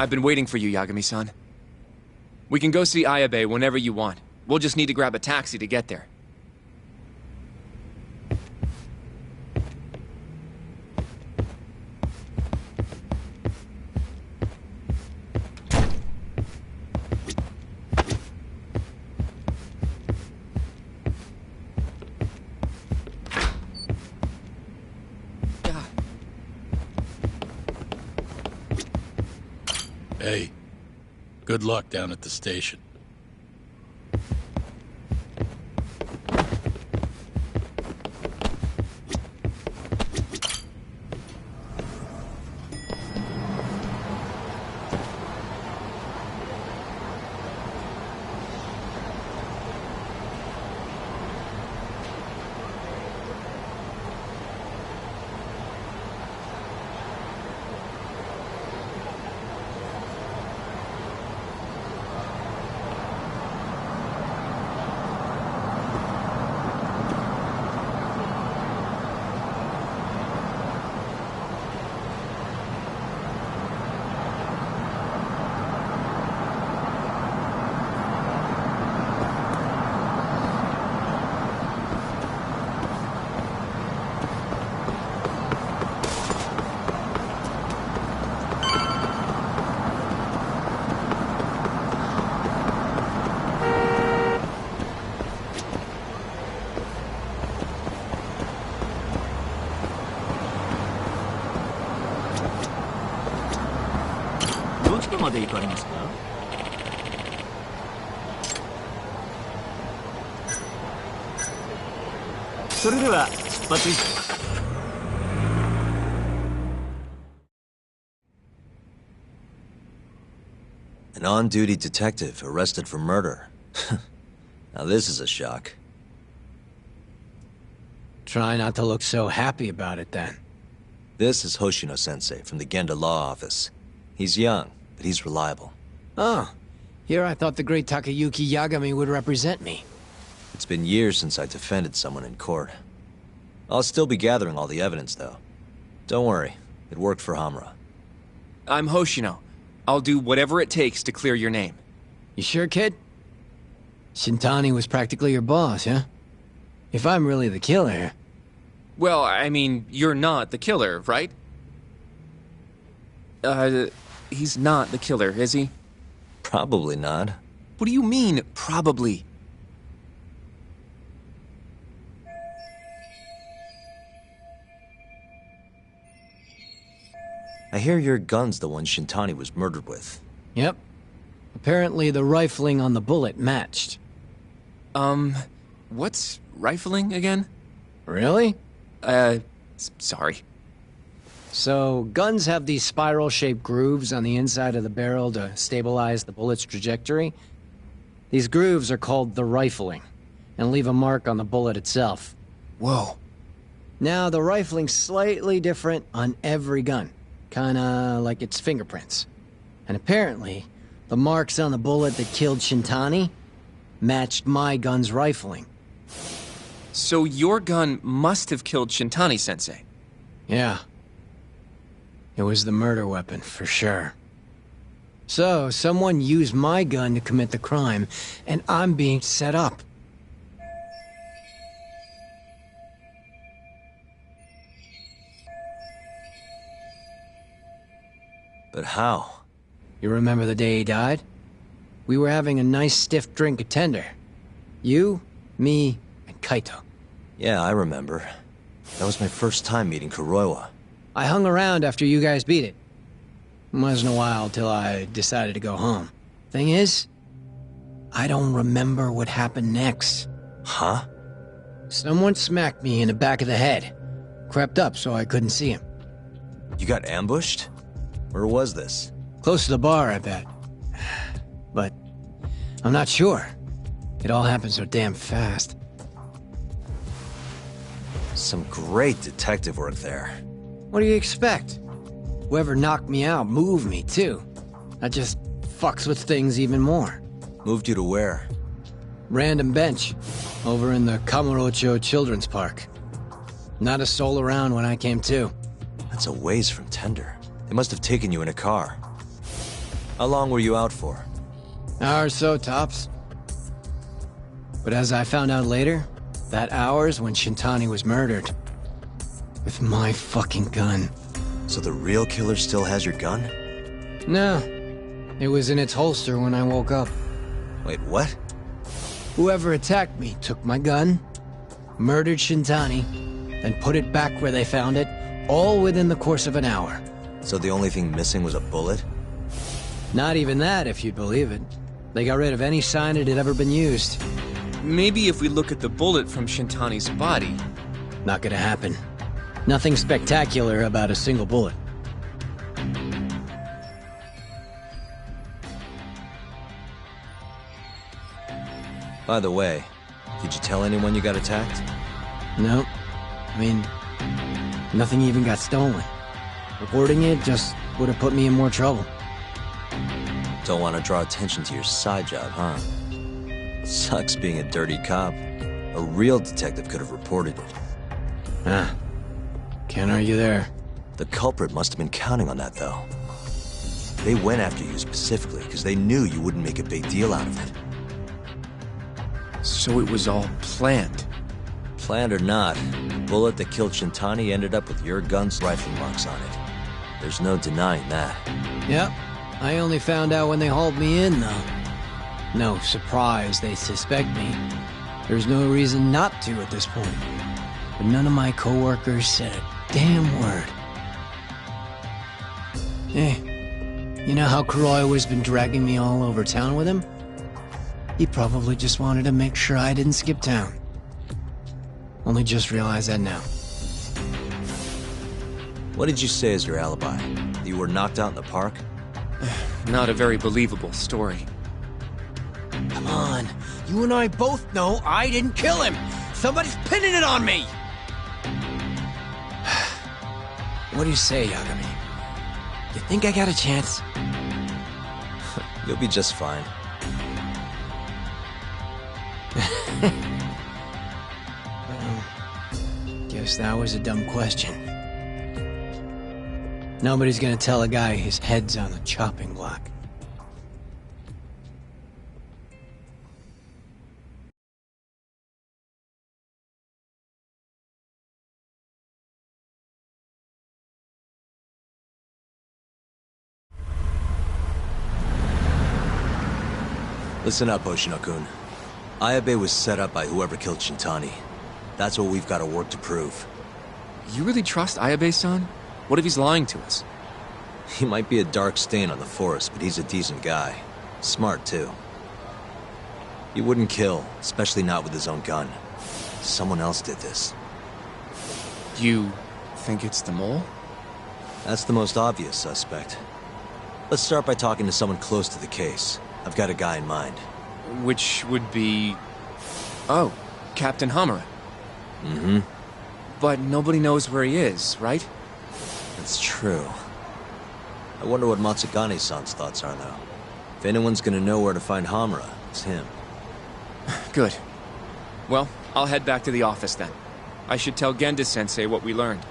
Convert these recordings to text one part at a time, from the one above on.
I've been waiting for you, Yagami-san. We can go see Ayabe whenever you want. We'll just need to grab a taxi to get there. Hey, good luck down at the station. An on-duty detective arrested for murder. Now this is a shock. Try not to look so happy about it, then. This is Hoshino-sensei from the Genda Law Office. He's young, but he's reliable. Oh, here I thought the great Takayuki Yagami would represent me. It's been years since I defended someone in court. I'll still be gathering all the evidence, though. Don't worry, it worked for Hamura. I'm Hoshino. I'll do whatever it takes to clear your name. You sure, kid? Shintani was practically your boss, huh? If I'm really the killer... Well, I mean, you're not the killer, right? He's not the killer, is he? Probably not. What do you mean, probably? I hear your gun's the one Shintani was murdered with. Yep. Apparently the rifling on the bullet matched. What's rifling again? Really? Sorry. So, guns have these spiral-shaped grooves on the inside of the barrel to stabilize the bullet's trajectory. These grooves are called the rifling, and leave a mark on the bullet itself. Whoa. Now, the rifling's slightly different on every gun. Kinda like its fingerprints. And apparently, the marks on the bullet that killed Shintani matched my gun's rifling. So your gun must have killed Shintani-sensei? Yeah. It was the murder weapon, for sure. So, someone used my gun to commit the crime, and I'm being set up. But how? You remember the day he died? We were having a nice stiff drink at Tender. You, me, and Kaito. Yeah, I remember. That was my first time meeting Kuroiwa. I hung around after you guys beat it. It wasn't a while till I decided to go home. Thing is, I don't remember what happened next. Huh? Someone smacked me in the back of the head. Crept up so I couldn't see him. You got ambushed? Where was this? Close to the bar, I bet. But I'm not sure. It all happened so damn fast. Some great detective work there. What do you expect? Whoever knocked me out moved me, too. That just fucks with things even more. Moved you to where? Random bench, over in the Kamurocho Children's Park. Not a soul around when I came to. That's a ways from Tender. They must have taken you in a car. How long were you out for? Hour or so, tops. But as I found out later, that hour's when Shintani was murdered. With my fucking gun. So the real killer still has your gun? No. It was in its holster when I woke up. Wait, what? Whoever attacked me took my gun, murdered Shintani, then put it back where they found it, all within the course of an hour. So the only thing missing was a bullet? Not even that, if you'd believe it. They got rid of any sign it had ever been used. Maybe if we look at the bullet from Shintani's body. Not gonna happen. Nothing spectacular about a single bullet. By the way, did you tell anyone you got attacked? Nope. I mean, nothing even got stolen. Reporting it just would have put me in more trouble. Don't want to draw attention to your side job, huh? Sucks being a dirty cop. A real detective could have reported it. Ah. Can't argue there. The culprit must have been counting on that, though. They went after you specifically because they knew you wouldn't make a big deal out of it. So it was all planned. Planned or not, the bullet that killed Shintani ended up with your gun's rifle marks on it. There's no denying that. Yep. I only found out when they hauled me in, though. No surprise they suspect me. There's no reason not to at this point. But none of my coworkers said a damn word. Hey, you know how Croy has been dragging me all over town with him? He probably just wanted to make sure I didn't skip town. Only just realized that now. What did you say as your alibi? That you were knocked out in the park? Not a very believable story. Come on, you and I both know I didn't kill him! Somebody's pinning it on me! What do you say, Yagami? You think I got a chance? You'll be just fine. Guess that was a dumb question. Nobody's gonna tell a guy his head's on the chopping block. Listen up, Oshino-kun. Ayabe was set up by whoever killed Shintani. That's what we've got to work to prove. You really trust Ayabe-san? What if he's lying to us? He might be a dark stain on the force, but he's a decent guy. Smart, too. He wouldn't kill, especially not with his own gun. Someone else did this. You think it's the mole? That's the most obvious suspect. Let's start by talking to someone close to the case. I've got a guy in mind. Which would be... Oh, Captain Hamura. Mm-hmm. But nobody knows where he is, right? That's true. I wonder what Matsugane-san's thoughts are, though. If anyone's gonna know where to find Hamura, it's him. Good. Well, I'll head back to the office then. I should tell Genda-sensei what we learned.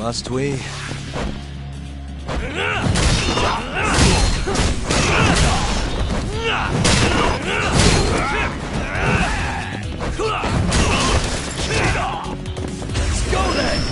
Must we? Let's go then!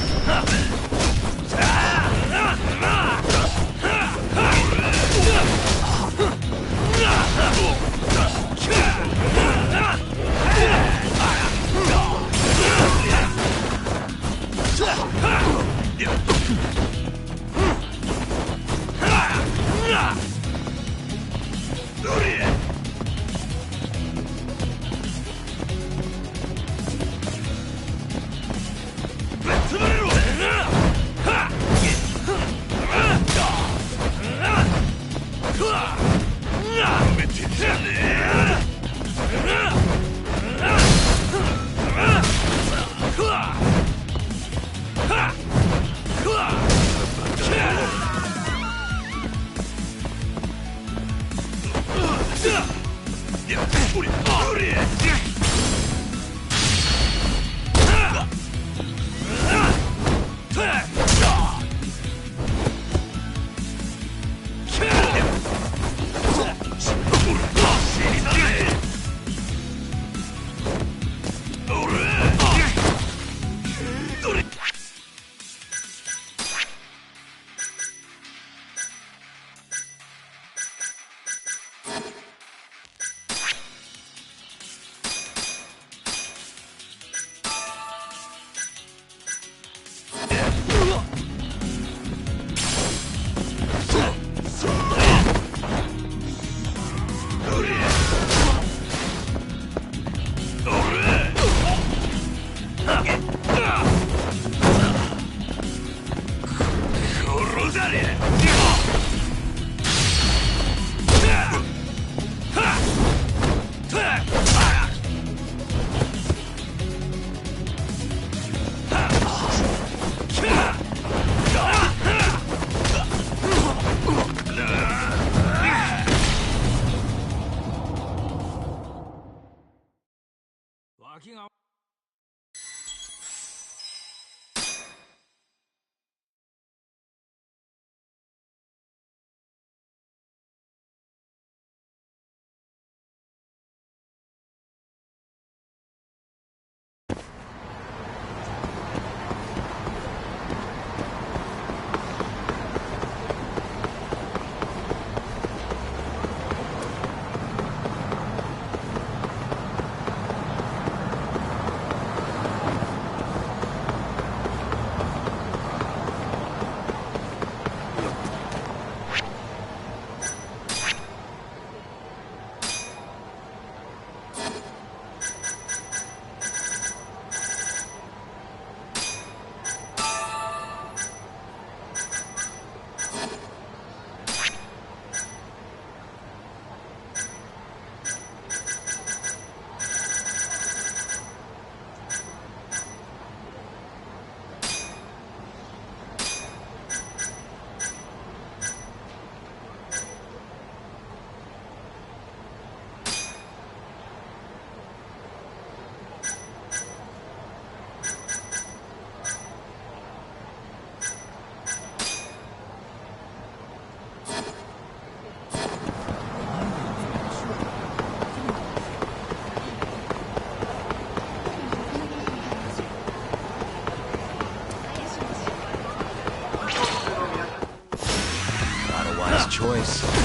Choice.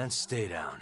And stay down.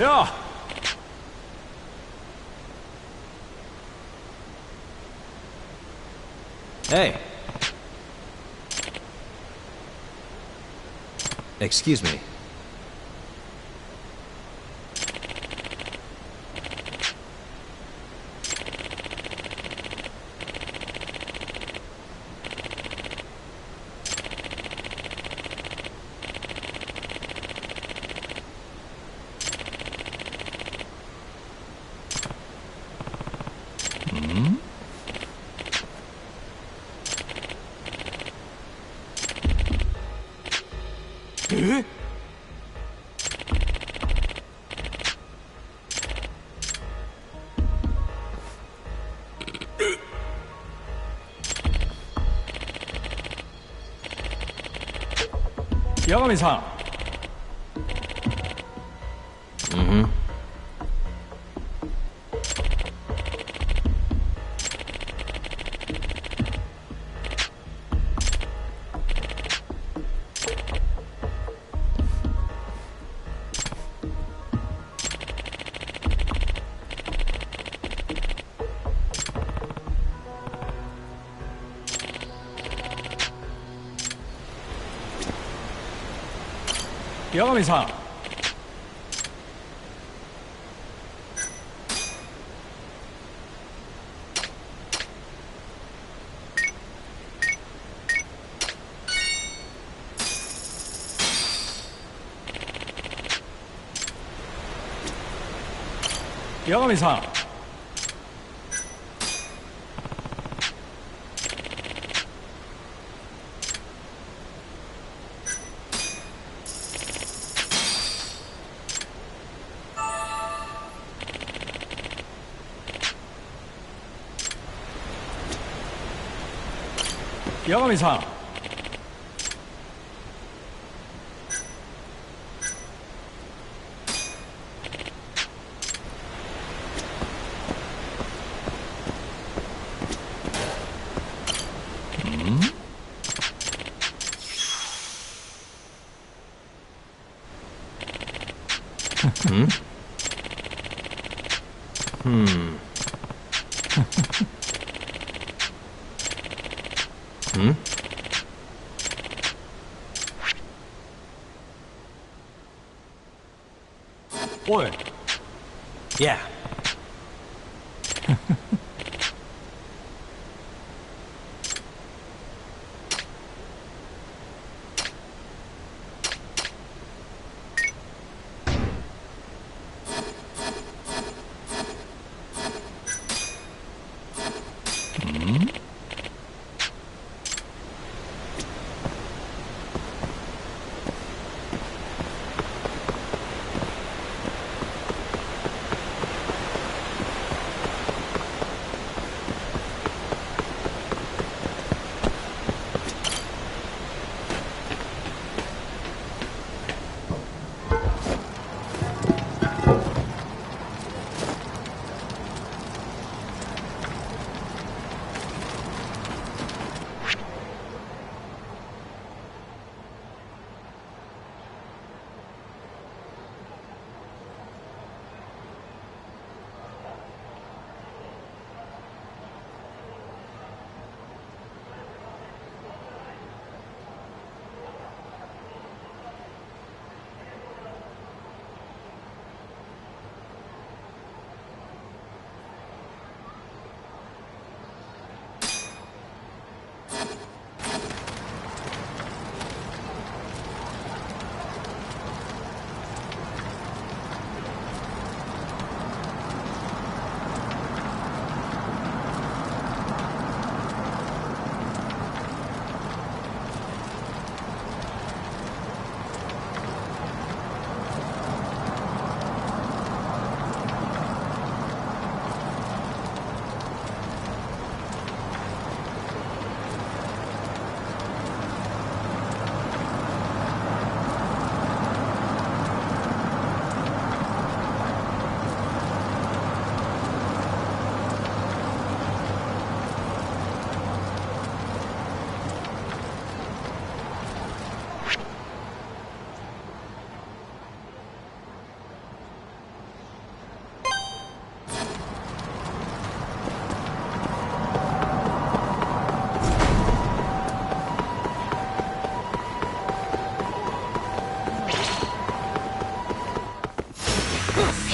よ。 Hey. Excuse me. 야가미-san. 야가미-san. 야가미-san. 야가미-san. Oi. Yeah.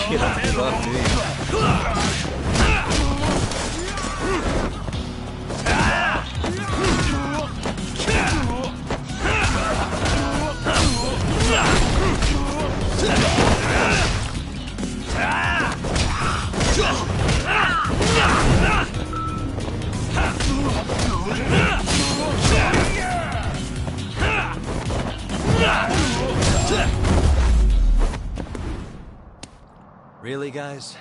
Get off, dude. Really, guys?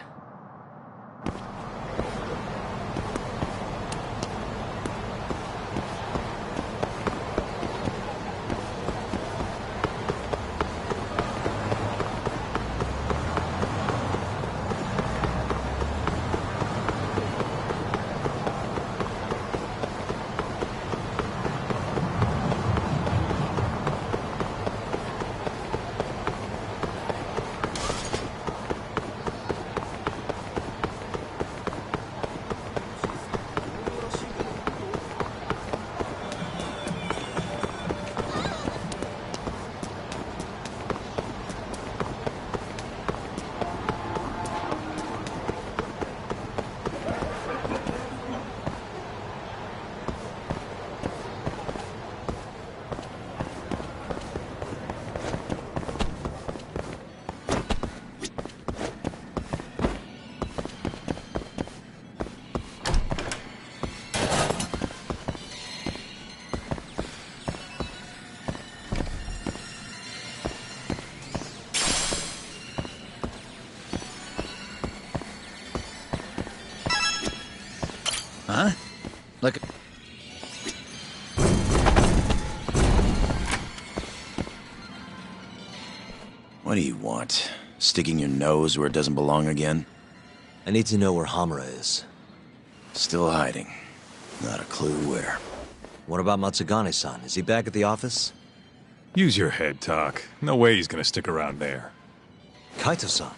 Huh? Look. What do you want? Sticking your nose where it doesn't belong again? I need to know where Hamura is. Still hiding. Not a clue where. What about Matsugane-san? Is he back at the office? Use your head, Tak. No way he's gonna stick around there. Kaito-san.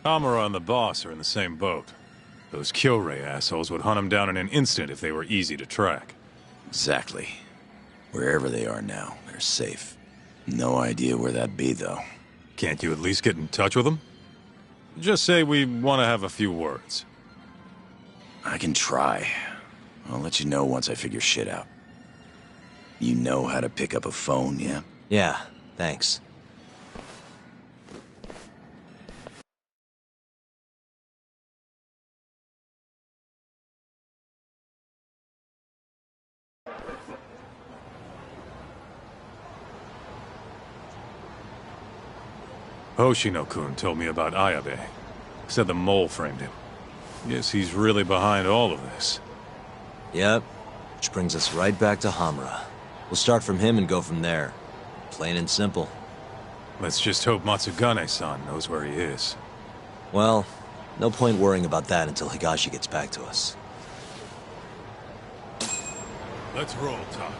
Amara and the boss are in the same boat. Those Kyorei assholes would hunt him down in an instant if they were easy to track. Exactly. Wherever they are now, they're safe. No idea where that'd be, though. Can't you at least get in touch with them? Just say we want to have a few words. I can try. I'll let you know once I figure shit out. You know how to pick up a phone, yeah? Yeah, thanks. Hoshino-kun told me about Ayabe. Said the mole framed him. Guess he's really behind all of this. Yep. Which brings us right back to Hamura. We'll start from him and go from there. Plain and simple. Let's just hope Matsugane-san knows where he is. Well, no point worrying about that until Higashi gets back to us. Let's roll, Tak.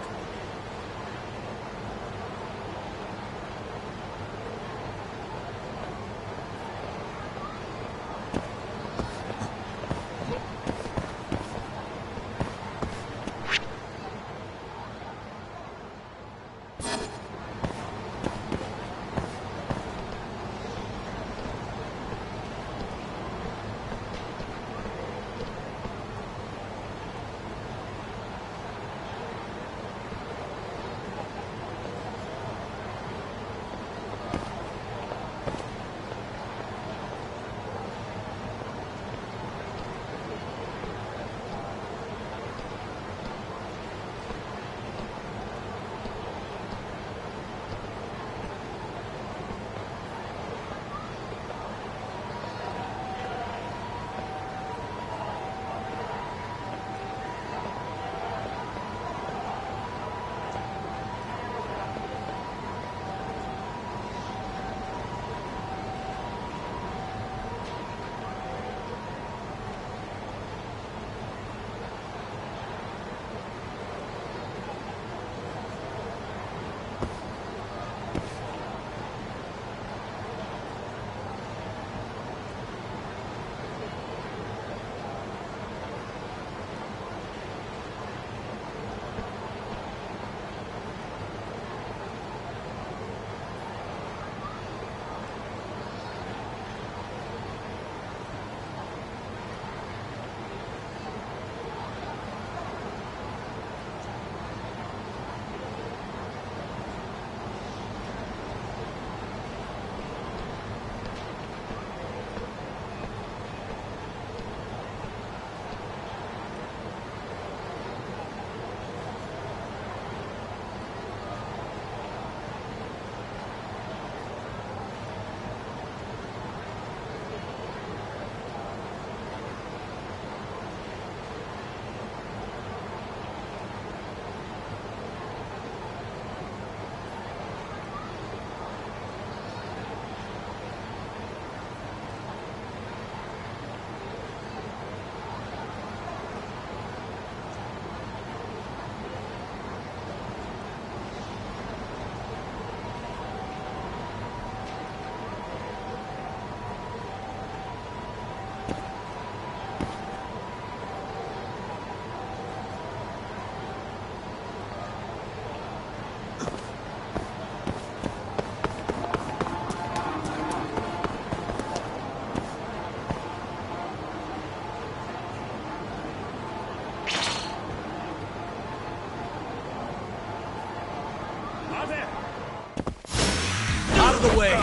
of the way!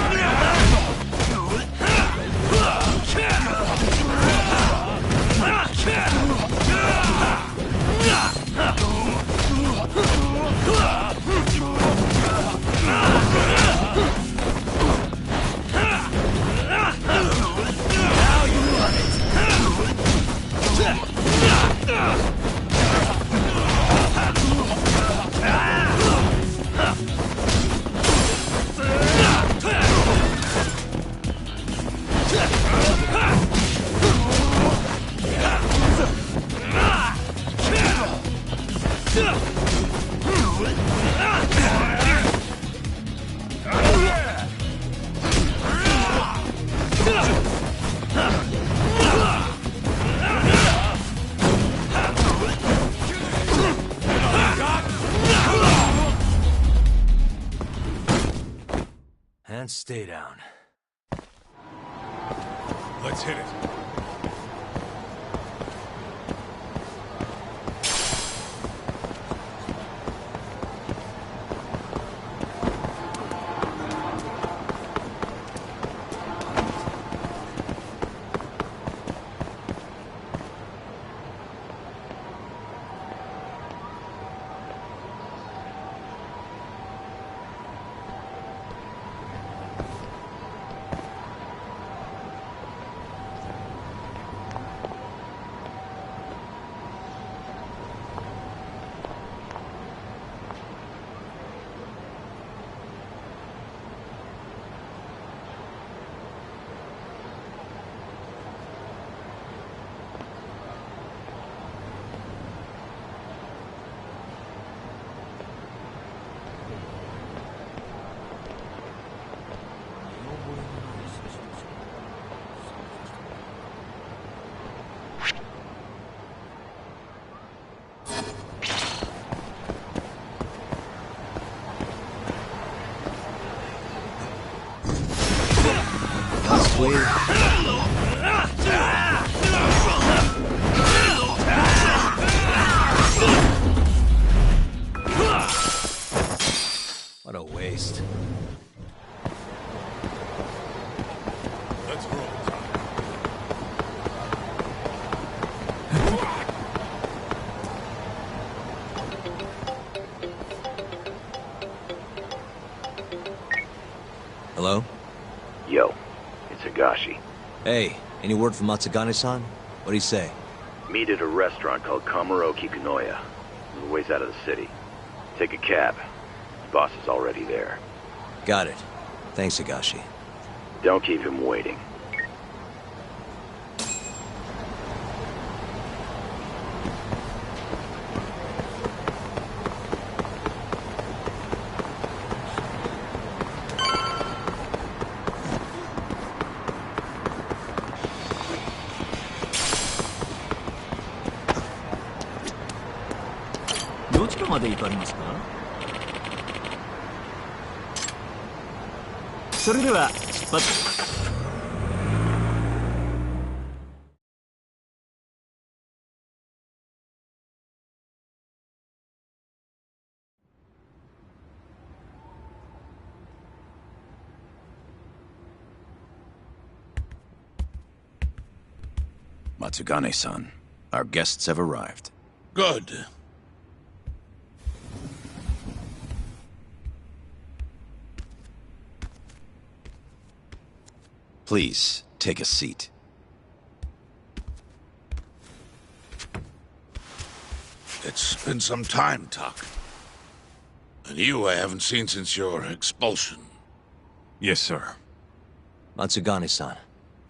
And stay down. Let's hit it. What a waste. Let's roll. Hello? Yo, it's Higashi. Hey, any word from Matsugane-san? What'd he say? Meet at a restaurant called Kamuroki Kanoya. A little ways out of the city. Take a cab. The boss is already there. Got it. Thanks, Higashi. Don't keep him waiting. Matsugane-san, our guests have arrived. Good. Please, take a seat. It's been some time, Tak. And you I haven't seen since your expulsion. Yes, sir. Matsugane-san,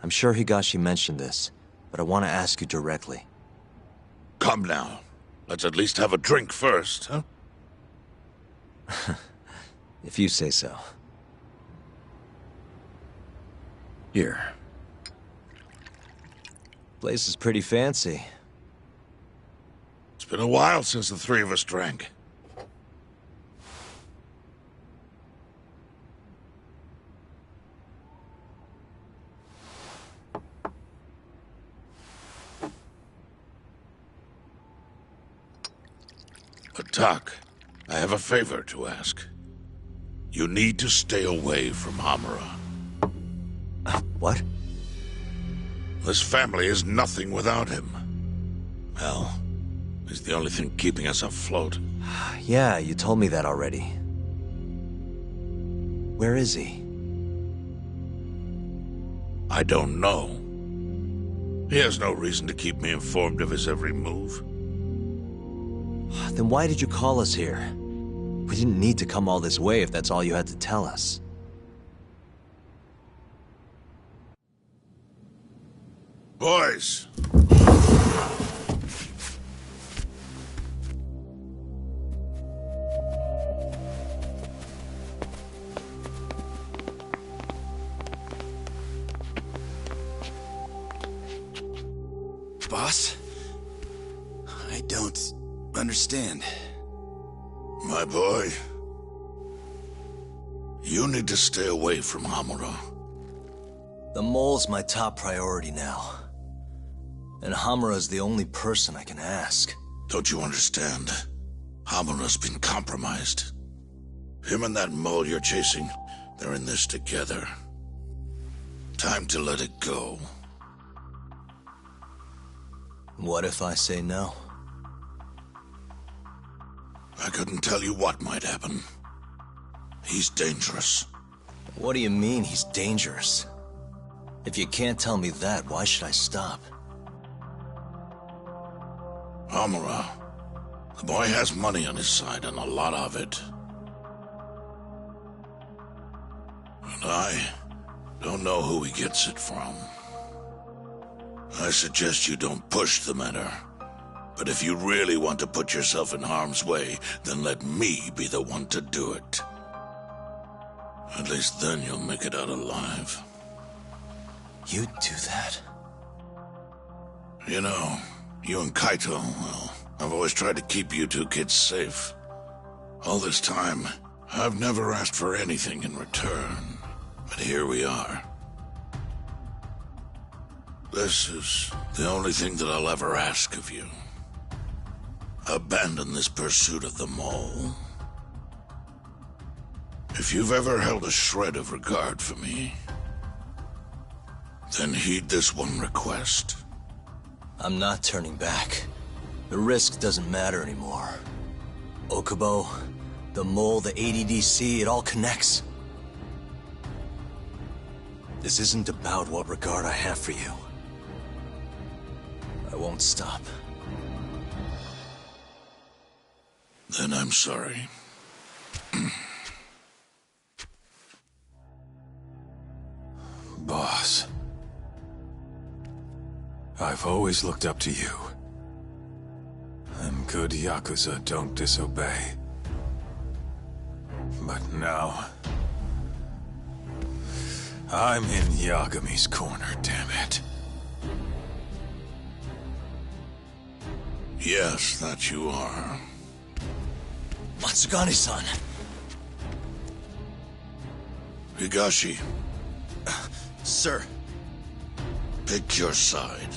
I'm sure Higashi mentioned this, but I want to ask you directly. Come now. Let's at least have a drink first, huh? If you say so. Here. Place is pretty fancy. It's been a while since the three of us drank. But Tak, I have a favor to ask. You need to stay away from Hamura. What? This family is nothing without him. Hell, he's the only thing keeping us afloat. Yeah, you told me that already. Where is he? I don't know. He has no reason to keep me informed of his every move. Then why did you call us here? We didn't need to come all this way if that's all you had to tell us. Boys! Boss? I don't understand. My boy, you need to stay away from Hamura. The mole's my top priority now. And Hamura's the only person I can ask. Don't you understand? Hamura's been compromised. Him and that mole you're chasing, they're in this together. Time to let it go. What if I say no? I couldn't tell you what might happen. He's dangerous. What do you mean he's dangerous? If you can't tell me that, why should I stop? Hamura. The boy has money on his side, and a lot of it. And I don't know who he gets it from. I suggest you don't push the matter. But if you really want to put yourself in harm's way, then let me be the one to do it. At least then you'll make it out alive. You'd do that? You know, you and Kaito, well, I've always tried to keep you two kids safe. All this time, I've never asked for anything in return. But here we are. This is the only thing that I'll ever ask of you. Abandon this pursuit of the mole. If you've ever held a shred of regard for me, then heed this one request. I'm not turning back. The risk doesn't matter anymore. Okubo, the mole, the ADDC, it all connects. This isn't about what regard I have for you. I won't stop. Then I'm sorry. Boss. I've always looked up to you. And good Yakuza don't disobey. But now... I'm in Yagami's corner, damn it. Yes, that you are. Matsugane-san! Higashi, Sir. pick your side.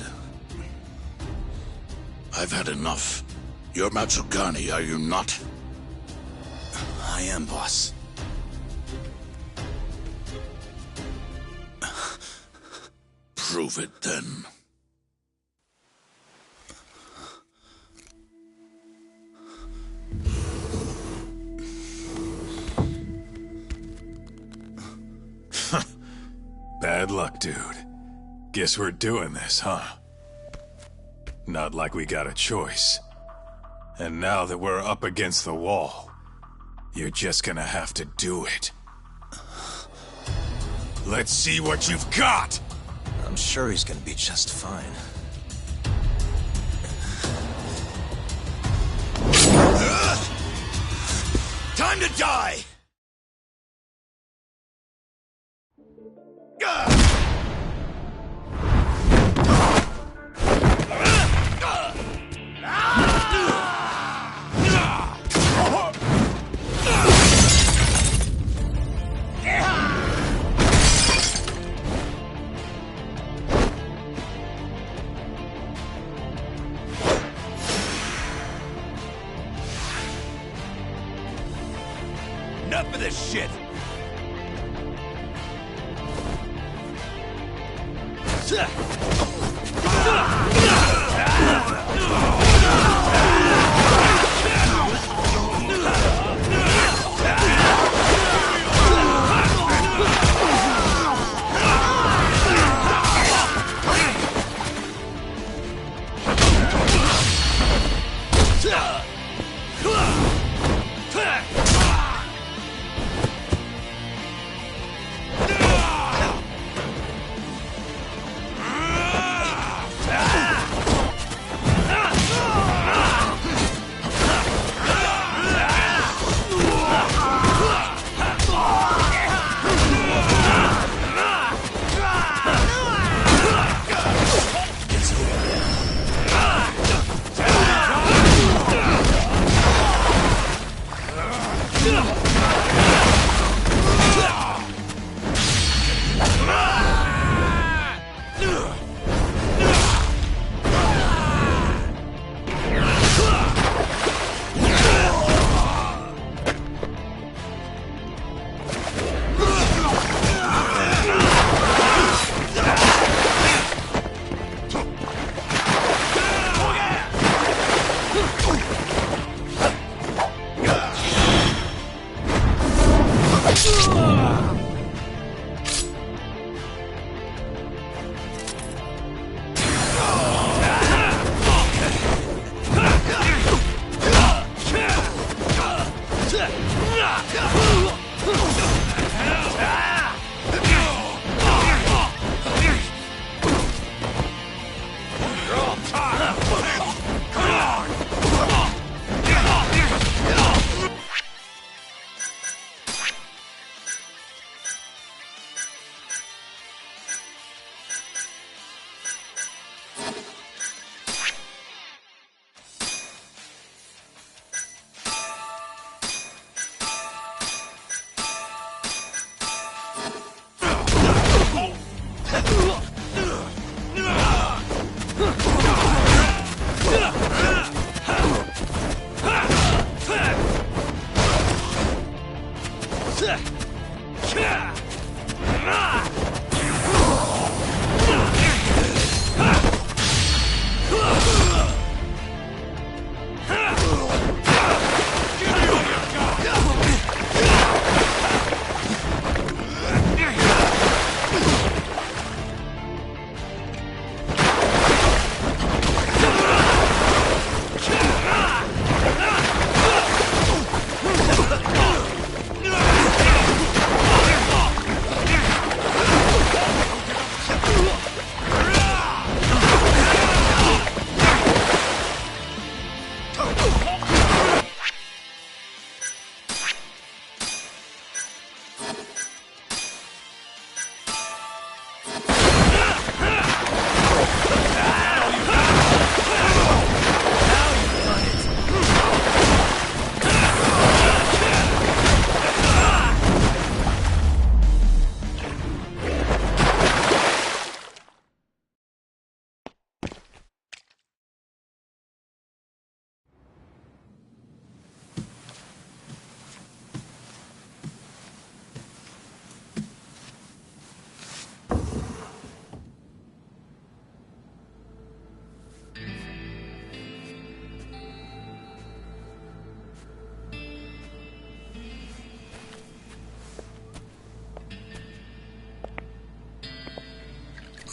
I've had enough. You're Matsugane, are you not? I am, boss. Prove it, then. Bad luck, dude. Guess we're doing this, huh? Not like we got a choice. And now that we're up against the wall, you're just gonna have to do it. Let's see what you've got! I'm sure he's gonna be just fine. Time to die! Enough of this shit!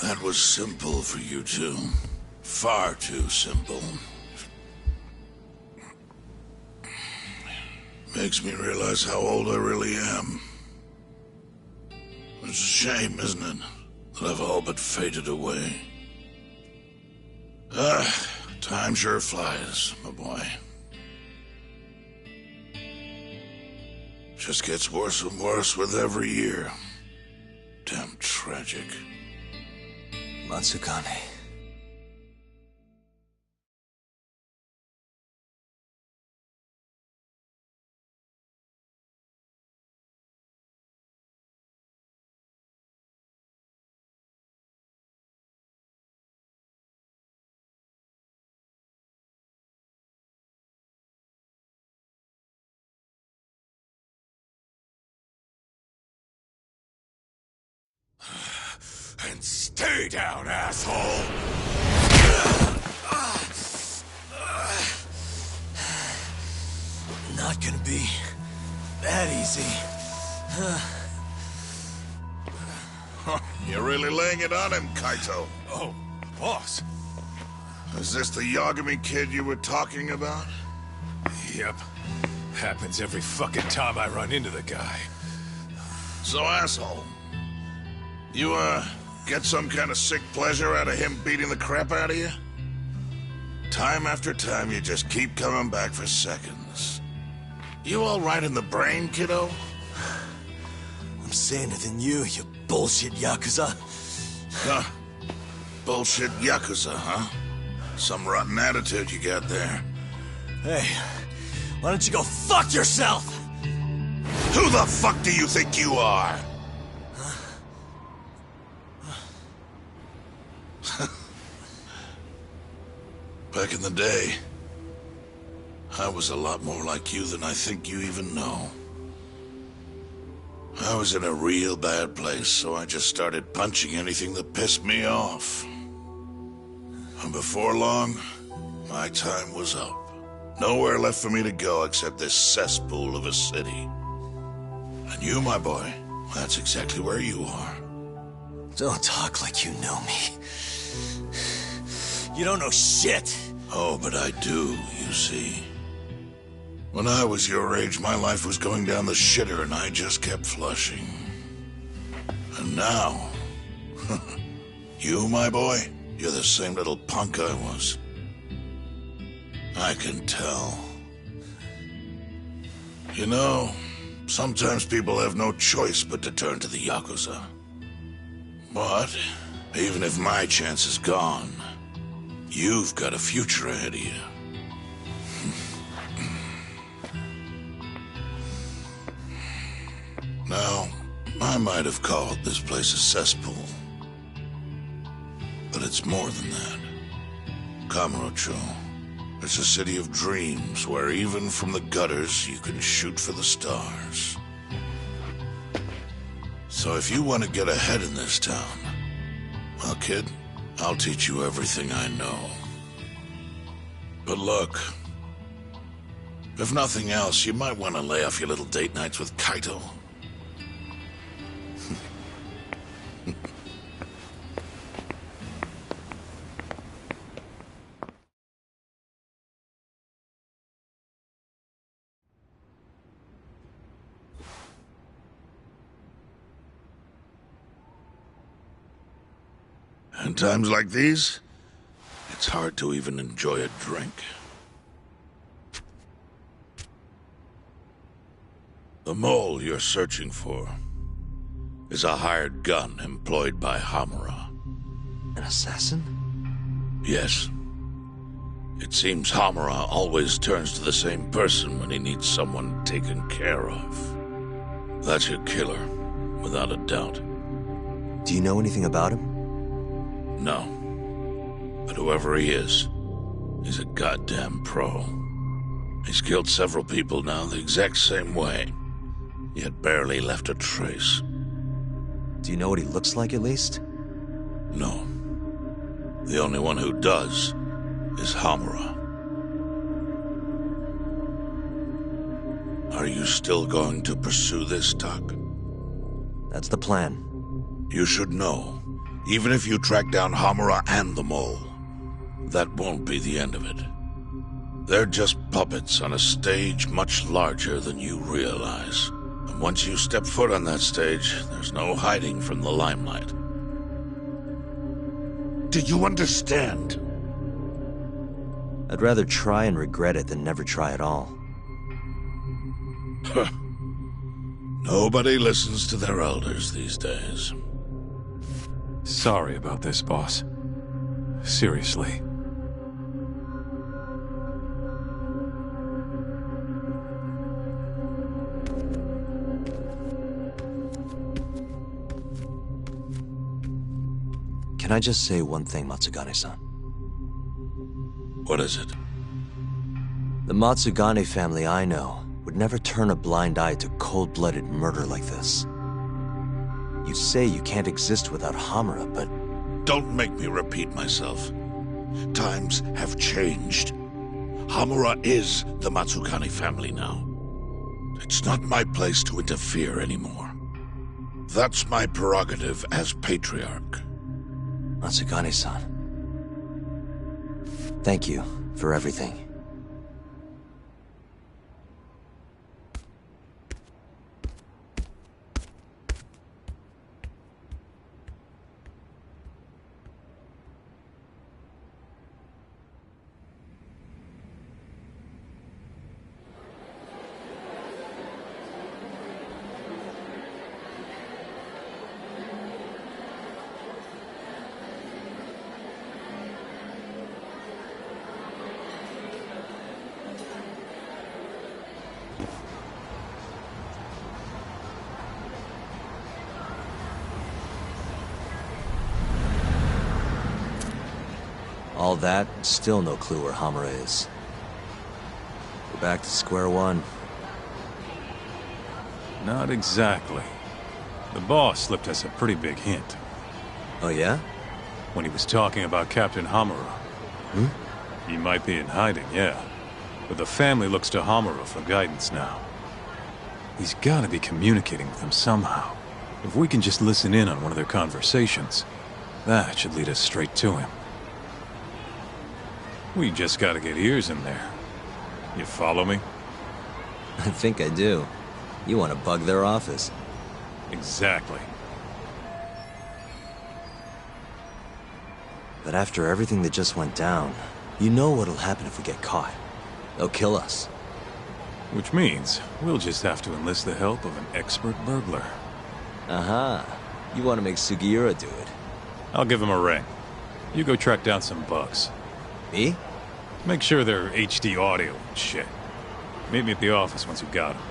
That was simple for you two. Far too simple. Makes me realize how old I really am. It's a shame, isn't it, that I've all but faded away. Time sure flies, my boy. Just gets worse and worse with every year. Damn tragic. Matsukane. And stay down, asshole! Not gonna be that easy. You're really laying it on him, Kaito. Oh, boss. Is this the Yagami kid you were talking about? Yep. Happens every fucking time I run into the guy. So, asshole, you, get some kind of sick pleasure out of him beating the crap out of you? Time after time, you just keep coming back for seconds. You all right in the brain, kiddo? I'm saner than you bullshit Yakuza. Huh. Bullshit Yakuza, huh? Some rotten attitude you got there. Hey, why don't you go fuck yourself? Who the fuck do you think you are? Back in the day, I was a lot more like you than I think you even know. I was in a real bad place, so I just started punching anything that pissed me off. And before long, my time was up. Nowhere left for me to go except this cesspool of a city. And you, my boy, that's exactly where you are. Don't talk like you know me. You don't know shit. Oh, but I do, you see. When I was your age, my life was going down the shitter and I just kept flushing. And now, you, my boy, you're the same little punk I was. I can tell. You know, sometimes people have no choice but to turn to the Yakuza. But, even if my chance is gone, you've got a future ahead of you. Now, I might have called this place a cesspool. But it's more than that. Kamurocho. It's a city of dreams where even from the gutters you can shoot for the stars. So if you want to get ahead in this town, well, kid, I'll teach you everything I know. But look, if nothing else, you might want to lay off your little date nights with Kaito. In times like these, it's hard to even enjoy a drink. The mole you're searching for is a hired gun employed by Hamura. An assassin? Yes. It seems Hamura always turns to the same person when he needs someone taken care of. That's your killer, without a doubt. Do you know anything about him? No. But whoever he is, he's a goddamn pro. He's killed several people now the exact same way, yet barely left a trace. Do you know what he looks like, at least? No. The only one who does is Hamura. Are you still going to pursue this, Tak? That's the plan. You should know, even if you track down Hamura and the mole, that won't be the end of it. They're just puppets on a stage much larger than you realize. And once you step foot on that stage, there's no hiding from the limelight. Do you understand? I'd rather try and regret it than never try at all. Nobody listens to their elders these days. Sorry about this, boss. Seriously. Can I just say one thing, Matsugane-san? What is it? The Matsugane family I know would never turn a blind eye to cold-blooded murder like this. You say you can't exist without Hamura, but... Don't make me repeat myself. Times have changed. Hamura is the Matsukani family now. It's not my place to interfere anymore. That's my prerogative as patriarch. Matsukani-san. Thank you for everything. All that, still no clue where Hamura is. We're back to square one. Not exactly. The boss slipped us a pretty big hint. Oh yeah? When he was talking about Captain Hamura. He might be in hiding, yeah. But the family looks to Hamura for guidance now. He's gotta be communicating with them somehow. If we can just listen in on one of their conversations, that should lead us straight to him. We just gotta get ears in there. You follow me? I think I do. You want to bug their office? Exactly. But after everything that just went down, you know what'll happen if we get caught. They'll kill us. Which means we'll just have to enlist the help of an expert burglar. Aha. You want to make Sugiura do it? I'll give him a ring. You go track down some bugs. Me? Make sure they're HD audio and shit. Meet me at the office once you've got them.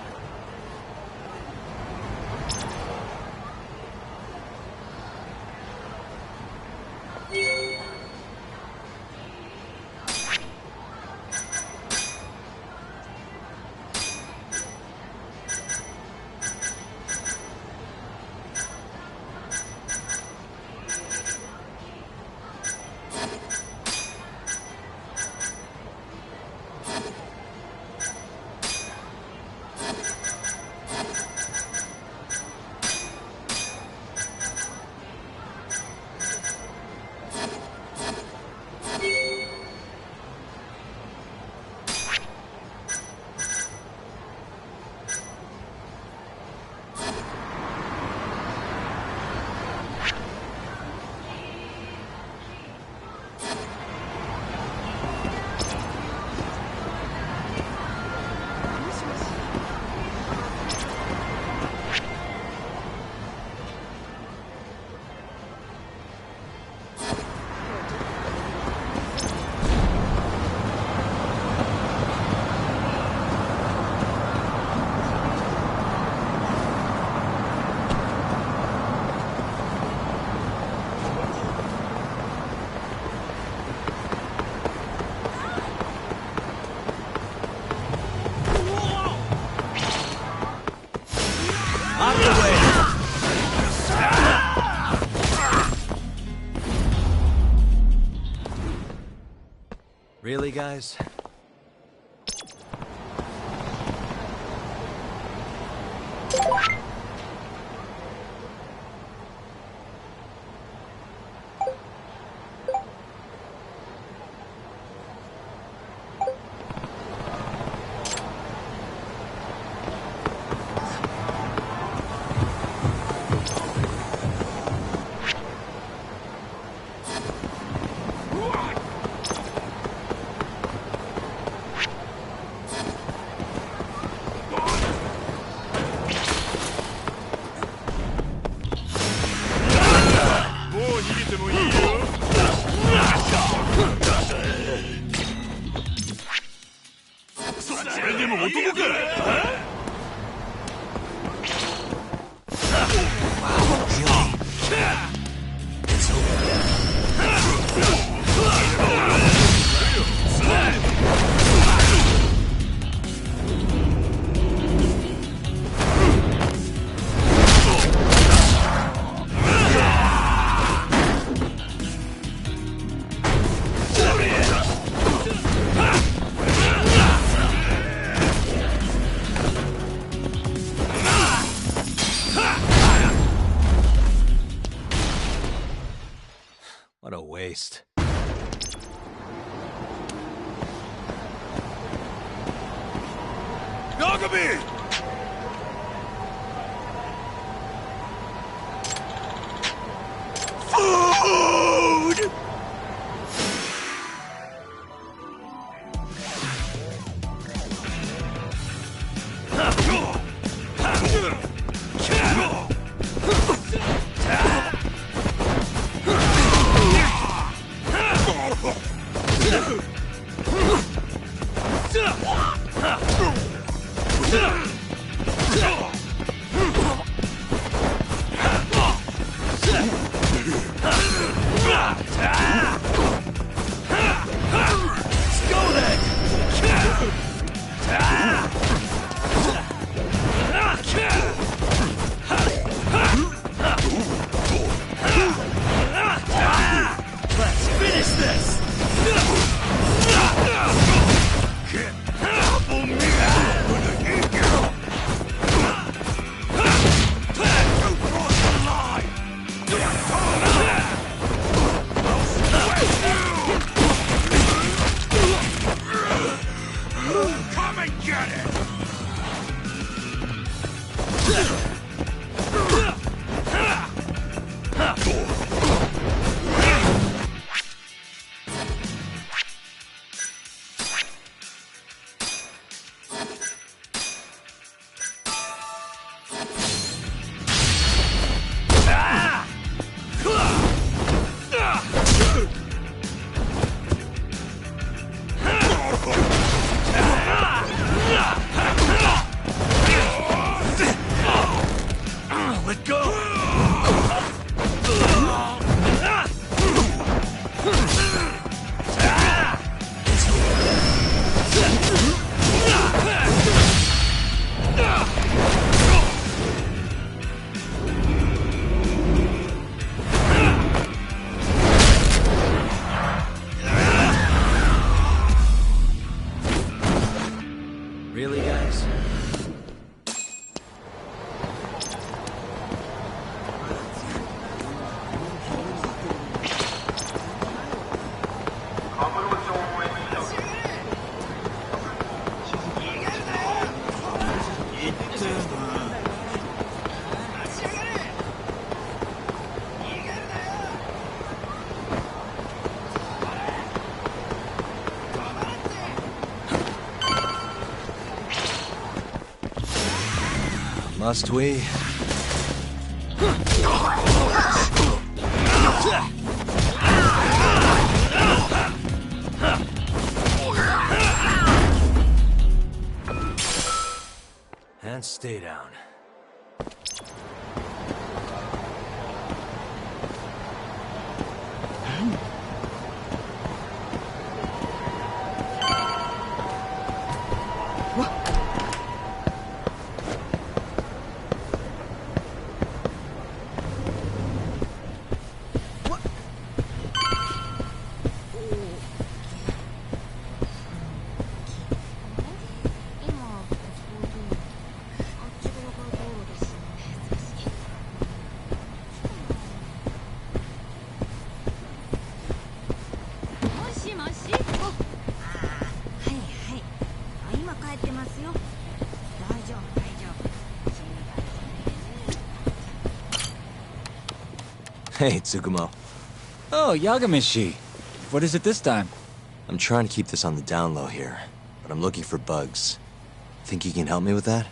Really, guys? What a waste. Yagami! Food! Really, guys? Must we? And stay down. Hey, Tsukumo. Oh, Yagamishi. What is it this time? I'm trying to keep this on the down low here, but I'm looking for bugs. Think you can help me with that?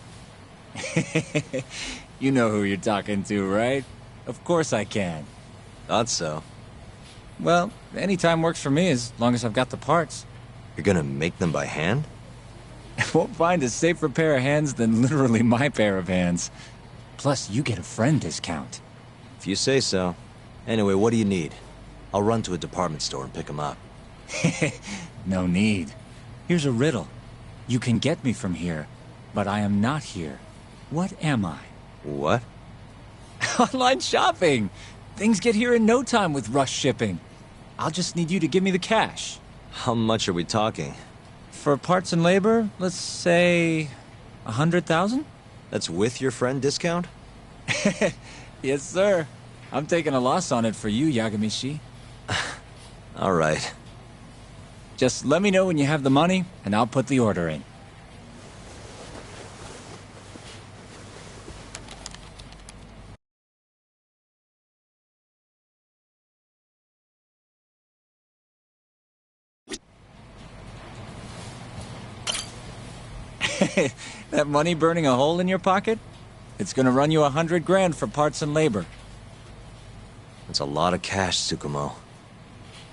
You know who you're talking to, right? Of course I can. Thought so. Well, any time works for me as long as I've got the parts. You're gonna make them by hand? Won't find a safer pair of hands than literally my pair of hands. Plus, you get a friend discount. If you say so. Anyway, what do you need? I'll run to a department store and pick them up. No need. Here's a riddle. You can get me from here, but I am not here. What am I? What? Online shopping! Things get here in no time with rush shipping. I'll just need you to give me the cash. How much are we talking? For parts and labor, let's say 100,000? That's with your friend discount? Yes, sir. I'm taking a loss on it for you, Yagamishi. All right. Just let me know when you have the money, and I'll put the order in. That money burning a hole in your pocket? It's gonna run you 100 grand for parts and labor. That's a lot of cash, Tsukumo.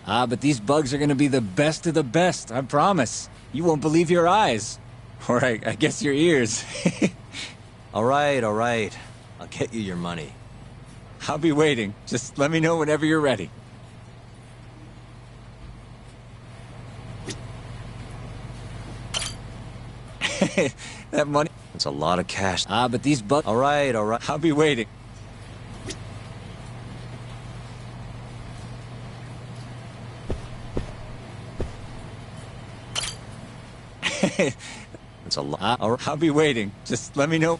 Ah, but these bugs are gonna be the best of the best, I promise. You won't believe your eyes. Or I guess your ears. All right, all right. I'll get you your money. I'll be waiting. Just let me know whenever you're ready. That money... That's a lot of cash. Ah, but these bugs... All right, all right. I'll be waiting. That's a lot. I'll be waiting. Just let me know.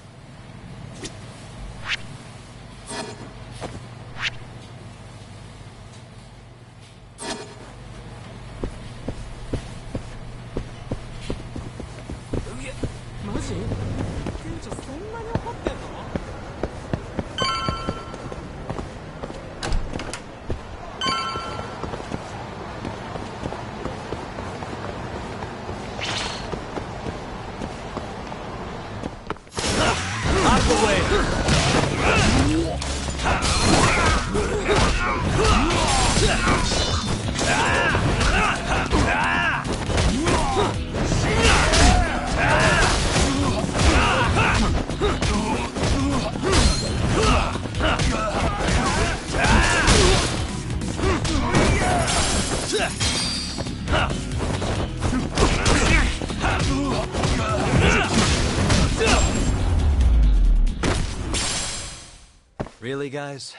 Really, guys?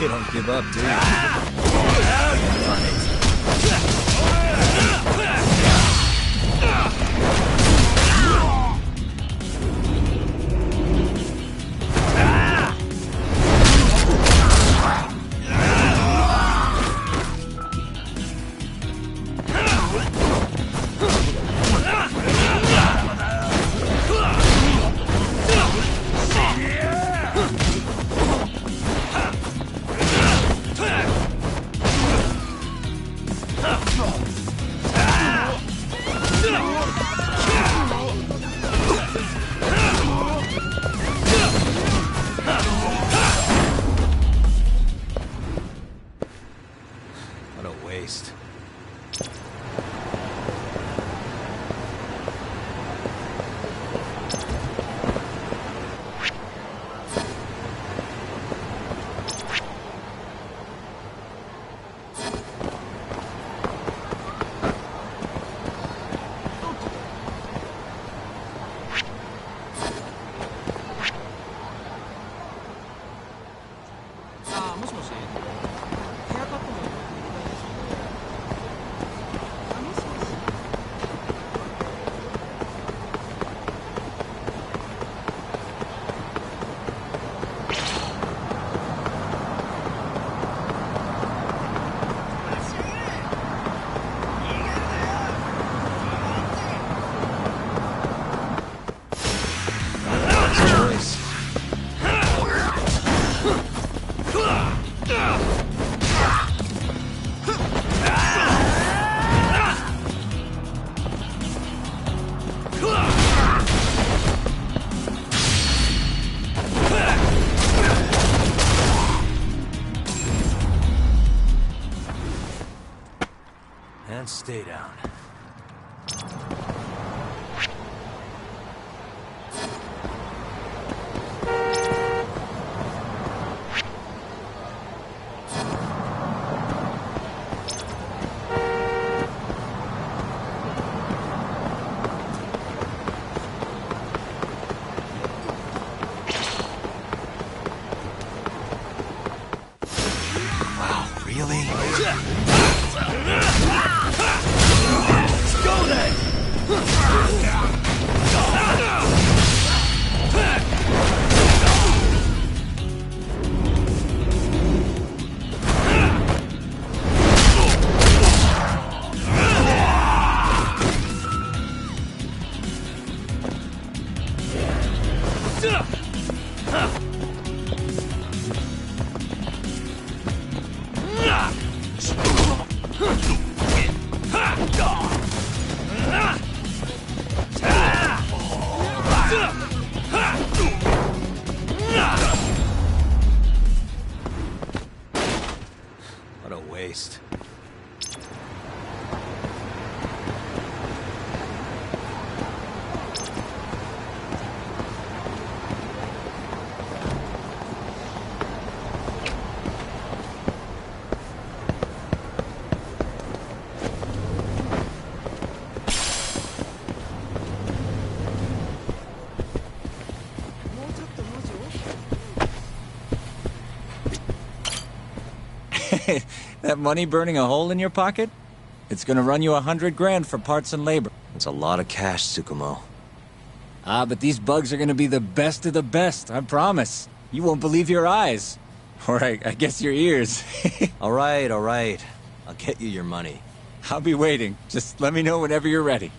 You don't give up, do you? What a waste. And stay down. Wow, really? waste. That money burning a hole in your pocket? It's gonna run you 100 grand for parts and labor. It's a lot of cash, Tsukumo. Ah, but these bugs are gonna be the best of the best, I promise. You won't believe your eyes. Or I guess your ears. All right, all right. I'll get you your money. I'll be waiting. Just let me know whenever you're ready.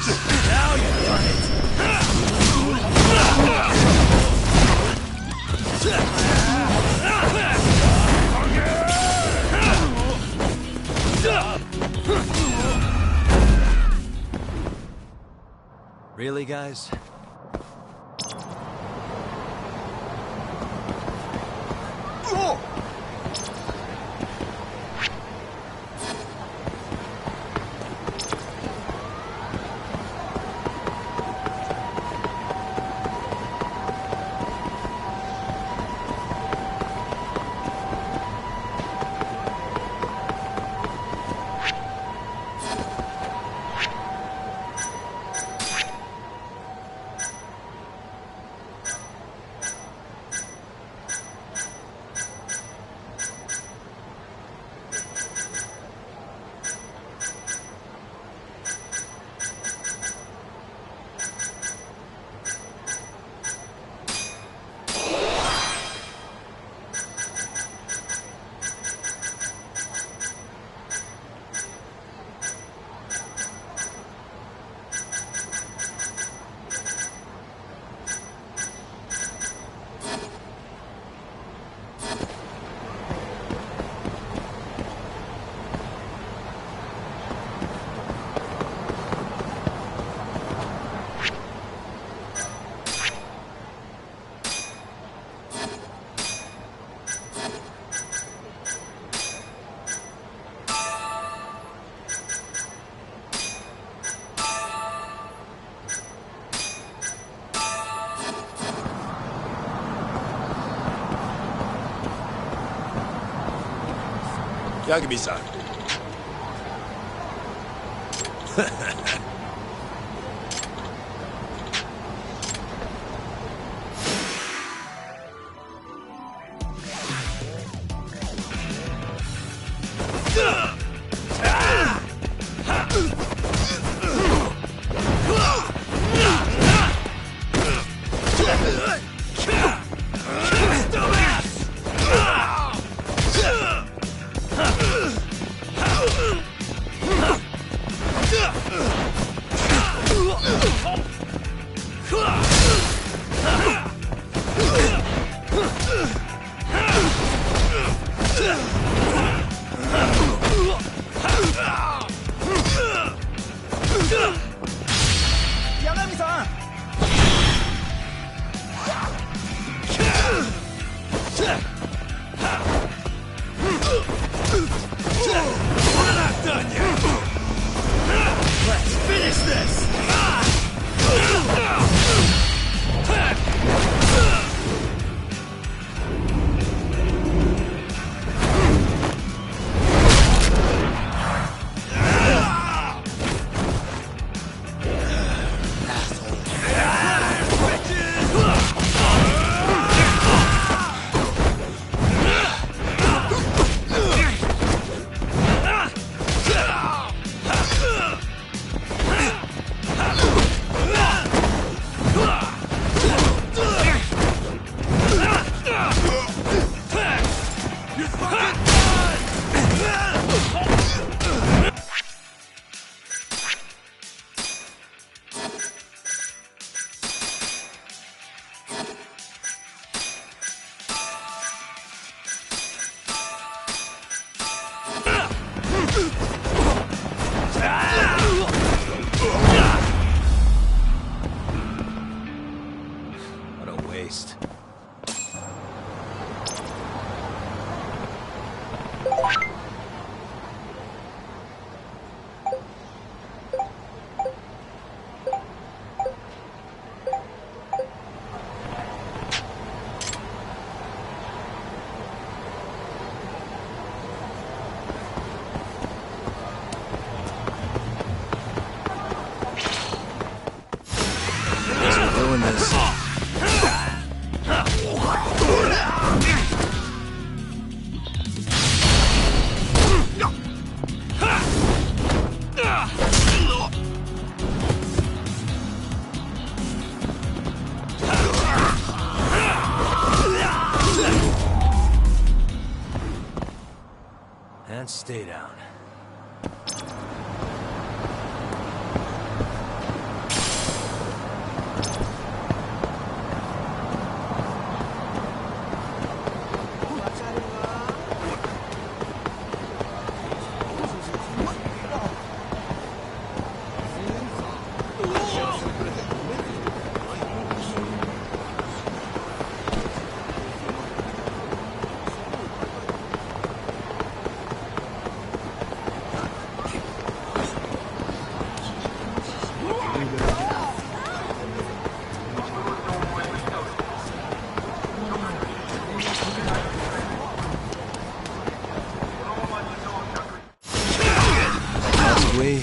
Now you've done it! Really, guys? Yagami-san. What a waste. Doing this. And stay down. We...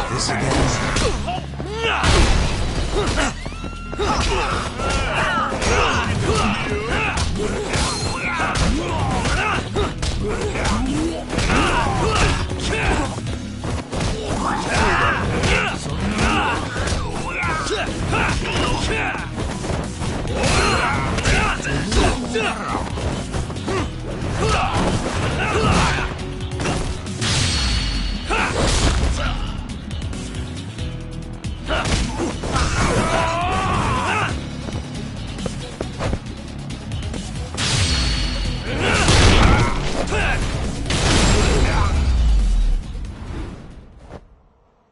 This again?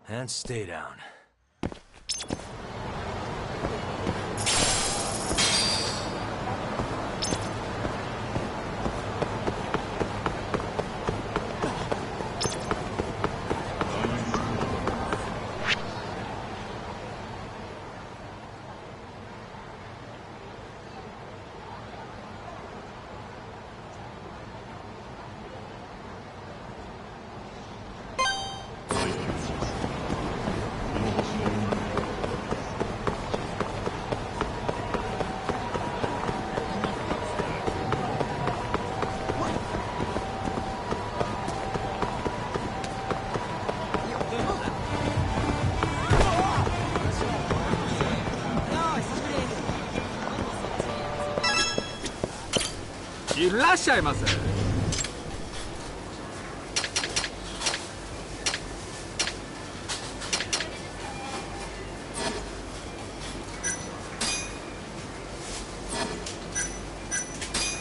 And stay down.いらっしゃいませ。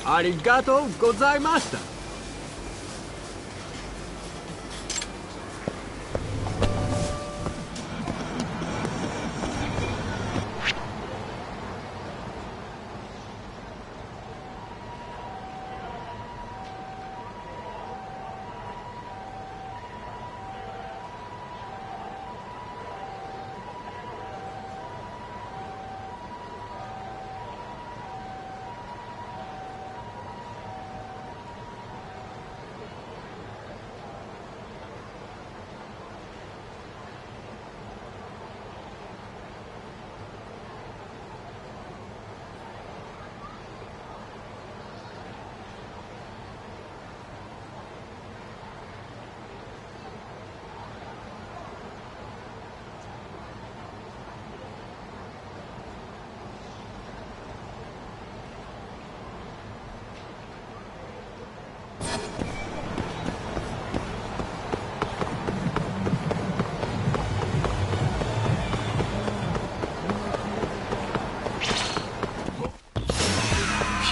ありがとうございました。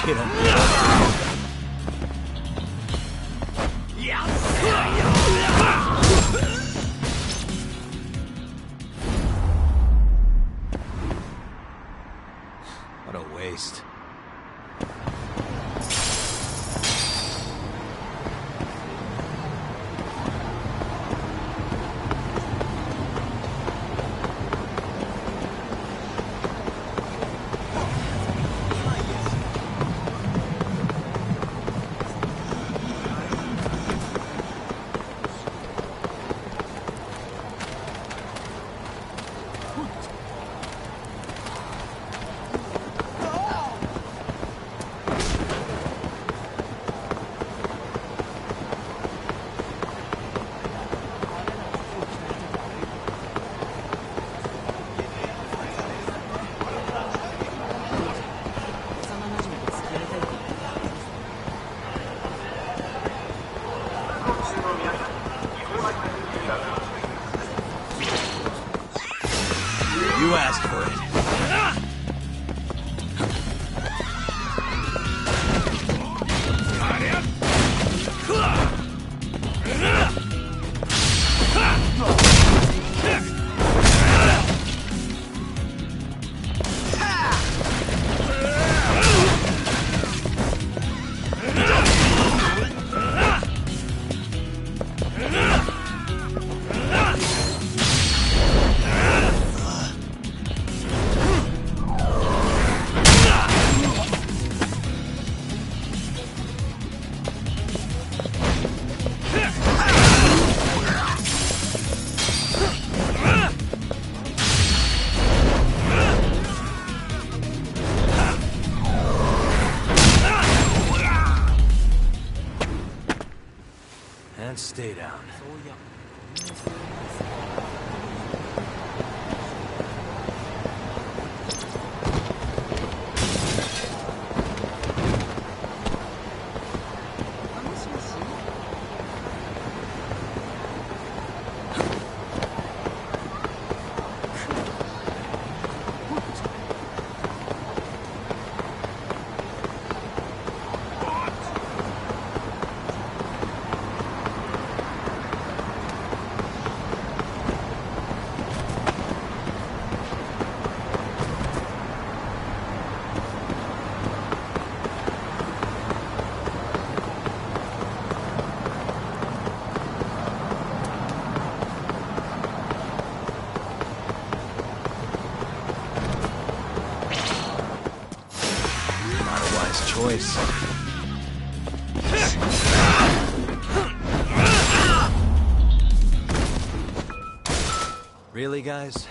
Get him. What a waste. You asked for it. Choice. Really, guys?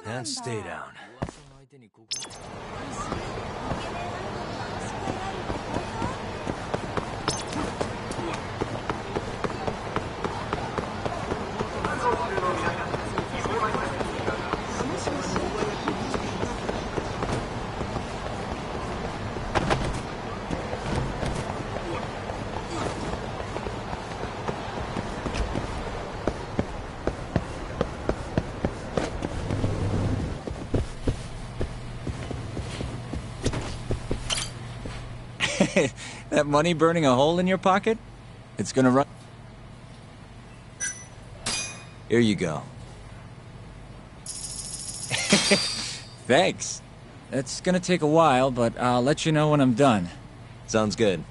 And stay down. That money burning a hole in your pocket? It's gonna run... Here you go. Thanks. It's gonna take a while, but I'll let you know when I'm done. Sounds good.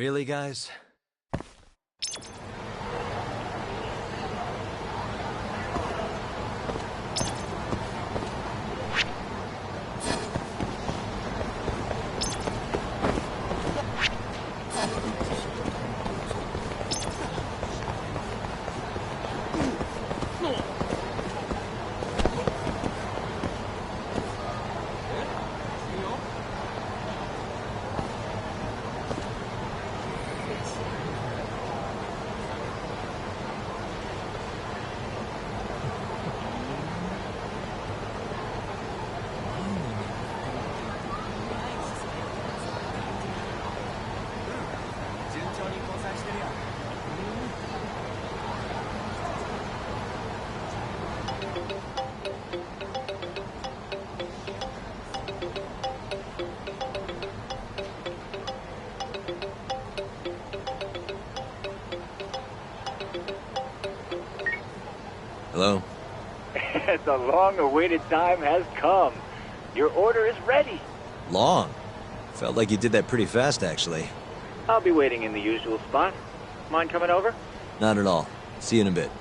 Really, guys? Hello? The long-awaited time has come. Your order is ready. Long? Felt like you did that pretty fast, actually. I'll be waiting in the usual spot. Mind coming over? Not at all. See you in a bit.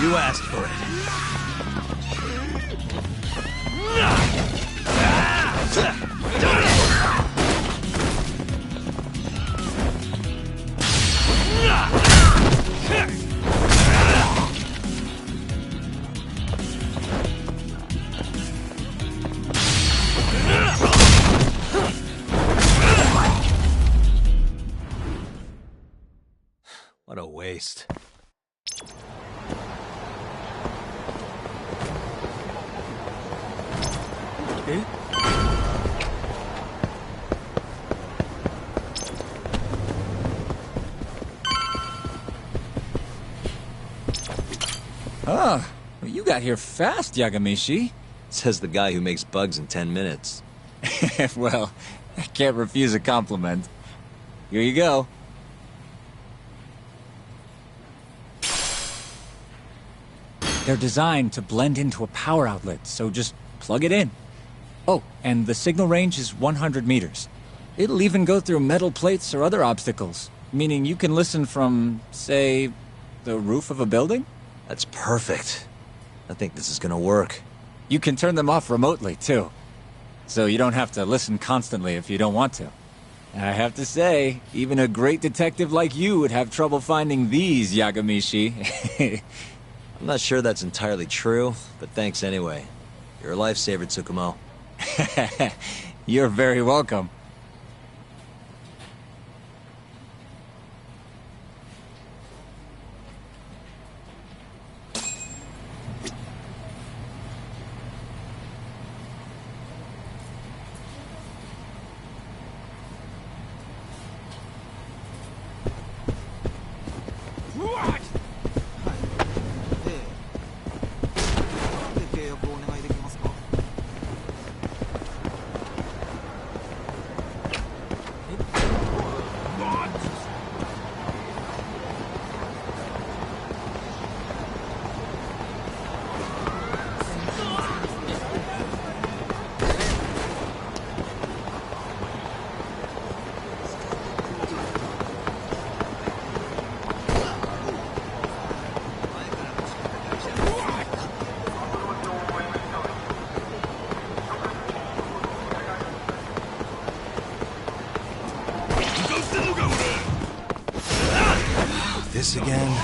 You asked for it. What a waste. Oh, well, you got here fast, Yagamishi. Says the guy who makes bugs in 10 minutes. Well, I can't refuse a compliment. Here you go. They're designed to blend into a power outlet, so just plug it in. Oh, and the signal range is 100 meters. It'll even go through metal plates or other obstacles, meaning you can listen from, say, the roof of a building? That's perfect. I think this is gonna work. You can turn them off remotely, too. So you don't have to listen constantly if you don't want to. I have to say, even a great detective like you would have trouble finding these, Yagamishi. I'm not sure that's entirely true, but thanks anyway. You're a lifesaver, Tsukumo. You're very welcome. This again?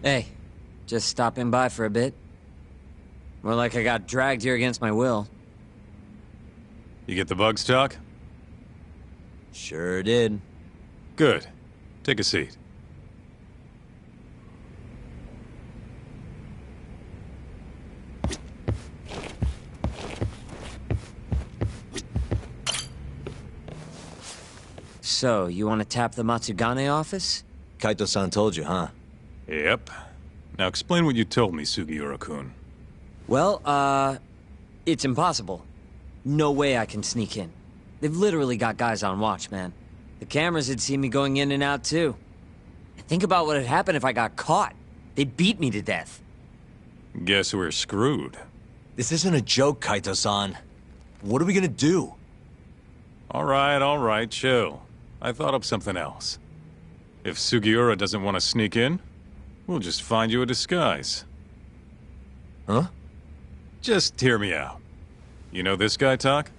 Hey, just stopping by for a bit. More like I got dragged here against my will. You get the bugs talk? Sure did. Good. Take a seat. So, you want to tap the Matsugane office? Kaito-san told you, huh? Yep. Now explain what you told me, Sugiura-kun. Well, it's impossible. No way I can sneak in. They've literally got guys on watch, man. The cameras had seen me going in and out, too. And think about what had happened if I got caught. They'd beat me to death. Guess we're screwed. This isn't a joke, Kaito-san. What are we gonna do? All right, chill. I thought up something else. If Sugiura doesn't want to sneak in, we'll just find you a disguise. Huh? Just hear me out. You know this guy, Talk?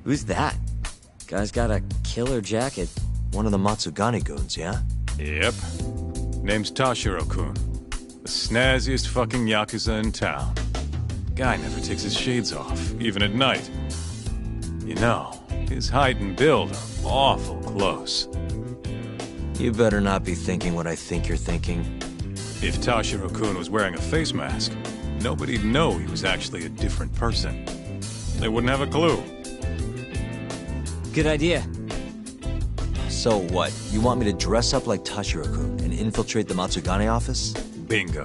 Who's that? Guy's got a killer jacket. One of the Matsugane goons, yeah? Yep. Name's Tashiro-kun. The snazziest fucking Yakuza in town. Guy never takes his shades off, even at night. You know, his height and build are awful close. You better not be thinking what I think you're thinking. If Tashiro-kun was wearing a face mask, nobody'd know he was actually a different person. They wouldn't have a clue. Good idea. So what? You want me to dress up like Tashiro-kun and infiltrate the Matsugane office? Bingo.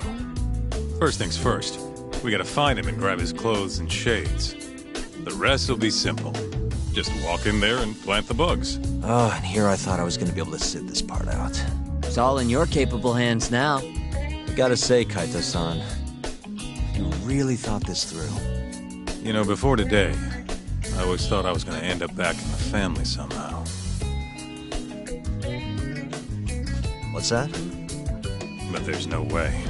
First things first, we gotta find him and grab his clothes and shades. The rest will be simple. Just walk in there and plant the bugs. Oh, and here I thought I was gonna be able to sit this part out. It's all in your capable hands now. I gotta say, Kaito-san, you really thought this through. You know, before today, I always thought I was gonna end up back in the family somehow. What's that? But there's no way.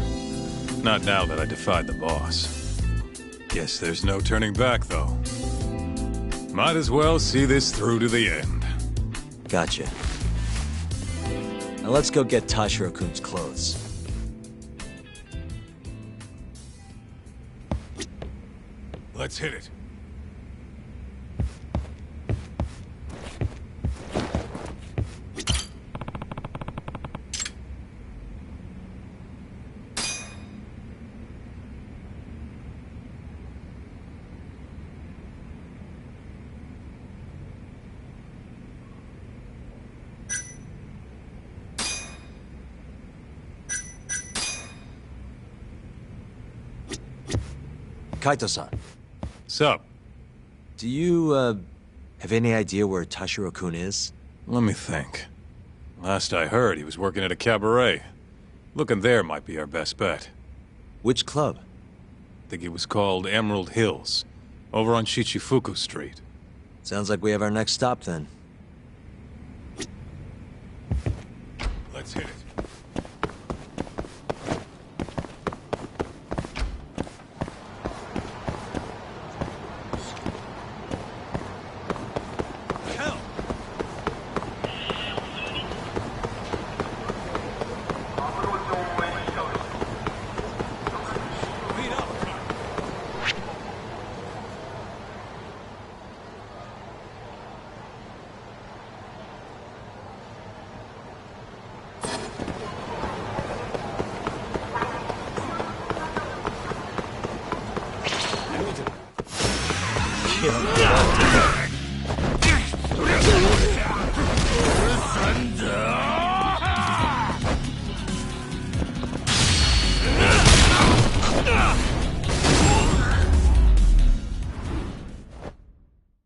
Not now that I defied the boss. Guess there's no turning back, though. Might as well see this through to the end. Gotcha. Now let's go get Tashiro-kun's clothes. Let's hit it. Kaito-san. Sup? Do you, have any idea where Tashiro-kun is? Let me think. Last I heard, he was working at a cabaret. Looking there might be our best bet. Which club? Think it was called Emerald Hills, over on Shichifuku Street. Sounds like we have our next stop then. Let's hit it.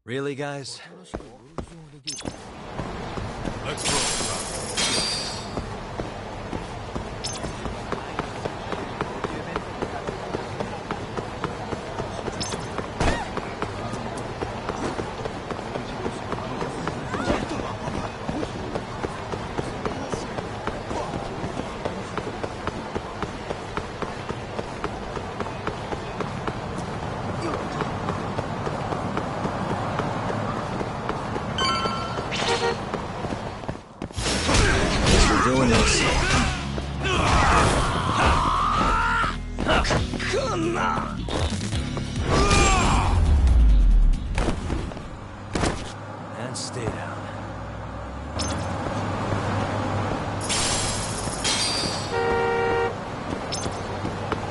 Really, guys? Let's roll. doing this. And stay down.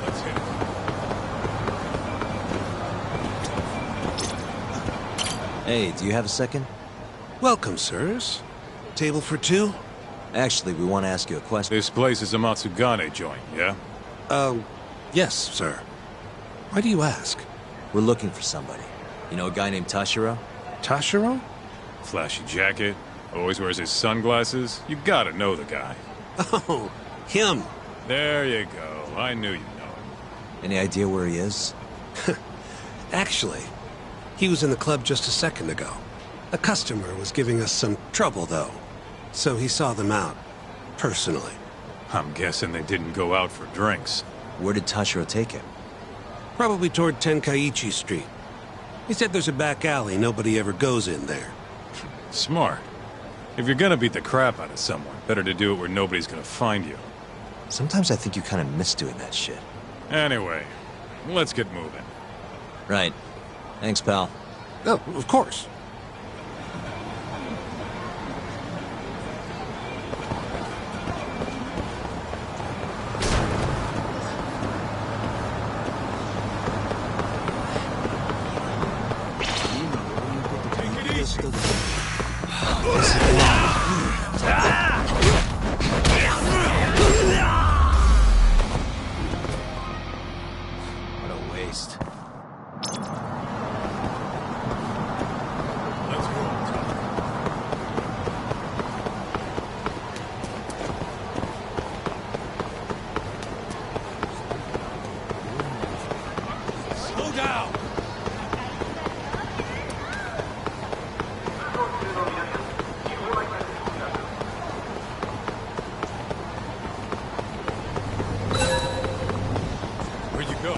Let's hit it. Hey, do you have a second? Welcome, sirs. Table for two? Actually, we want to ask you a question. This place is a Matsugane joint, yeah? Yes, sir. Why do you ask? We're looking for somebody. You know a guy named Tashiro? Tashiro? Flashy jacket, always wears his sunglasses. You gotta know the guy. Oh, him. There you go. I knew you'd know him. Any idea where he is? Actually, he was in the club just a second ago. A customer was giving us some trouble, though. So he saw them out, personally. I'm guessing they didn't go out for drinks. Where did Tashiro take him? Probably toward Tenkaichi Street. He said there's a back alley, nobody ever goes in there. Smart. If you're gonna beat the crap out of someone, better to do it where nobody's gonna find you. Sometimes I think you kind of miss doing that shit. Anyway, let's get moving. Right. Thanks, pal. Oh, of course. What a waste. Let's roll, Tom. Slow down! Where'd you go?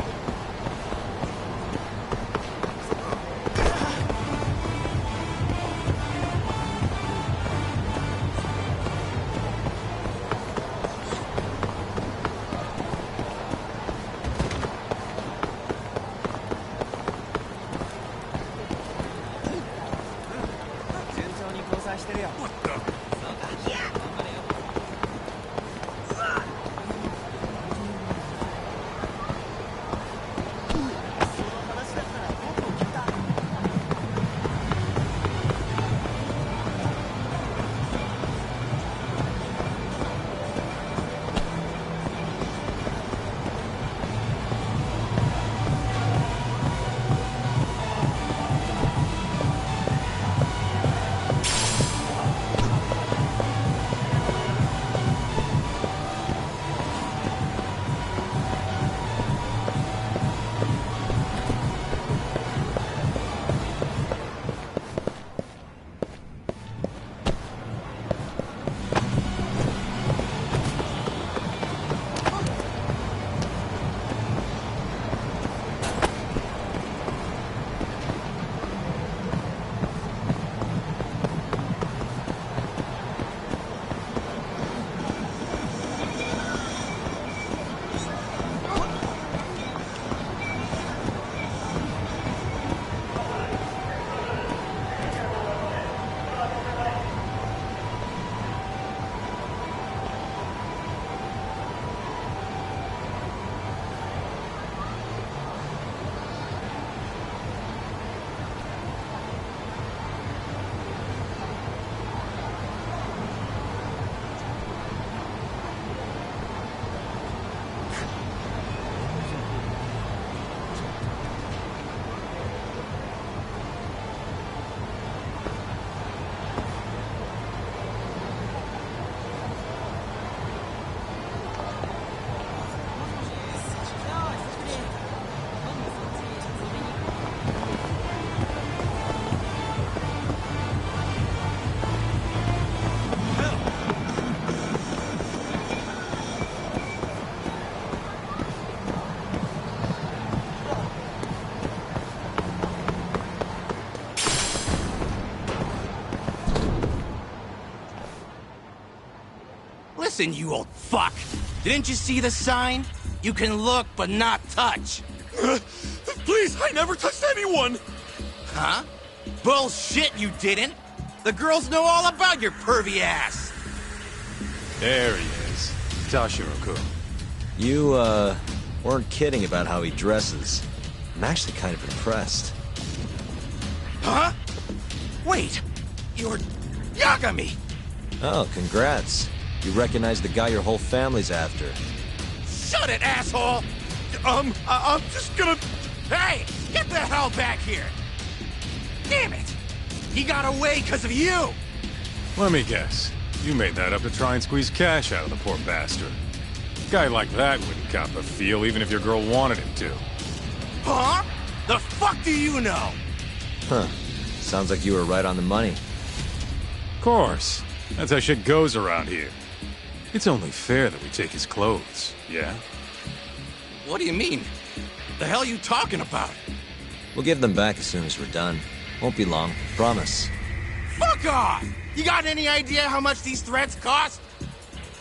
What the? Listen, you old fuck. Didn't you see the sign? You can look, but not touch. Please, I never touched anyone! Huh? Bullshit, you didn't! The girls know all about your pervy ass! There he is. Tashiro-kun. You, weren't kidding about how he dresses. I'm actually kind of impressed. Huh? Wait, you're Yagami! Oh, congrats. You recognize the guy your whole family's after. Shut it, asshole! I'm just gonna... Hey, get the hell back here! Damn it! He got away because of you! Let me guess. You made that up to try and squeeze cash out of the poor bastard. A guy like that wouldn't cop a feel even if your girl wanted him to. Huh? The fuck do you know? Huh. Sounds like you were right on the money. Of course. That's how shit goes around here. It's only fair that we take his clothes, yeah? What do you mean? The hell are you talking about? We'll give them back as soon as we're done. Won't be long, promise. Fuck off! You got any idea how much these threats cost?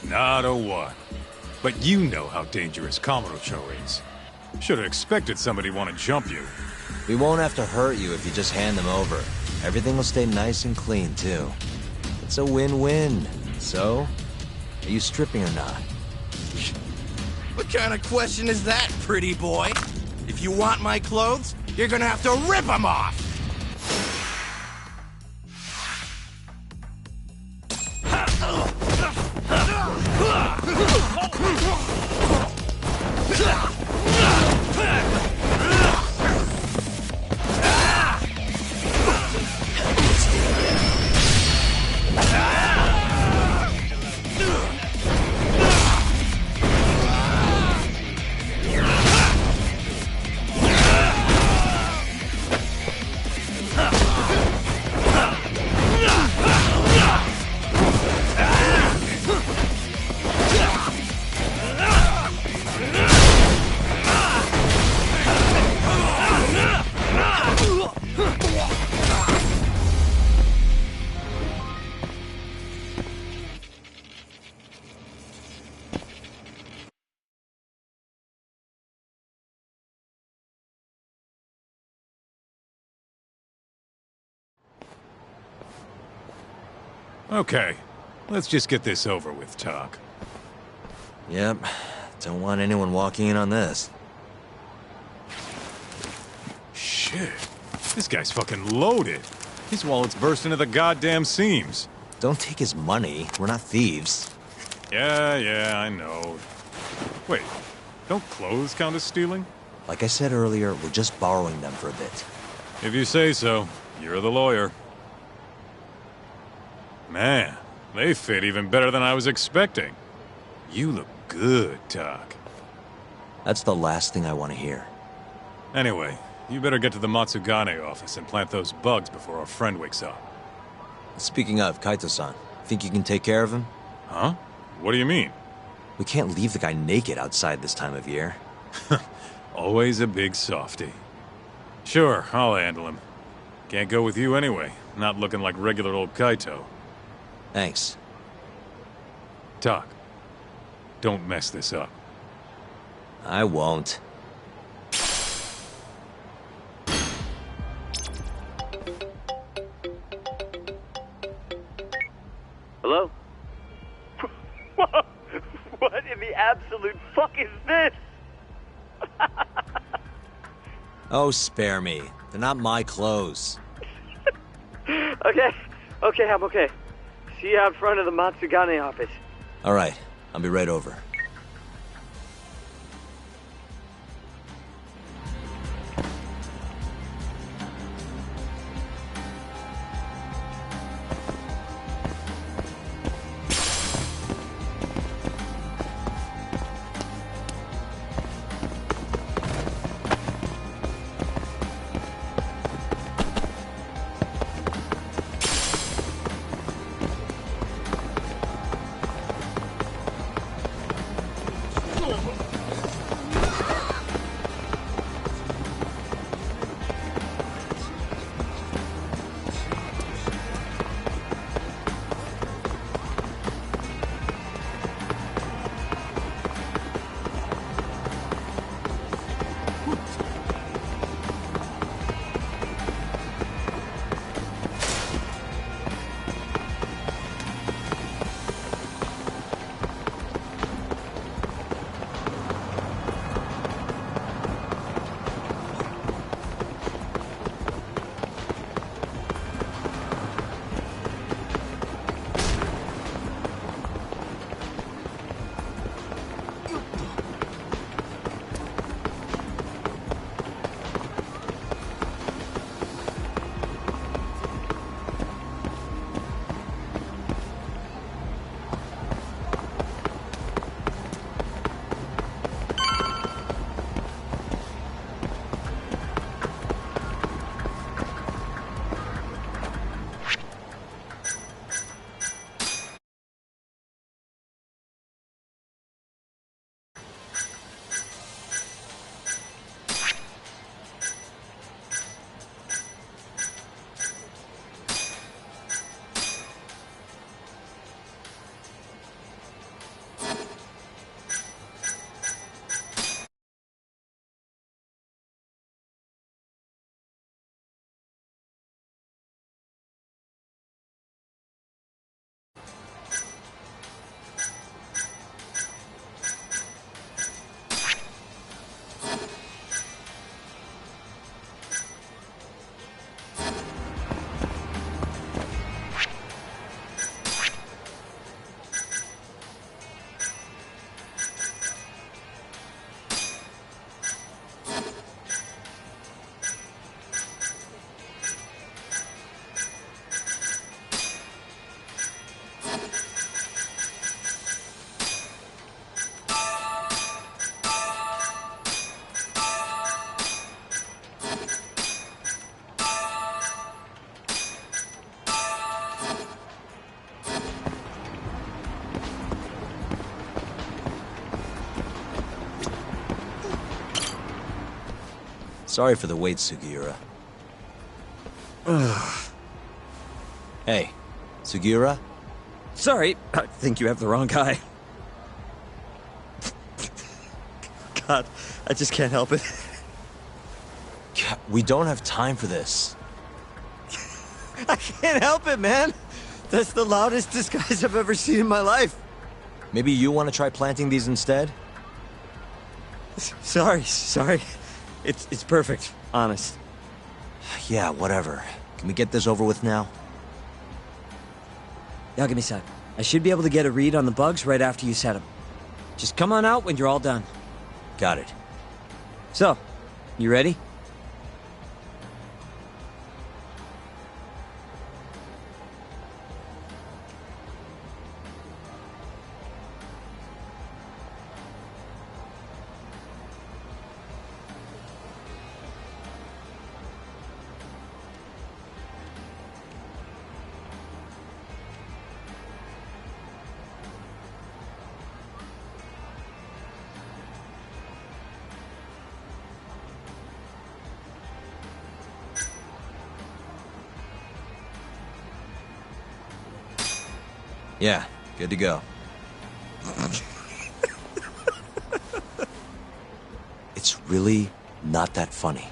Not a one. But you know how dangerous Kamurocho is. Should have expected somebody to want to jump you. We won't have to hurt you if you just hand them over. Everything will stay nice and clean, too. It's a win-win. So, are you stripping or not? What kind of question is that, pretty boy? If you want my clothes, you're gonna have to rip them off! Okay, let's just get this over with, Talk. Yep. Don't want anyone walking in on this. Shit. This guy's fucking loaded. His wallet's bursting to the goddamn seams. Don't take his money. We're not thieves. Yeah, I know. Wait, don't clothes count as stealing? Like I said earlier, we're just borrowing them for a bit. If you say so. You're the lawyer. Man, they fit even better than I was expecting. You look good, Talk. That's the last thing I want to hear. Anyway, you better get to the Matsugane office and plant those bugs before our friend wakes up. Speaking of, Kaito-san, think you can take care of him? Huh? What do you mean? We can't leave the guy naked outside this time of year. Always a big softy. Sure, I'll handle him. Can't go with you anyway, not looking like regular old Kaito. Thanks. Talk. Don't mess this up. I won't. Hello? What in the absolute fuck is this? Oh, spare me. They're not my clothes. Okay, I'm okay. See you out front of the Matsugane office. All right, I'll be right over. Sorry for the wait, Sugiura. Hey, Sugiura? Sorry, I think you have the wrong guy. God, I just can't help it. We don't have time for this. I can't help it, man. That's the loudest disguise I've ever seen in my life. Maybe you want to try planting these instead? Sorry. It's perfect, honest. Yeah, whatever. Can we get this over with now? Now give me a sec. I should be able to get a read on the bugs right after you set them. Just come on out when you're all done. Got it. So, you ready? Yeah, good to go. It's really not that funny.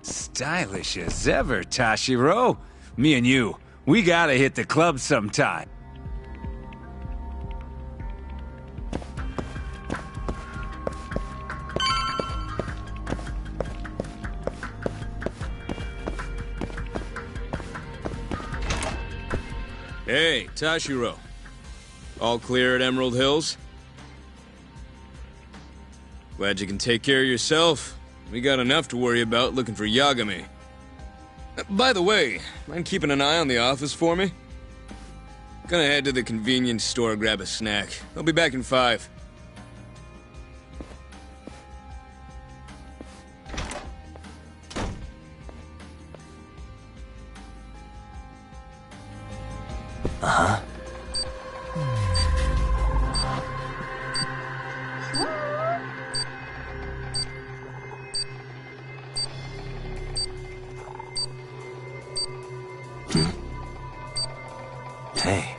Stylish as ever, Tashiro. Me and you, we gotta hit the club sometime. Hey, Tashiro. All clear at Emerald Hills? Glad you can take care of yourself. We got enough to worry about looking for Yagami. By the way, mind keeping an eye on the office for me? Gonna head to the convenience store, grab a snack. I'll be back in 5. Uh-huh. Hey.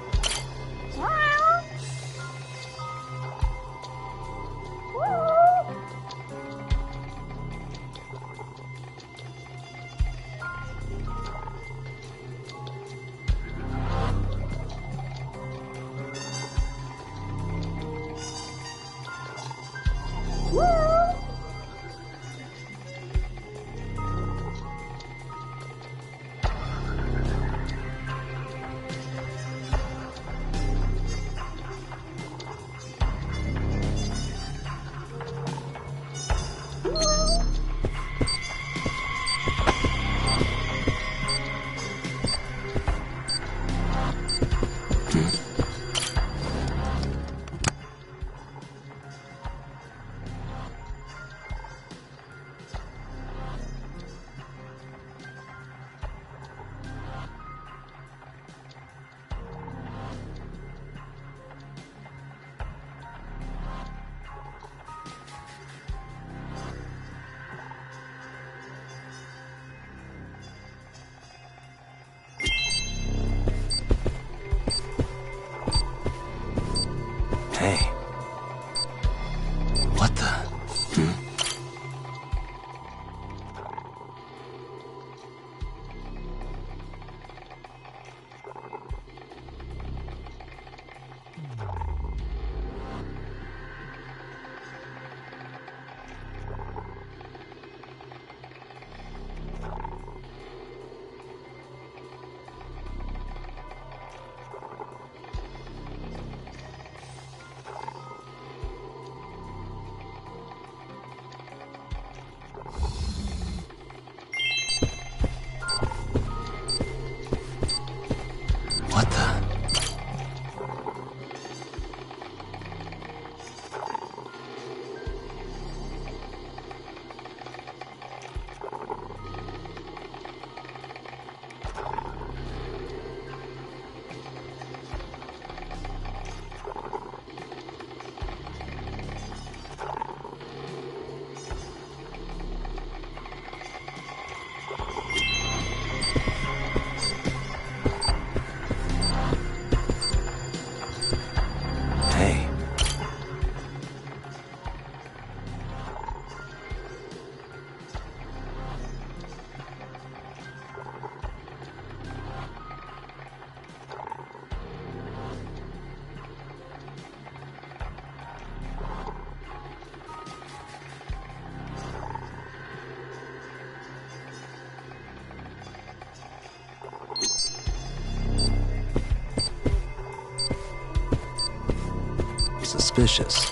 suspicious.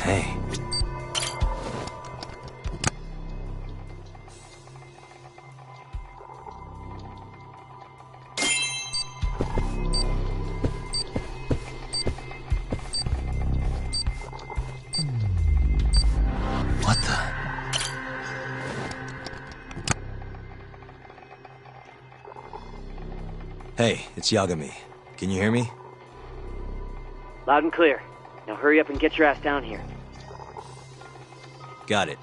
Hey. What the? Hey, it's Yagami. Can you hear me? Loud and clear. Now hurry up and get your ass down here. Got it.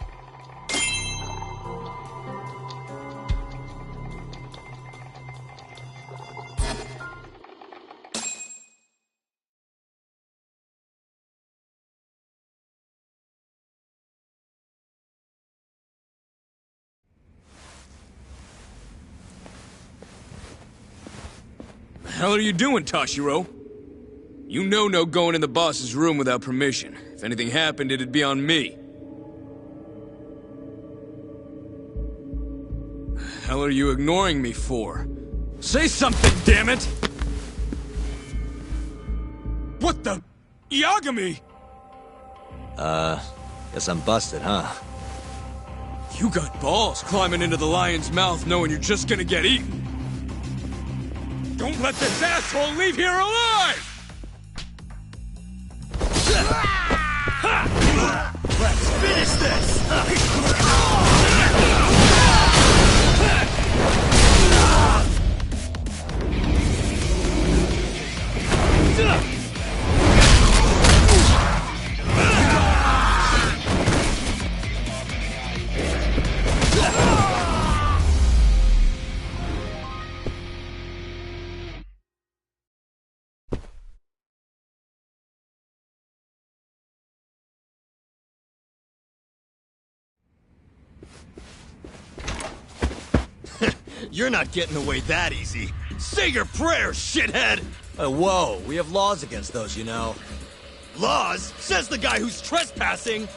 The hell are you doing, Tashiro? You know no going in the boss's room without permission. If anything happened, it'd be on me. The hell are you ignoring me for? Say something, damn it! What the... Yagami! Guess I'm busted, huh? You got balls climbing into the lion's mouth knowing you're just gonna get eaten. Don't let this asshole leave here alive! Let's finish this! You're not getting away that easy. Say your prayers, shithead! Whoa, we have laws against those, you know. Laws? Says the guy who's trespassing!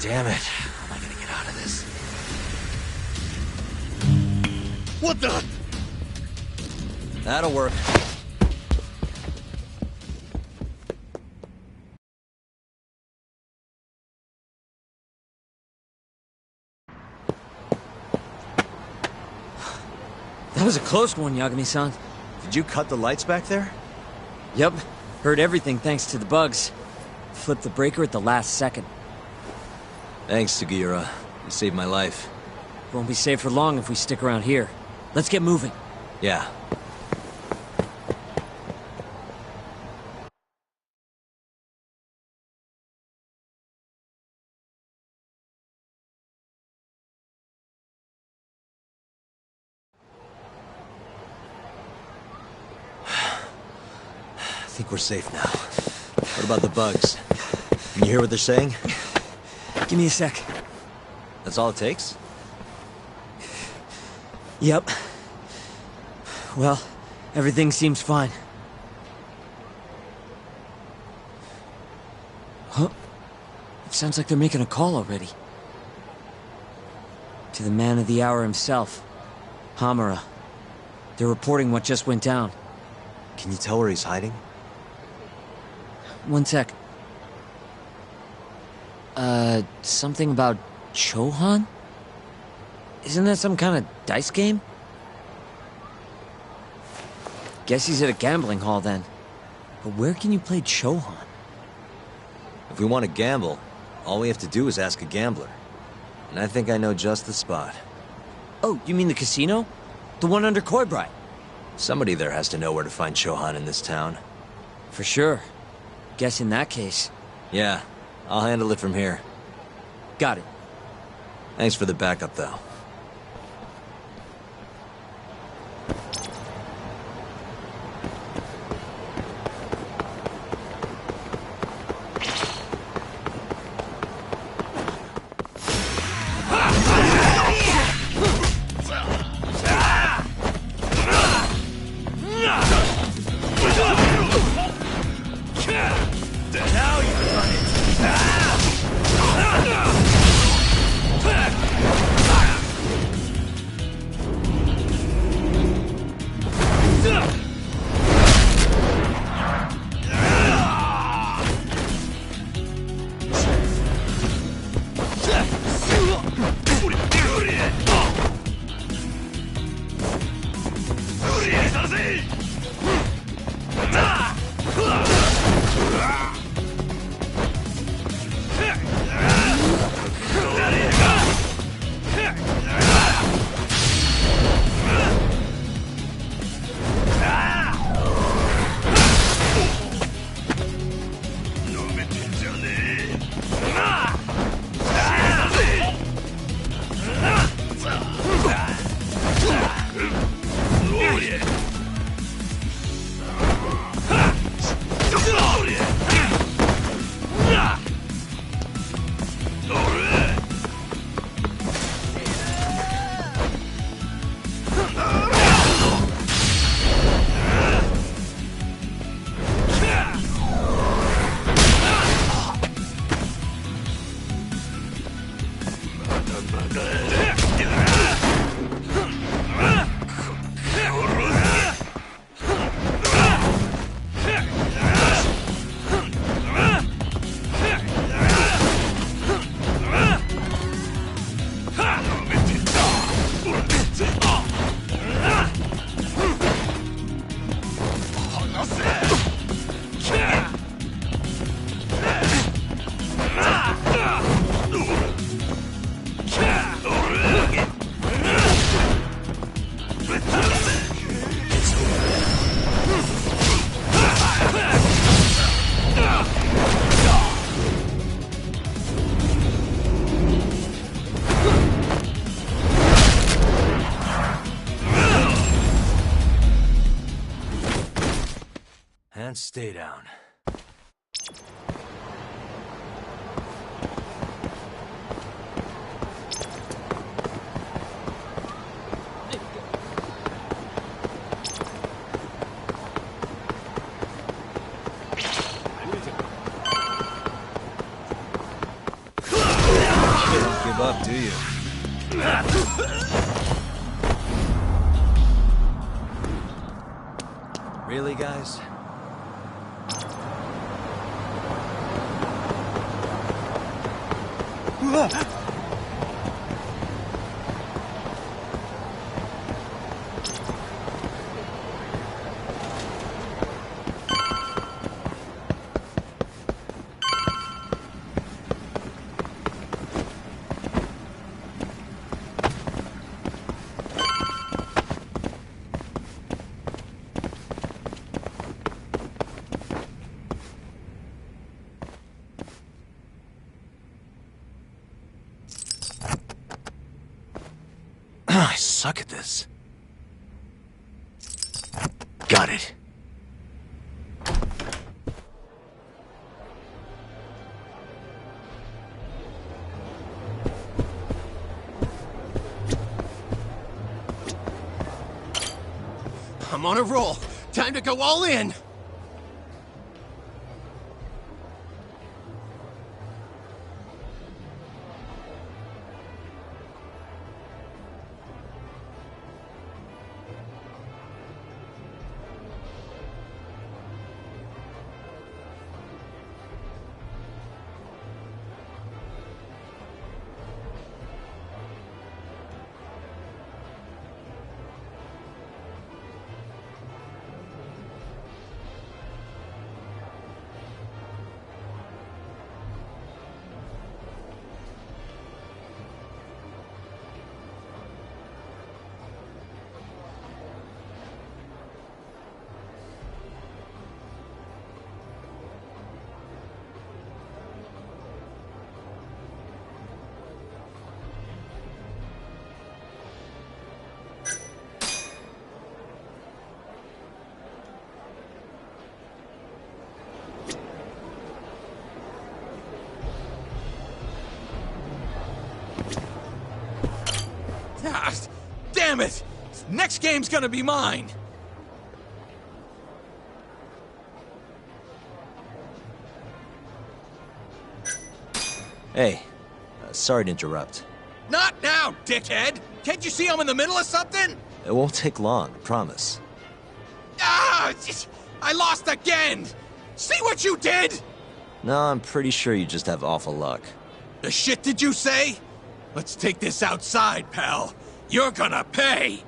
Damn it. How am I gonna get out of this? What the? That'll work. That was a close one, Yagami-san. Did you cut the lights back there? Yep. Heard everything thanks to the bugs. Flipped the breaker at the last second. Thanks, Sugiura. You saved my life. Won't be safe for long if we stick around here. Let's get moving. Yeah. I think we're safe now. What about the bugs? You hear what they're saying? Give me a sec. That's all it takes? Yep. Well, everything seems fine. Huh? It sounds like they're making a call already. To the man of the hour himself, Hamura. They're reporting what just went down. Can you tell where he's hiding? One sec. Something about Chohan? Isn't that some kind of dice game? Guess he's at a gambling hall then. But where can you play Chohan? If we want to gamble, all we have to do is ask a gambler. And I think I know just the spot. Oh, you mean the casino? The one under Koibrai? Somebody there has to know where to find Chohan in this town. For sure. Guess in that case. Yeah, I'll handle it from here. Got it. Thanks for the backup, though. And stay down. You don't give up, do you? Really, guys? I suck at this. Got it. I'm on a roll. Time to go all in. Ah, damn it! Next game's gonna be mine! Hey, sorry to interrupt. Not now, dickhead! Can't you see I'm in the middle of something? It won't take long, I promise. Ah! I lost again! See what you did? No, I'm pretty sure you just have awful luck. The shit did you say? Let's take this outside, pal. You're gonna pay!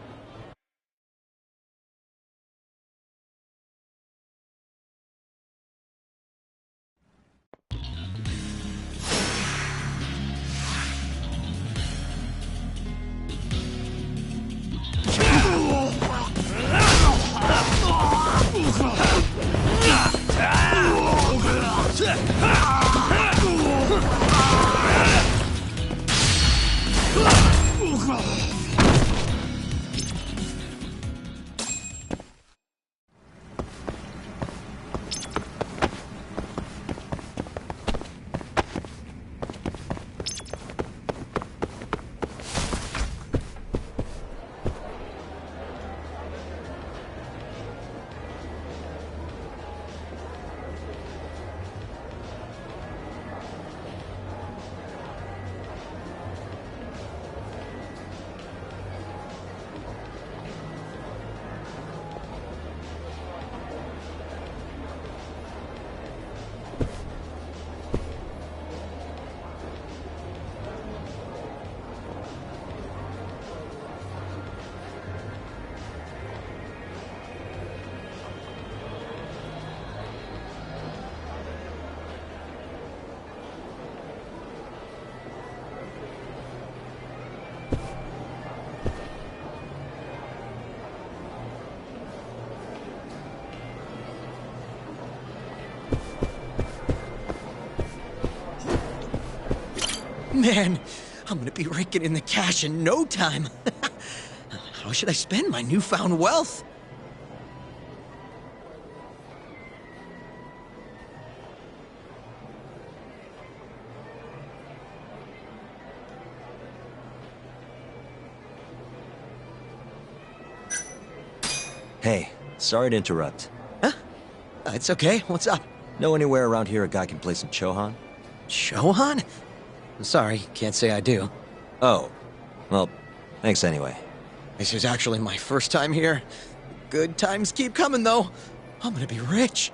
Man, I'm gonna be raking in the cash in no time. How should I spend my newfound wealth? Hey, sorry to interrupt. Huh? It's okay. What's up? Know anywhere around here a guy can play some Chohan? Chohan? I'm sorry, can't say I do. Oh. Well, thanks anyway. This is actually my first time here. Good times keep coming, though. I'm gonna be rich.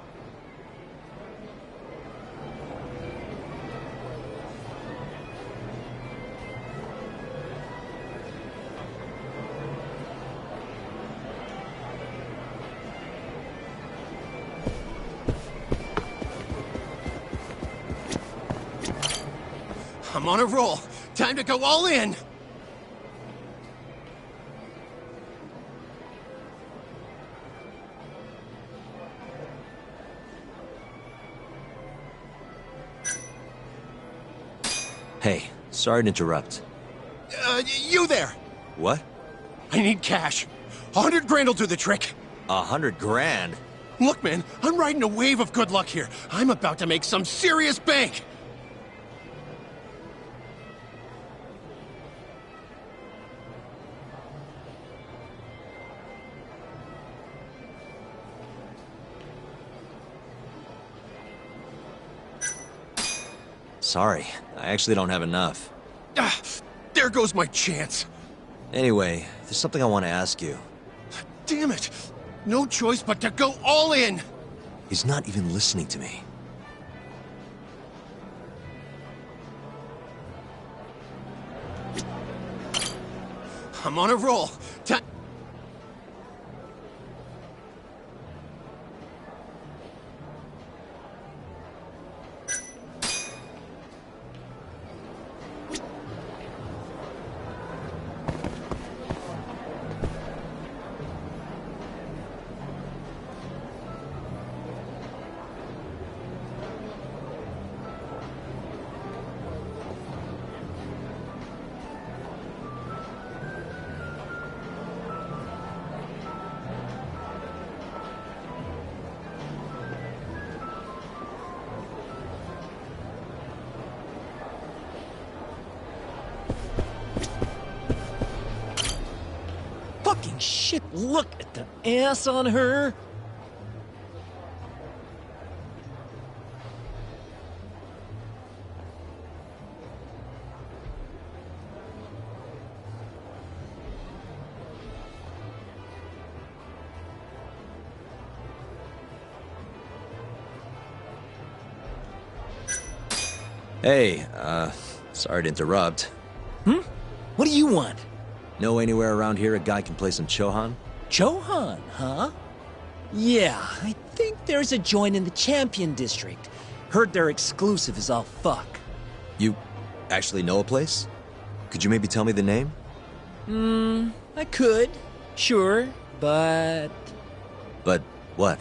I'm on a roll. Time to go all in. Hey, sorry to interrupt. You there. What? I need cash. 100 grand will do the trick. 100 grand? Look, man, I'm riding a wave of good luck here. I'm about to make some serious bank. Sorry, I actually don't have enough. Ah, there goes my chance. Anyway, there's something I want to ask you. Damn it! No choice but to go all in! He's not even listening to me. I'm on a roll. Fucking shit, look at the ass on her! Hey, sorry to interrupt. What do you want? Know anywhere around here a guy can play some Chohan? Chohan, huh? Yeah, I think there's a joint in the Champion District. Heard their exclusive is all fuck. You actually know a place? Could you maybe tell me the name? I could, sure, but... But what?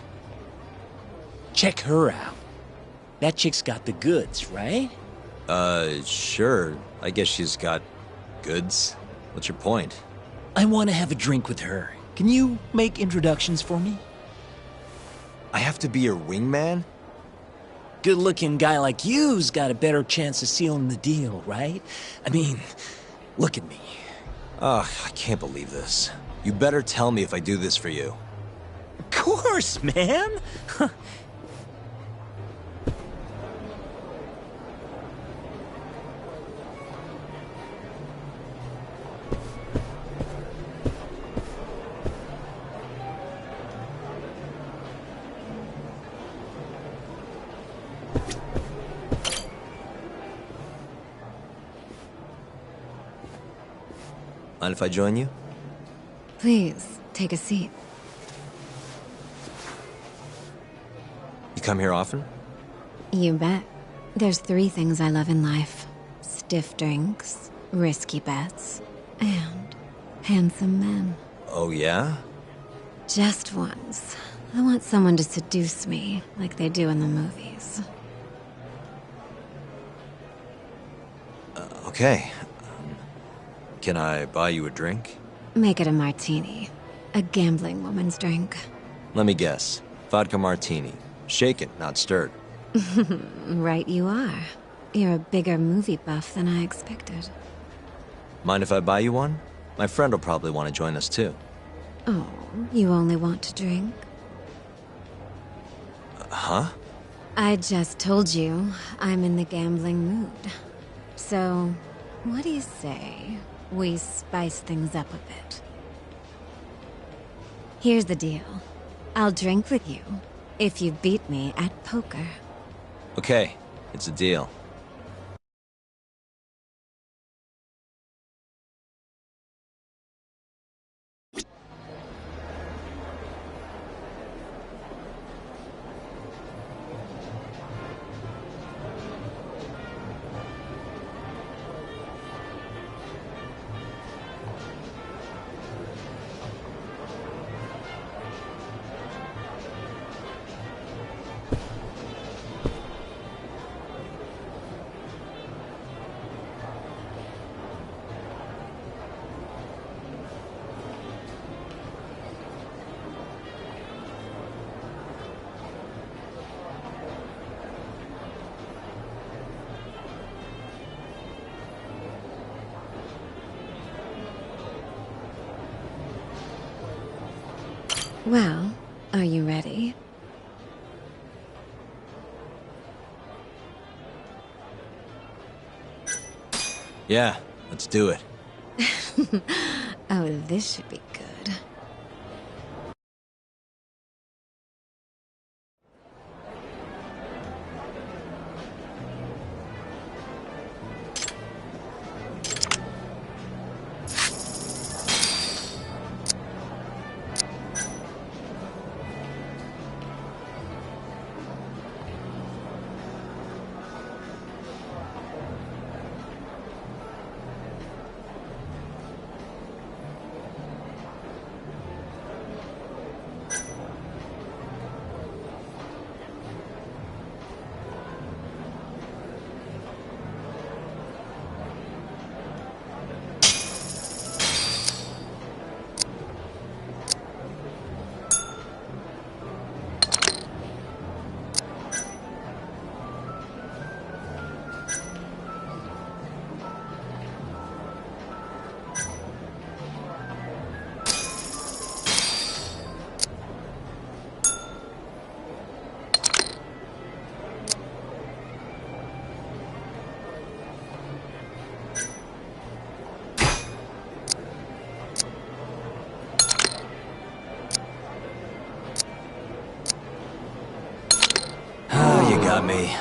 Check her out. That chick's got the goods, right? Sure. I guess she's got goods. What's your point? I want to have a drink with her. Can you make introductions for me? I have to be your wingman? Good-looking guy like you's got a better chance of sealing the deal, right? I mean, look at me. Ugh, I can't believe this. You better tell me if I do this for you. Of course, man! Mind if I join you? Please, take a seat. You come here often? You bet. There's 3 things I love in life. Stiff drinks, risky bets, and handsome men. Oh, yeah? Just once. I want someone to seduce me, like they do in the movies. Okay. Can I buy you a drink? Make it a martini. A gambling woman's drink. Let me guess. Vodka martini. Shaken, not stirred. Right you are. You're a bigger movie buff than I expected. Mind if I buy you one? My friend will probably want to join us too. Oh, you only want to drink? Huh? I just told you I'm in the gambling mood. So, what do you say we spice things up a bit? Here's the deal. I'll drink with you if you beat me at poker. Okay, it's a deal. Well, are you ready? Yeah, let's do it. Oh, this should be good. You got me.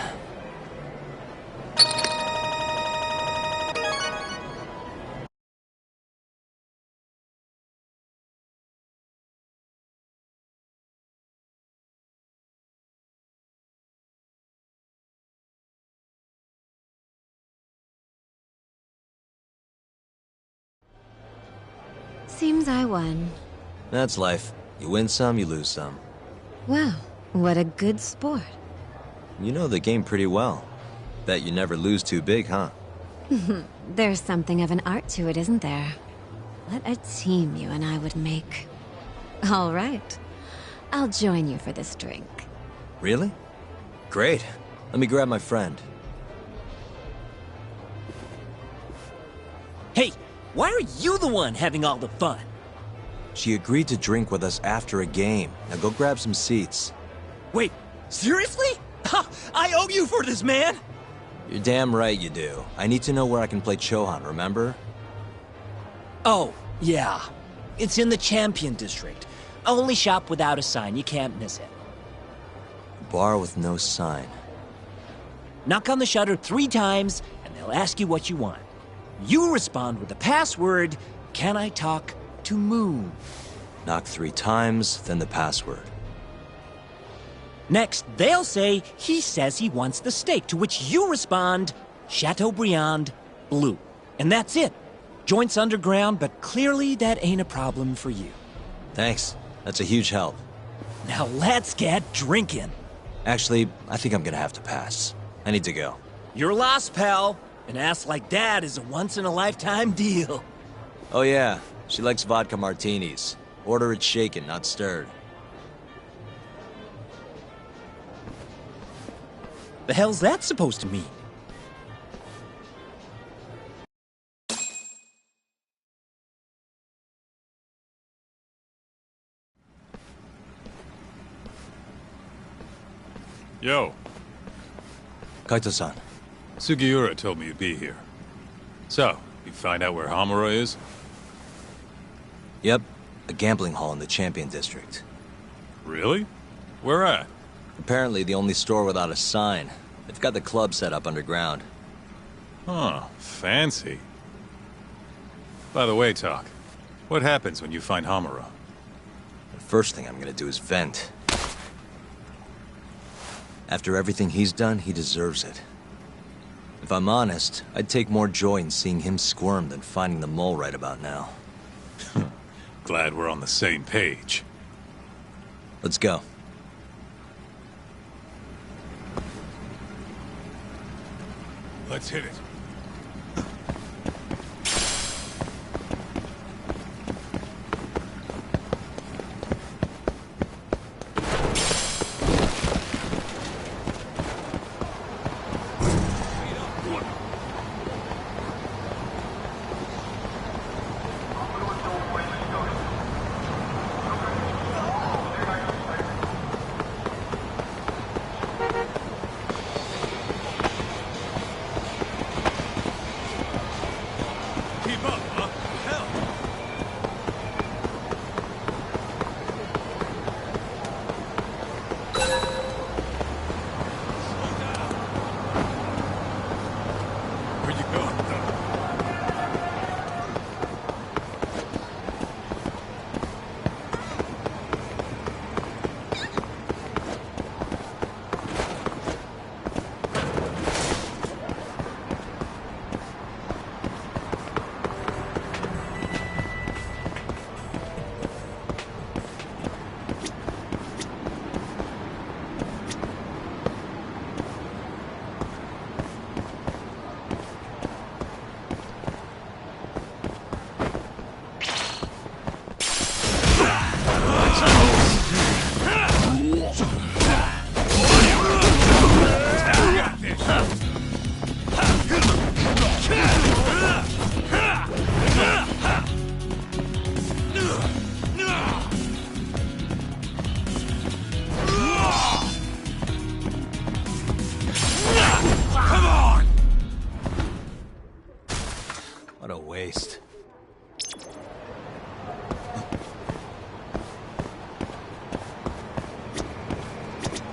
Seems I won. That's life. You win some, you lose some. Wow, what a good sport. You know the game pretty well. Bet you never lose too big, huh? There's something of an art to it, isn't there? What a team you and I would make. All right. I'll join you for this drink. Really? Great. Let me grab my friend. Hey, why are you the one having all the fun? She agreed to drink with us after a game. Now go grab some seats. Wait, seriously? I owe you for this, man! You're damn right you do. I need to know where I can play Chohan, remember? Oh, yeah. It's in the Champion District. Only shop without a sign, you can't miss it. Bar with no sign. Knock on the shutter 3 times, and they'll ask you what you want. You respond with the password, "Can I talk to Moon?" Knock 3 times, then the password. Next, they'll say, "He says he wants the steak," to which you respond, "Chateaubriand Blue." And that's it. Joint's underground, but clearly that ain't a problem for you. Thanks. That's a huge help. Now let's get drinking. Actually, I think I'm gonna have to pass. I need to go. You're lost, pal. An ass like that is a once-in-a-lifetime deal. Oh yeah, she likes vodka martinis. Order it shaken, not stirred. The hell's that supposed to mean? Yo. Kaito-san. Sugiura told me you'd be here. So, you find out where Hamura is? Yep, a gambling hall in the Champion District. Really? Where at? Apparently the only store without a sign. They've got the club set up underground. Huh, fancy. By the way, Talk, what happens when you find Hamura? The first thing I'm gonna do is vent. After everything he's done, he deserves it. If I'm honest, I'd take more joy in seeing him squirm than finding the mole right about now. Glad we're on the same page. Let's go. Let's hit it.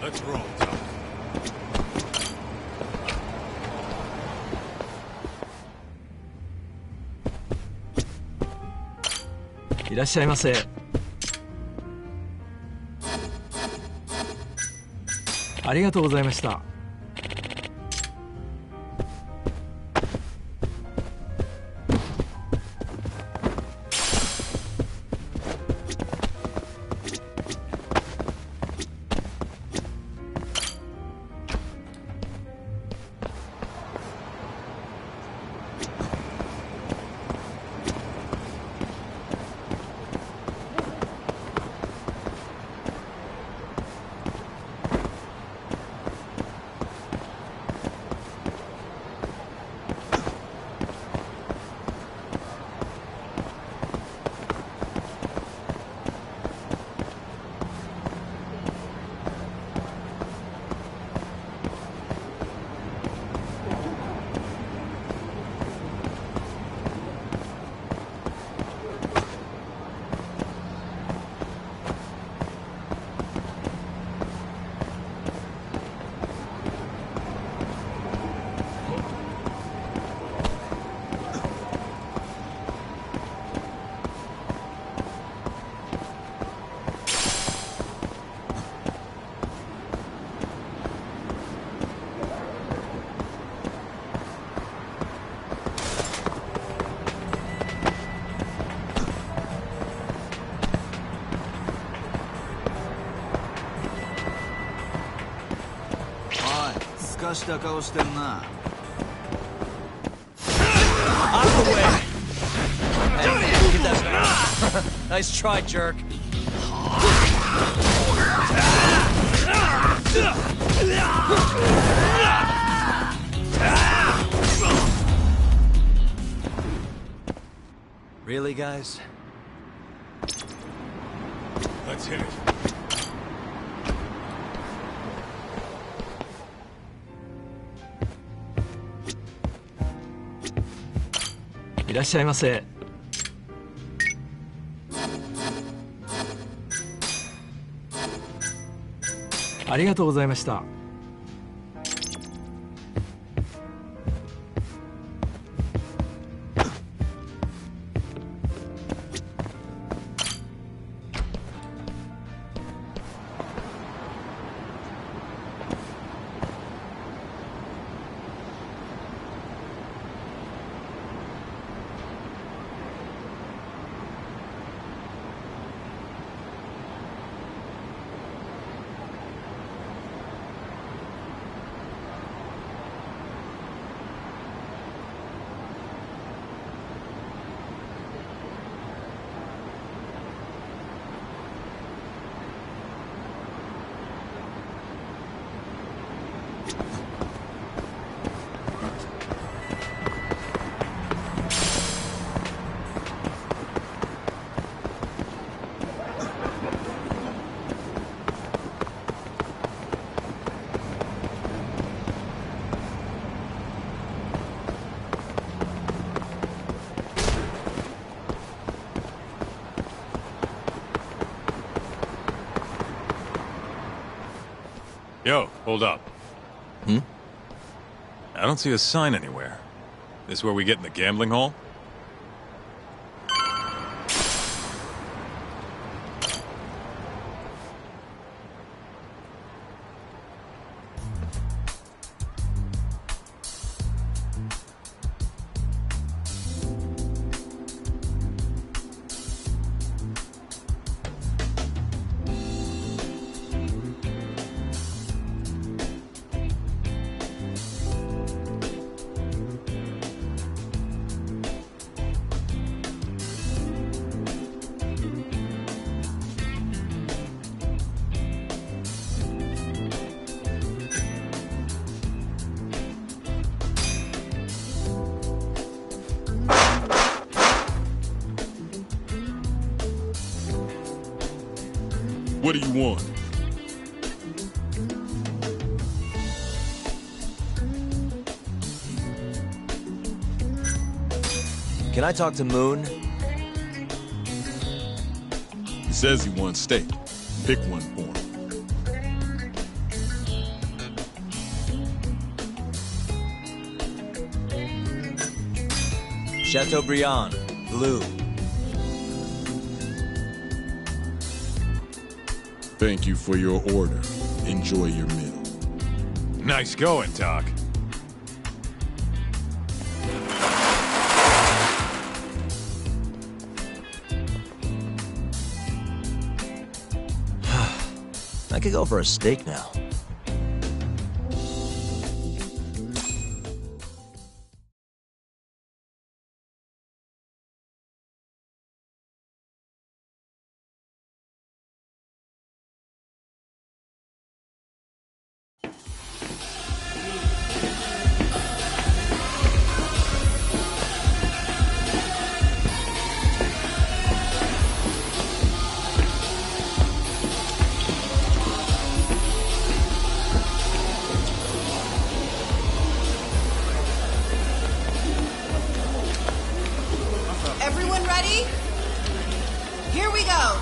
Let's roll, Tom. いらっしゃいませ。ありがとうございました。すかした顔してんな。 Out of the way! Hey, get that. Nice try, jerk. Really, guys? Let's hit it.いらっしゃいませ。ありがとうございました。Yo, hold up. Hmm? I don't see a sign anywhere. This where we get in the gambling hall? What do you want? Can I talk to Moon? He says he wants steak. Pick one for him. Chateaubriand, blue. Thank you for your order. Enjoy your meal. Nice going, Doc. I could go for a steak now. Everyone ready? Here we go.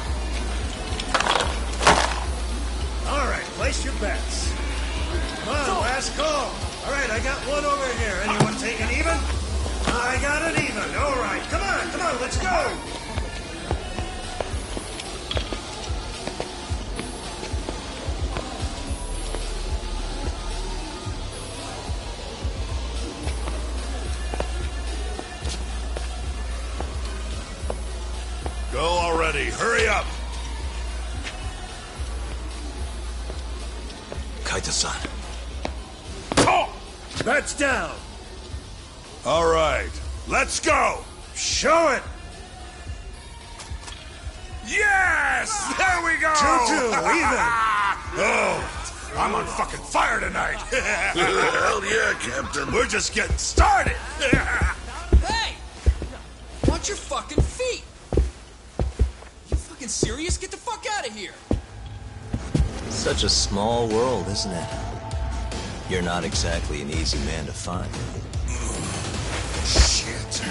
All right, place your bets. Come on, last call. All right, I got one over here. Anyone taking even? I got an even. All right, come on, let's go. Go already. Hurry up. Kaita-san. Oh, bets down. All right, let's go. Show it. Yes! There we go! 2-2, even. Oh, I'm on fucking fire tonight. Hell yeah, Captain. We're just getting started. Hey! Watch your fucking feet! You fucking serious? Get the fuck out of here! Such a small world, isn't it? You're not exactly an easy man to find. Shit.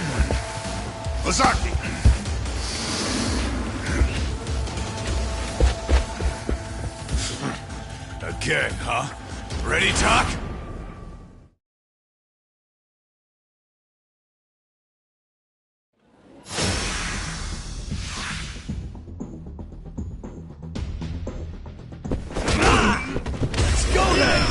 Ozaki! Again, huh? Ready, Doc? Let's go then.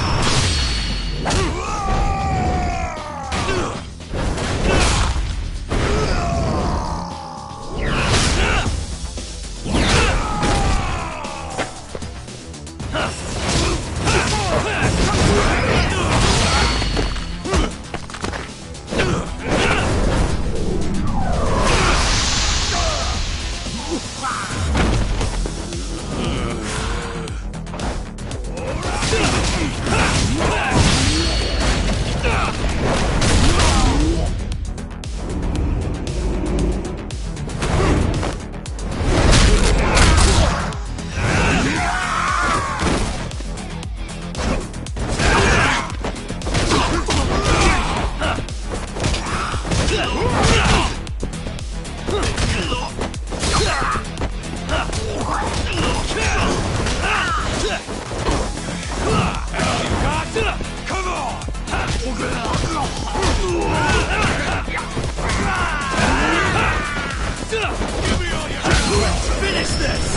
Finish this!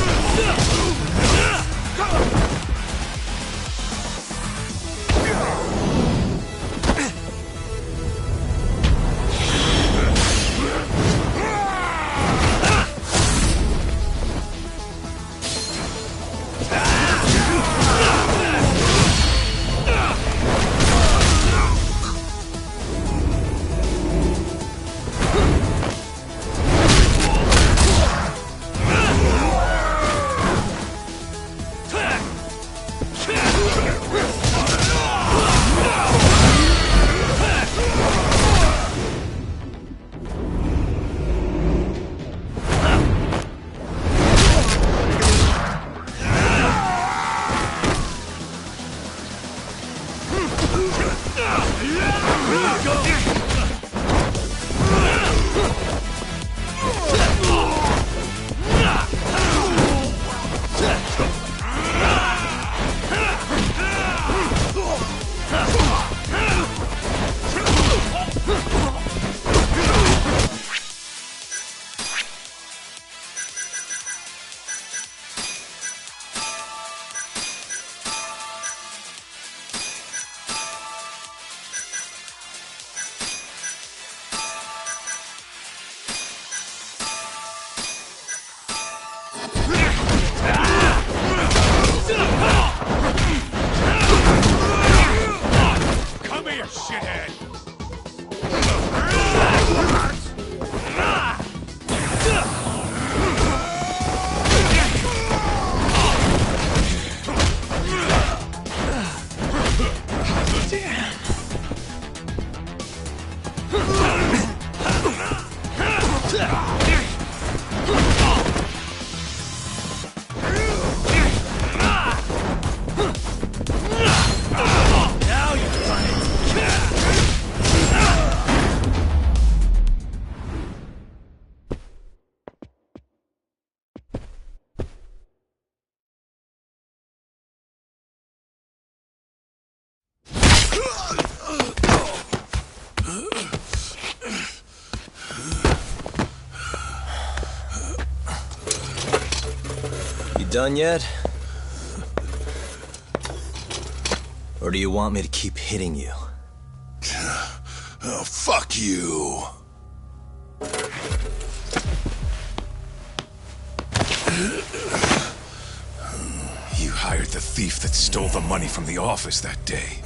shithead! Done yet? Or do you want me to keep hitting you? Oh, fuck you. You hired the thief that stole the money from the office that day.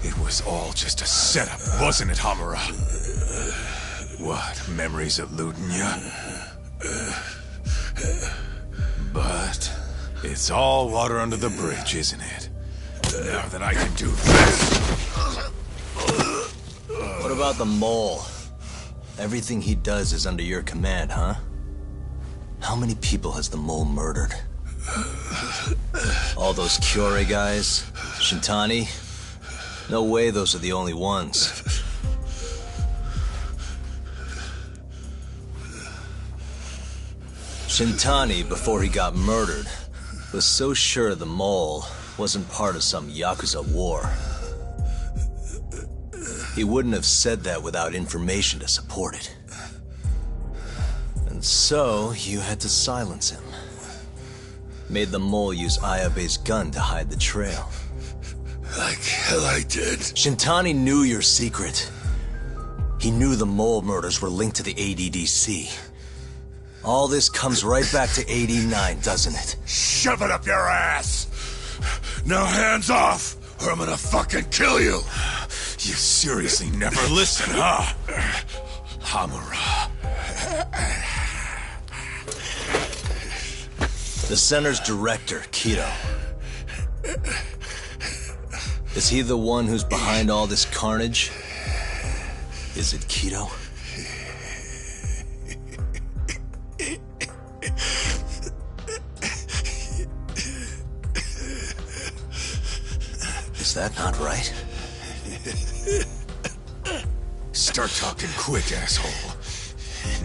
It was all just a setup, wasn't it, Hamura? What, memories eluding you? But it's all water under the bridge, isn't it? Now that I can do this. What about the mole? Everything he does is under your command, huh? How many people has the mole murdered? All those Kyorei guys? Shintani? No way those are the only ones. Shintani, before he got murdered, was so sure the mole wasn't part of some Yakuza war. He wouldn't have said that without information to support it. And so, you had to silence him. Made the mole use Ayabe's gun to hide the trail. Like hell I did. Shintani knew your secret. He knew the mole murders were linked to the ADDC. All this comes right back to 89, doesn't it? Shove it up your ass! Now hands off, or I'm gonna fucking kill you! You seriously never listen, huh? Hamura. The center's director, Kido. Is he the one who's behind all this carnage? Is it Kido? Is that not right? Start talking quick, asshole.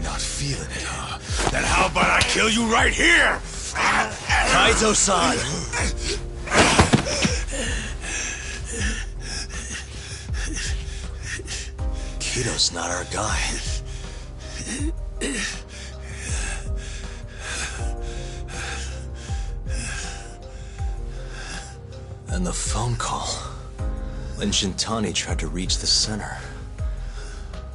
Not feeling it, huh? Then how about I kill you right here? Kaizo-san! Kido's not our guy. And the phone call. When Shintani tried to reach the center.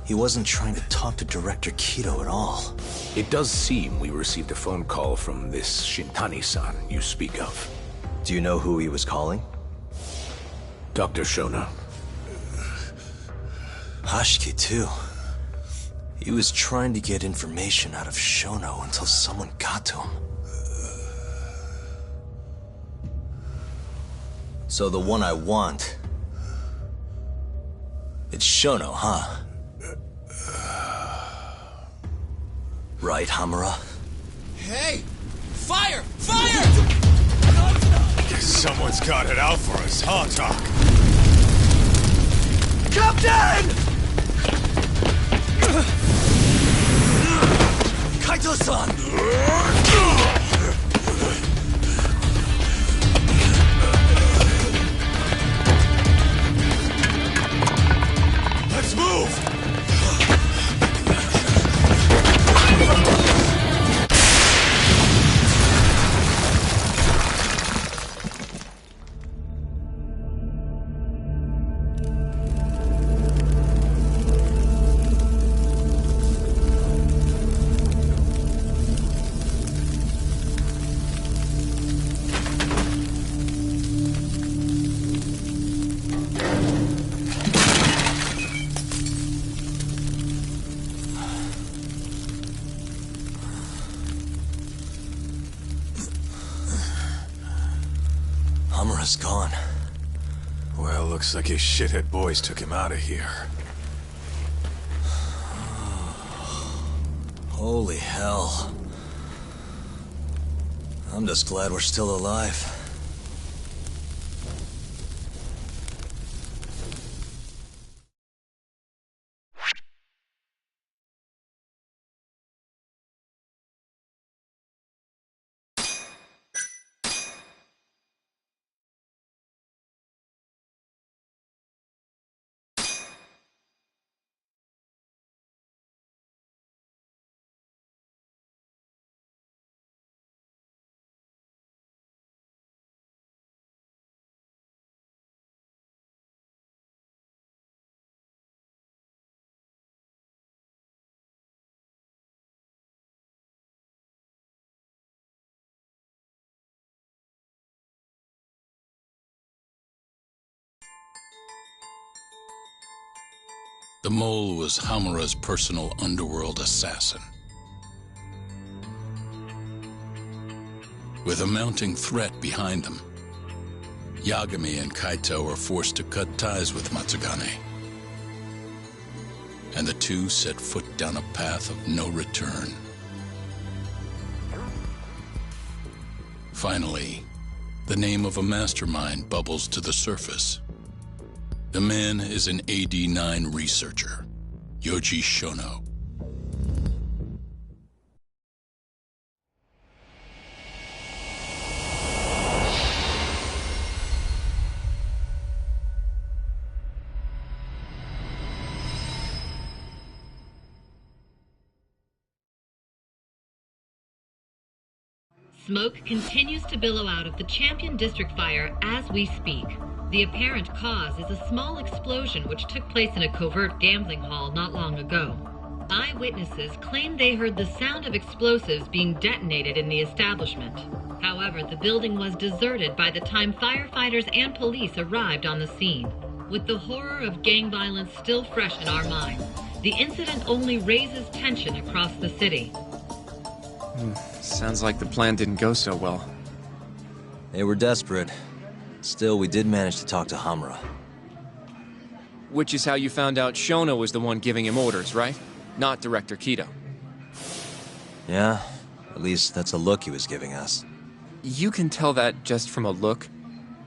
He wasn't trying to talk to Director Kido at all. It does seem we received a phone call from this Shintani-san you speak of. Do you know who he was calling? Dr. Shona. Hashiki, too. He was trying to get information out of Shono until someone got to him. So the one I want... It's Shono, huh? Right, Hamura? Hey! Fire! Fire! Guess someone's got it out for us, huh, Doc? Captain! Kaito-san! Let's move! Hamura's gone. Well, looks like his shithead boys took him out of here. Holy hell. I'm just glad we're still alive. The mole was Hamura's personal underworld assassin. With a mounting threat behind them, Yagami and Kaito were forced to cut ties with Matsugane. And the two set foot down a path of no return. Finally, the name of a mastermind bubbles to the surface. The man is an AD9 researcher, Yoji Shono. Smoke continues to billow out of the Champion District fire as we speak. The apparent cause is a small explosion which took place in a covert gambling hall not long ago. Eyewitnesses claim they heard the sound of explosives being detonated in the establishment. However, the building was deserted by the time firefighters and police arrived on the scene. With the horror of gang violence still fresh in our minds, the incident only raises tension across the city. Sounds like the plan didn't go so well. They were desperate. Still, we did manage to talk to Hamura. Which is how you found out Shono was the one giving him orders, right? Not Director Kido. Yeah, at least that's a look he was giving us. You can tell that just from a look?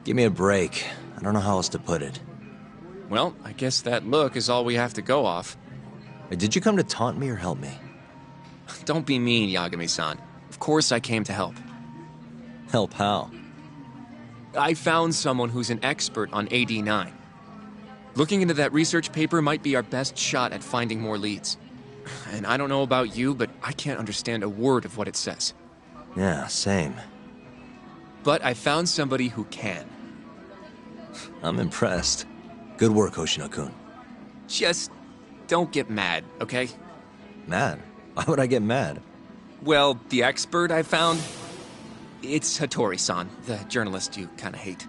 Give me a break. I don't know how else to put it. Well, I guess that look is all we have to go off. Hey, did you come to taunt me or help me? Don't be mean, Yagami-san. Of course I came to help. Help how? I found someone who's an expert on AD9. Looking into that research paper might be our best shot at finding more leads. And I don't know about you, but I can't understand a word of what it says. Yeah, same. But I found somebody who can. I'm impressed. Good work, Hoshino-kun. Just don't get mad, okay? Mad? Why would I get mad? Well, the expert I found, it's Hattori-san, the journalist you kind of hate.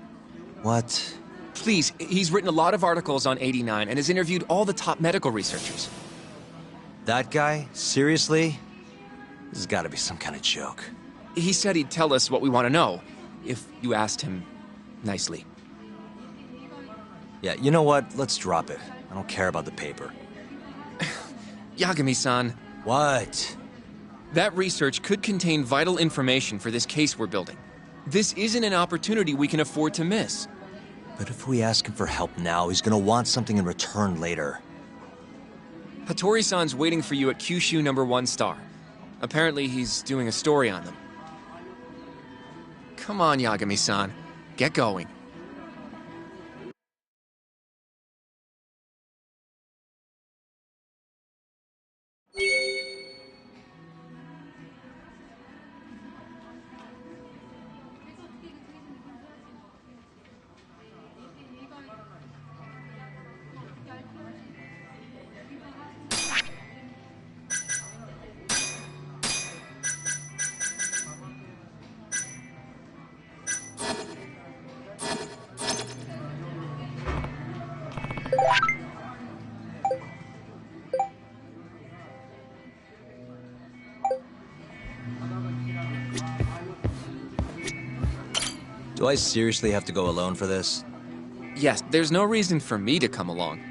What? Please, he's written a lot of articles on AD9 and has interviewed all the top medical researchers. That guy? Seriously? This has got to be some kind of joke. He said he'd tell us what we want to know, if you asked him nicely. Yeah, you know what? Let's drop it. I don't care about the paper. Yagami-san. What? That research could contain vital information for this case we're building. This isn't an opportunity we can afford to miss. But if we ask him for help now, he's gonna want something in return later. Hattori-san's waiting for you at Kyushu number 1 star. Apparently he's doing a story on them. Come on, Yagami-san. Get going. Do I seriously have to go alone for this? Yes, there's no reason for me to come along.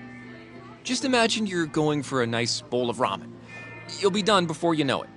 Just imagine you're going for a nice bowl of ramen. You'll be done before you know it.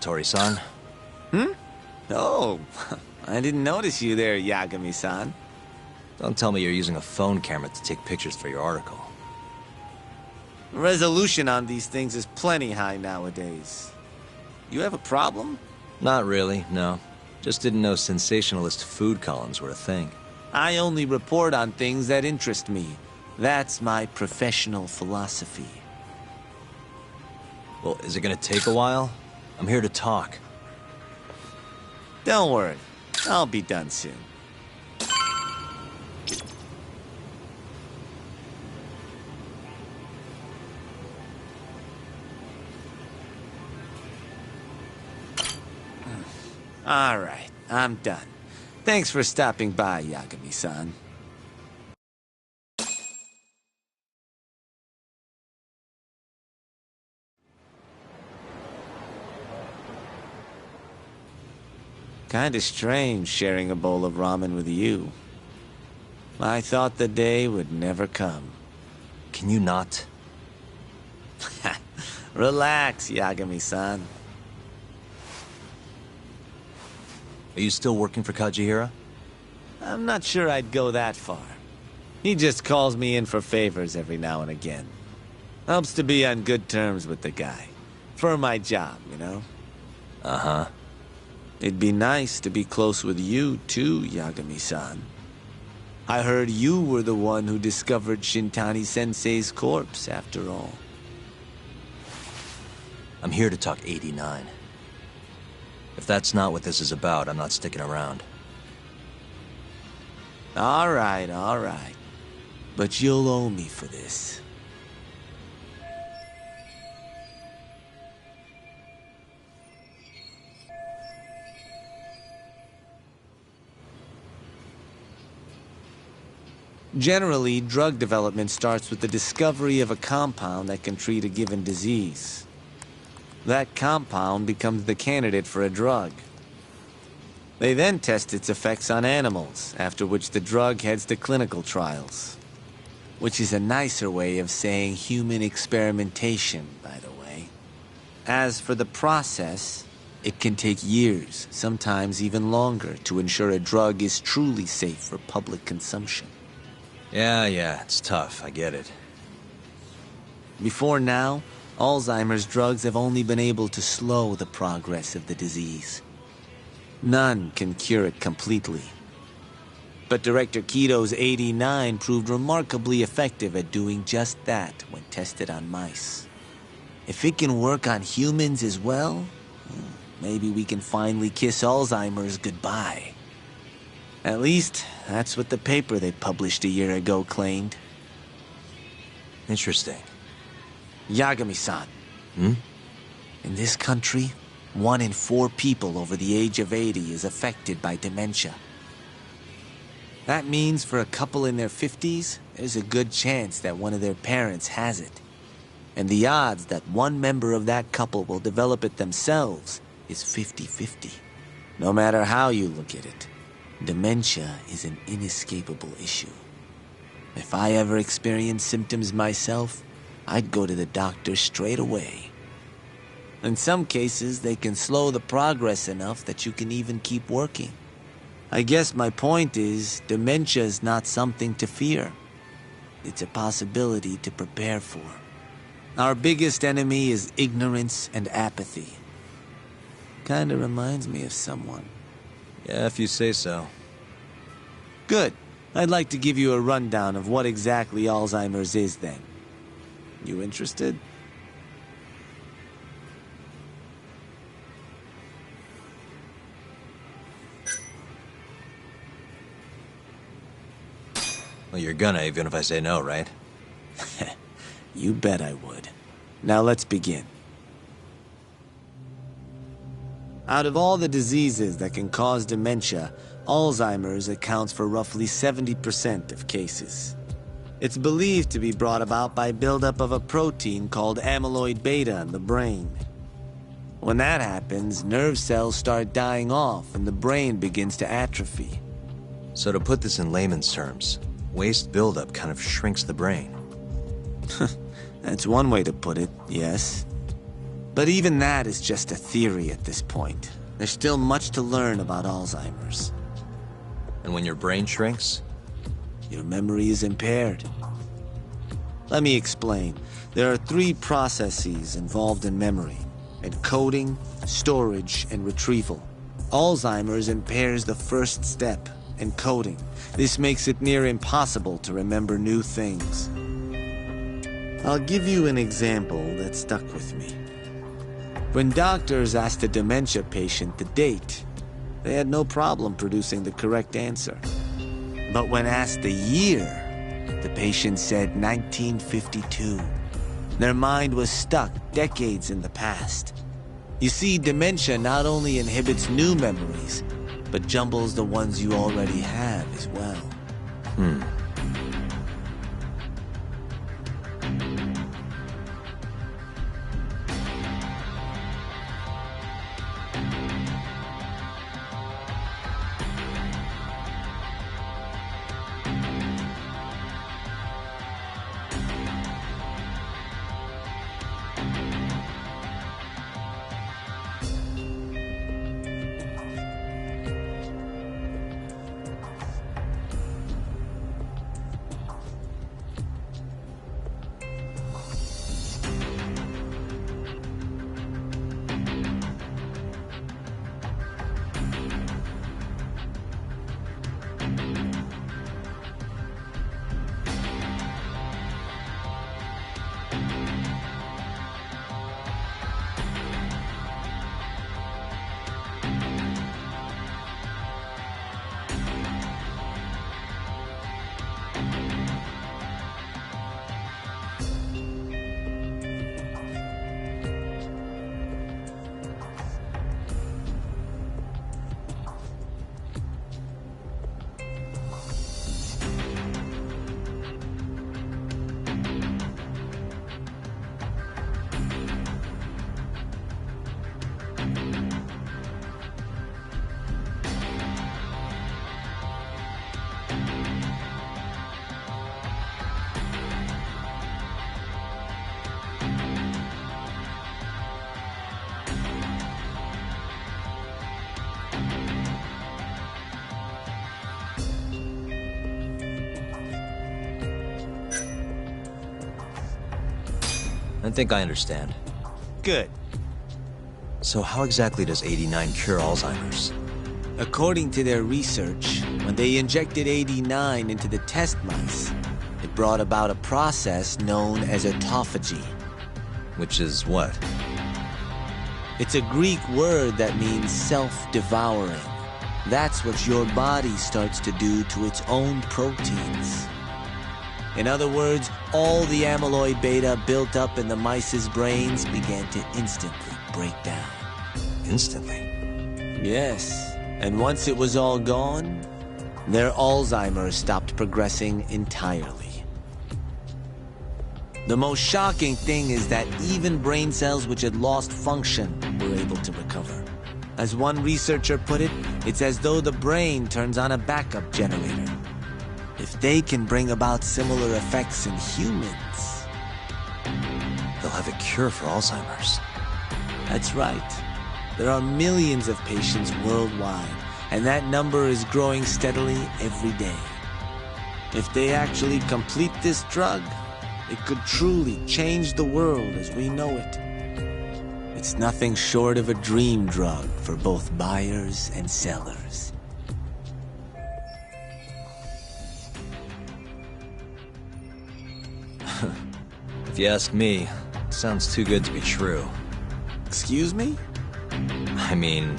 Tori-san? Oh, I didn't notice you there, Yagami-san. Don't tell me you're using a phone camera to take pictures for your article. Resolution on these things is plenty high nowadays. You have a problem? Not really, no. Just didn't know sensationalist food columns were a thing. I only report on things that interest me. That's my professional philosophy. Well, is it gonna take a while? I'm here to talk. Don't worry. I'll be done soon. All right, I'm done. Thanks for stopping by, Yagami-san. Kinda strange sharing a bowl of ramen with you. I thought the day would never come. Can you not? Relax, Yagami-san. Are you still working for Kajihira? I'm not sure I'd go that far. He just calls me in for favors every now and again. Helps to be on good terms with the guy. For my job, you know? Uh-huh. It'd be nice to be close with you, too, Yagami-san. I heard you were the one who discovered Shintani-sensei's corpse, after all. I'm here to talk 89. If that's not what this is about, I'm not sticking around. All right. But you'll owe me for this. Generally, drug development starts with the discovery of a compound that can treat a given disease. That compound becomes the candidate for a drug. They then test its effects on animals, after which the drug heads to clinical trials. Which is a nicer way of saying human experimentation, by the way. As for the process, it can take years, sometimes even longer, to ensure a drug is truly safe for public consumption. Yeah, it's tough, I get it. Before now, Alzheimer's drugs have only been able to slow the progress of the disease. None can cure it completely. But Director Kito's 89 proved remarkably effective at doing just that when tested on mice. If it can work on humans as well, maybe we can finally kiss Alzheimer's goodbye. At least, that's what the paper they published a year ago claimed. Interesting. Yagami-san. In this country, 1 in 4 people over the age of 80 is affected by dementia. That means for a couple in their 50s, there's a good chance that one of their parents has it. And the odds that one member of that couple will develop it themselves is 50-50. No matter how you look at it, dementia is an inescapable issue. If I ever experienced symptoms myself, I'd go to the doctor straight away. In some cases, they can slow the progress enough that you can even keep working. I guess my point is, dementia is not something to fear. It's a possibility to prepare for. Our biggest enemy is ignorance and apathy. Kinda reminds me of someone. Yeah, if you say so. Good. I'd like to give you a rundown of what exactly Alzheimer's is then. You interested? Well, you're gonna, even if I say no, right? You bet I would. Now let's begin. Out of all the diseases that can cause dementia, Alzheimer's accounts for roughly 70% of cases. It's believed to be brought about by buildup of a protein called amyloid beta in the brain. When that happens, nerve cells start dying off and the brain begins to atrophy. So to put this in layman's terms, waste buildup kind of shrinks the brain. That's one way to put it, yes. But even that is just a theory at this point. There's still much to learn about Alzheimer's. And when your brain shrinks? Your memory is impaired. Let me explain. There are 3 processes involved in memory: encoding, storage, and retrieval. Alzheimer's impairs the first step, encoding. This makes it near impossible to remember new things. I'll give you an example that stuck with me. When doctors asked a dementia patient the date, they had no problem producing the correct answer. But when asked the year, the patient said 1952. Their mind was stuck decades in the past. You see, dementia not only inhibits new memories, but jumbles the ones you already have as well. I think I understand. Good. So how exactly does 89 cure Alzheimer's? According to their research, when they injected 89 into the test mice, it brought about a process known as autophagy. Which is what? It's a Greek word that means self-devouring. That's what your body starts to do to its own proteins. In other words, all the amyloid beta built up in the mice's brains began to instantly break down. Instantly? Yes, and once it was all gone, their Alzheimer's stopped progressing entirely. The most shocking thing is that even brain cells which had lost function were able to recover. As one researcher put it, it's as though the brain turns on a backup generator. If they can bring about similar effects in humans, they'll have a cure for Alzheimer's. That's right. There are millions of patients worldwide, and that number is growing steadily every day. If they actually complete this drug, it could truly change the world as we know it. It's nothing short of a dream drug for both buyers and sellers. If you ask me, it sounds too good to be true. Excuse me? I mean,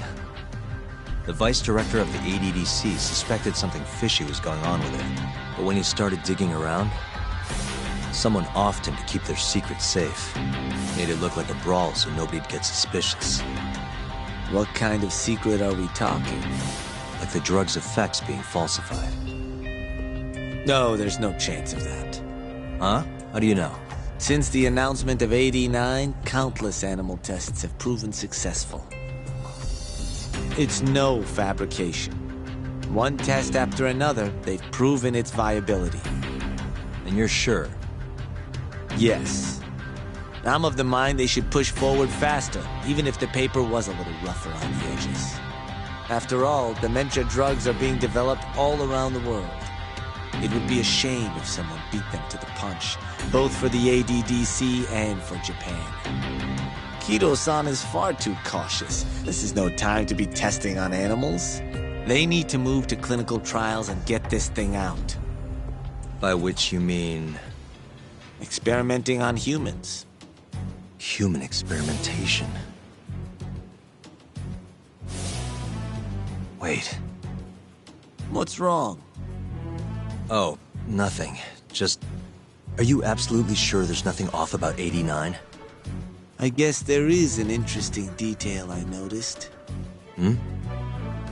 the vice director of the ADDC suspected something fishy was going on with it. But when he started digging around, someone offed him to keep their secret safe. Made it look like a brawl so nobody'd get suspicious. What kind of secret are we talking? Like the drug's effects being falsified. No, there's no chance of that. Huh? How do you know? Since the announcement of AD9, countless animal tests have proven successful. It's no fabrication. One test after another, they've proven its viability. And you're sure? Yes. I'm of the mind they should push forward faster, even if the paper was a little rougher on the edges. After all, dementia drugs are being developed all around the world. It would be a shame if someone beat them to the punch, both for the ADDC and for Japan. Kido-san is far too cautious. This is no time to be testing on animals. They need to move to clinical trials and get this thing out. By which you mean... experimenting on humans. Human experimentation. Wait. What's wrong? Oh, nothing. Just... Are you absolutely sure there's nothing off about 89? I guess there is an interesting detail I noticed. Hmm?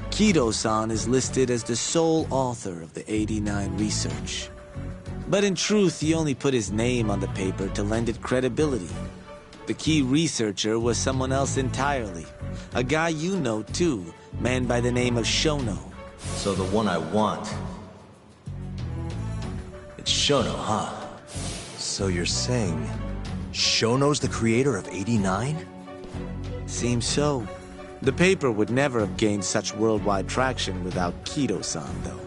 Kido-san is listed as the sole author of the 89 research. But in truth, he only put his name on the paper to lend it credibility. The key researcher was someone else entirely. A guy you know, too, man by the name of Shono. So the one I want... It's Shono, huh? So you're saying... Shono's the creator of 89? Seems so. The paper would never have gained such worldwide traction without Kido-san, though.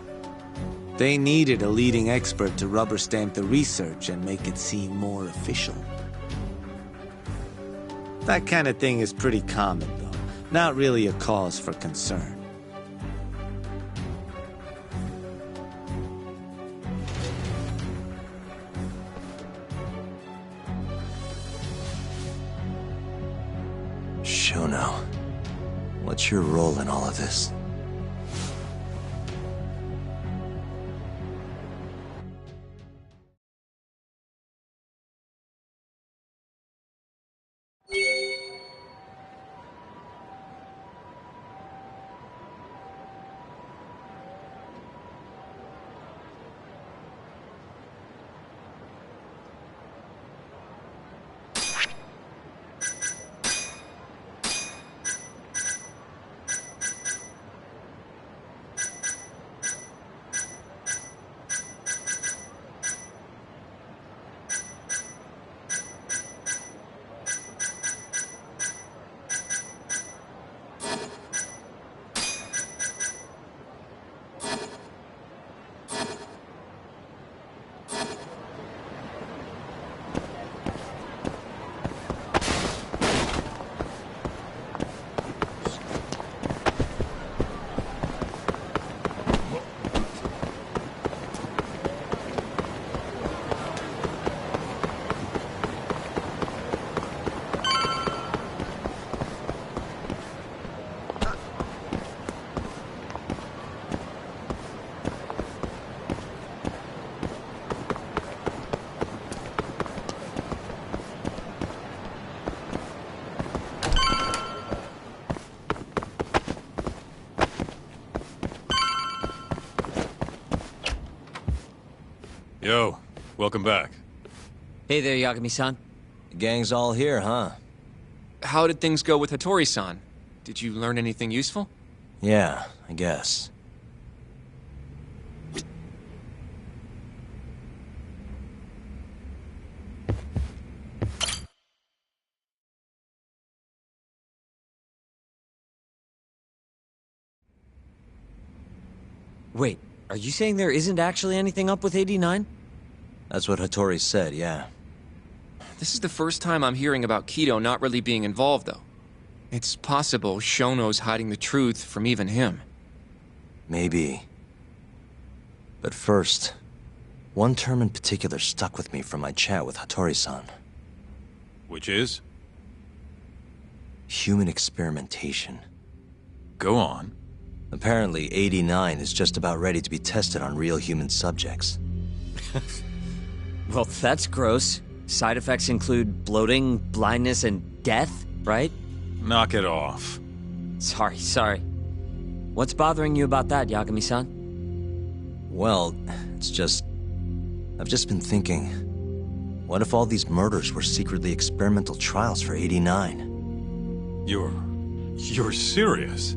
They needed a leading expert to rubber stamp the research and make it seem more official. That kind of thing is pretty common, though. Not really a cause for concern. Shono, what's your role in all of this? Yo, welcome back. Hey there, Yagami-san. The gang's all here, huh? How did things go with Hattori-san? Did you learn anything useful? Yeah, I guess. Wait, are you saying there isn't actually anything up with 89? That's what Hattori said, yeah. This is the first time I'm hearing about Kido not really being involved, though. It's possible Shono's hiding the truth from even him. Maybe. But first, one term in particular stuck with me from my chat with Hattori-san. Which is? Human experimentation. Go on. Apparently, 89 is just about ready to be tested on real human subjects. Well, that's gross. Side effects include bloating, blindness, and death, right? Knock it off. Sorry. What's bothering you about that, Yagami-san? Well, it's just... I've just been thinking... What if all these murders were secretly experimental trials for 89? You're serious?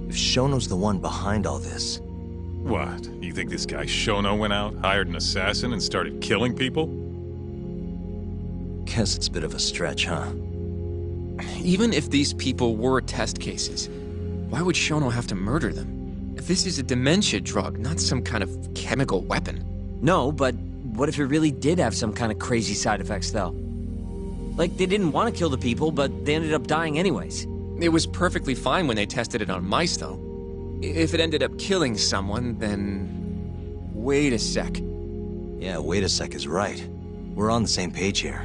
If Shono's the one behind all this... What? You think this guy Shono went out, hired an assassin, and started killing people? Guess it's a bit of a stretch, huh? Even if these people were test cases, why would Shono have to murder them? This is a dementia drug, not some kind of chemical weapon. No, but what if it really did have some kind of crazy side effects, though? Like, they didn't want to kill the people, but they ended up dying anyways. It was perfectly fine when they tested it on mice, though. If it ended up killing someone, then... Wait a sec. Yeah, wait a sec is right. We're on the same page here.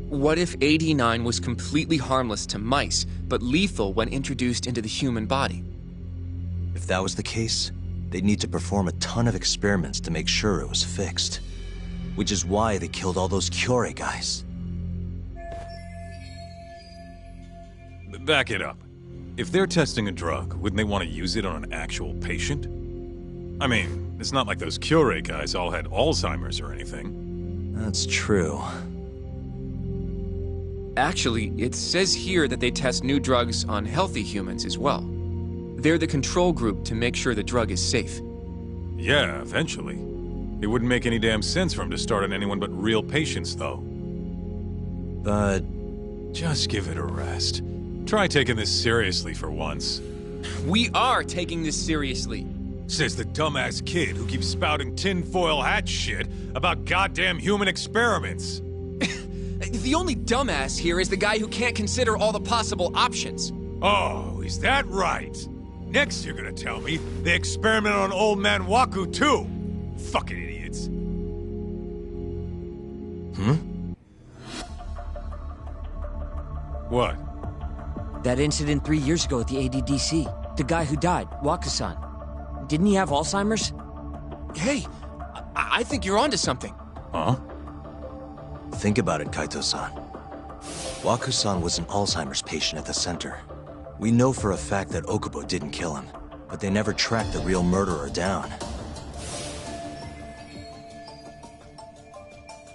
What if 89 was completely harmless to mice, but lethal when introduced into the human body? If that was the case, they'd need to perform a ton of experiments to make sure it was fixed. Which is why they killed all those Kyorei guys. Back it up. If they're testing a drug, wouldn't they want to use it on an actual patient? I mean, it's not like those Kyorei guys all had Alzheimer's or anything. That's true. Actually, it says here that they test new drugs on healthy humans as well. They're the control group to make sure the drug is safe. Yeah, eventually. It wouldn't make any damn sense for him to start on anyone but real patients, though. But... just give it a rest. Try taking this seriously for once. We are taking this seriously. Says the dumbass kid who keeps spouting tinfoil hat shit about goddamn human experiments. The only dumbass here is the guy who can't consider all the possible options. Oh, is that right? Next you're gonna tell me they experimented on old man Waku too. Fucking idiots. What? That incident 3 years ago at the ADDC. The guy who died, Waku-san. Didn't he have Alzheimer's? Hey, I think you're onto something. Huh? Think about it, Kaito-san. Waku-san was an Alzheimer's patient at the center. We know for a fact that Okubo didn't kill him, but they never tracked the real murderer down.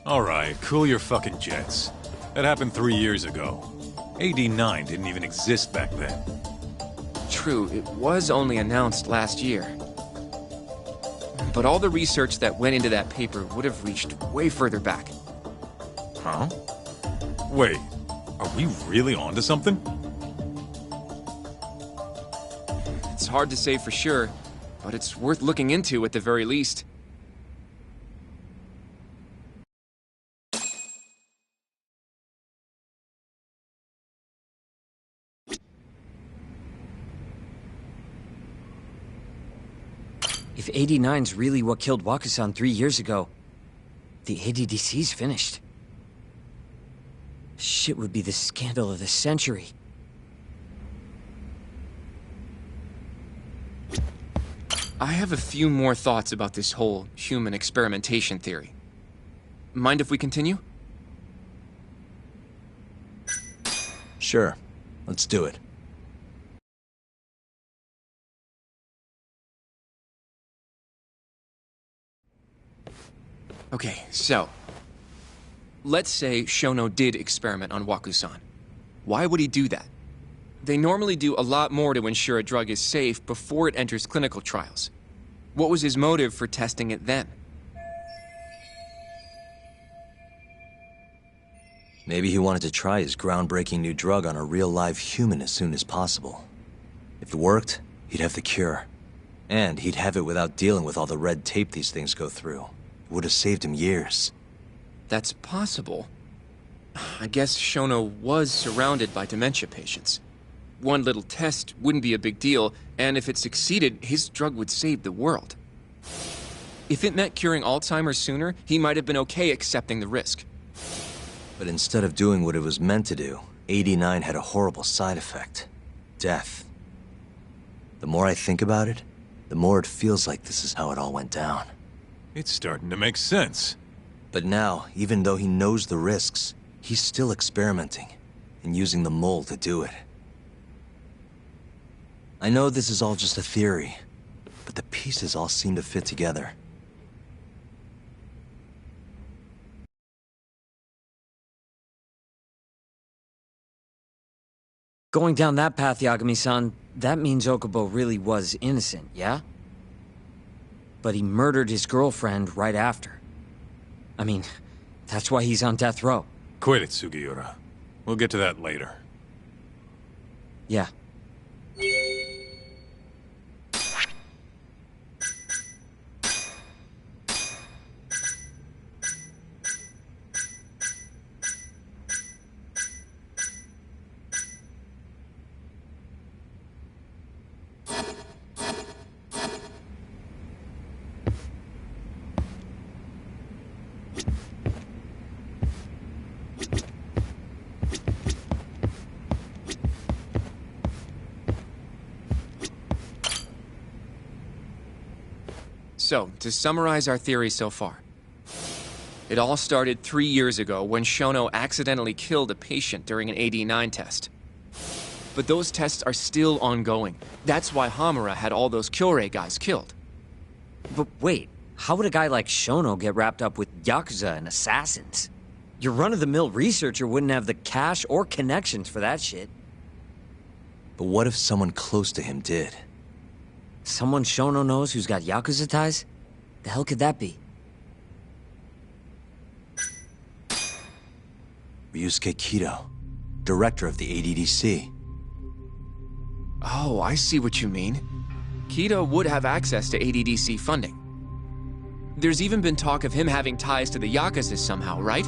Alright, cool your fucking jets. That happened 3 years ago. 89 didn't even exist back then. True, it was only announced last year. But all the research that went into that paper would have reached way further back. Huh? Wait, are we really onto something? It's hard to say for sure, but it's worth looking into at the very least. If 89's really what killed Waku-san 3 years ago, the ADDC's finished. Shit would be the scandal of the century. I have a few more thoughts about this whole human experimentation theory. Mind if we continue? Sure. Let's do it. Okay, so... let's say Shono did experiment on Waku-san. Why would he do that? They normally do a lot more to ensure a drug is safe before it enters clinical trials. What was his motive for testing it then? Maybe he wanted to try his groundbreaking new drug on a real live human as soon as possible. If it worked, he'd have the cure. And he'd have it without dealing with all the red tape these things go through. It would have saved him years. That's possible. I guess Shono was surrounded by dementia patients. One little test wouldn't be a big deal, and if it succeeded, his drug would save the world. If it meant curing Alzheimer's sooner, he might have been okay accepting the risk. But instead of doing what it was meant to do, 89 had a horrible side effect. Death. The more I think about it, the more it feels like this is how it all went down. It's starting to make sense. But now, even though he knows the risks, he's still experimenting and using the mole to do it. I know this is all just a theory, but the pieces all seem to fit together. Going down that path, Yagami-san, that means Okubo really was innocent, yeah? But he murdered his girlfriend right after. I mean, that's why he's on death row. Quit it, Sugiura. We'll get to that later. Yeah. So, to summarize our theory so far. It all started 3 years ago when Shono accidentally killed a patient during an AD9 test. But those tests are still ongoing. That's why Hamura had all those Kyorei guys killed. But wait, how would a guy like Shono get wrapped up with Yakuza and assassins? Your run-of-the-mill researcher wouldn't have the cash or connections for that shit. But what if someone close to him did? Someone Shono knows who's got Yakuza ties? The hell could that be? Ryusuke Kido, director of the ADDC. Oh, I see what you mean. Kido would have access to ADDC funding. There's even been talk of him having ties to the Yakuza somehow, right?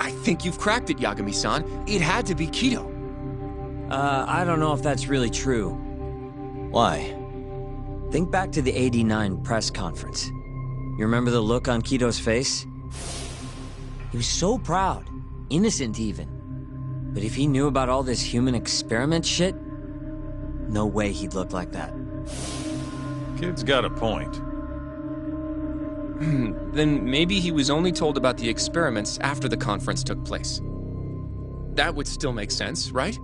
I think you've cracked it, Yagami-san. It had to be Kido. I don't know if that's really true. Why? Think back to the AD9 press conference. You remember the look on Kido's face? He was so proud, innocent even. But if he knew about all this human experiment shit, no way he'd look like that. Kid's got a point. Then maybe he was only told about the experiments after the conference took place. That would still make sense, right?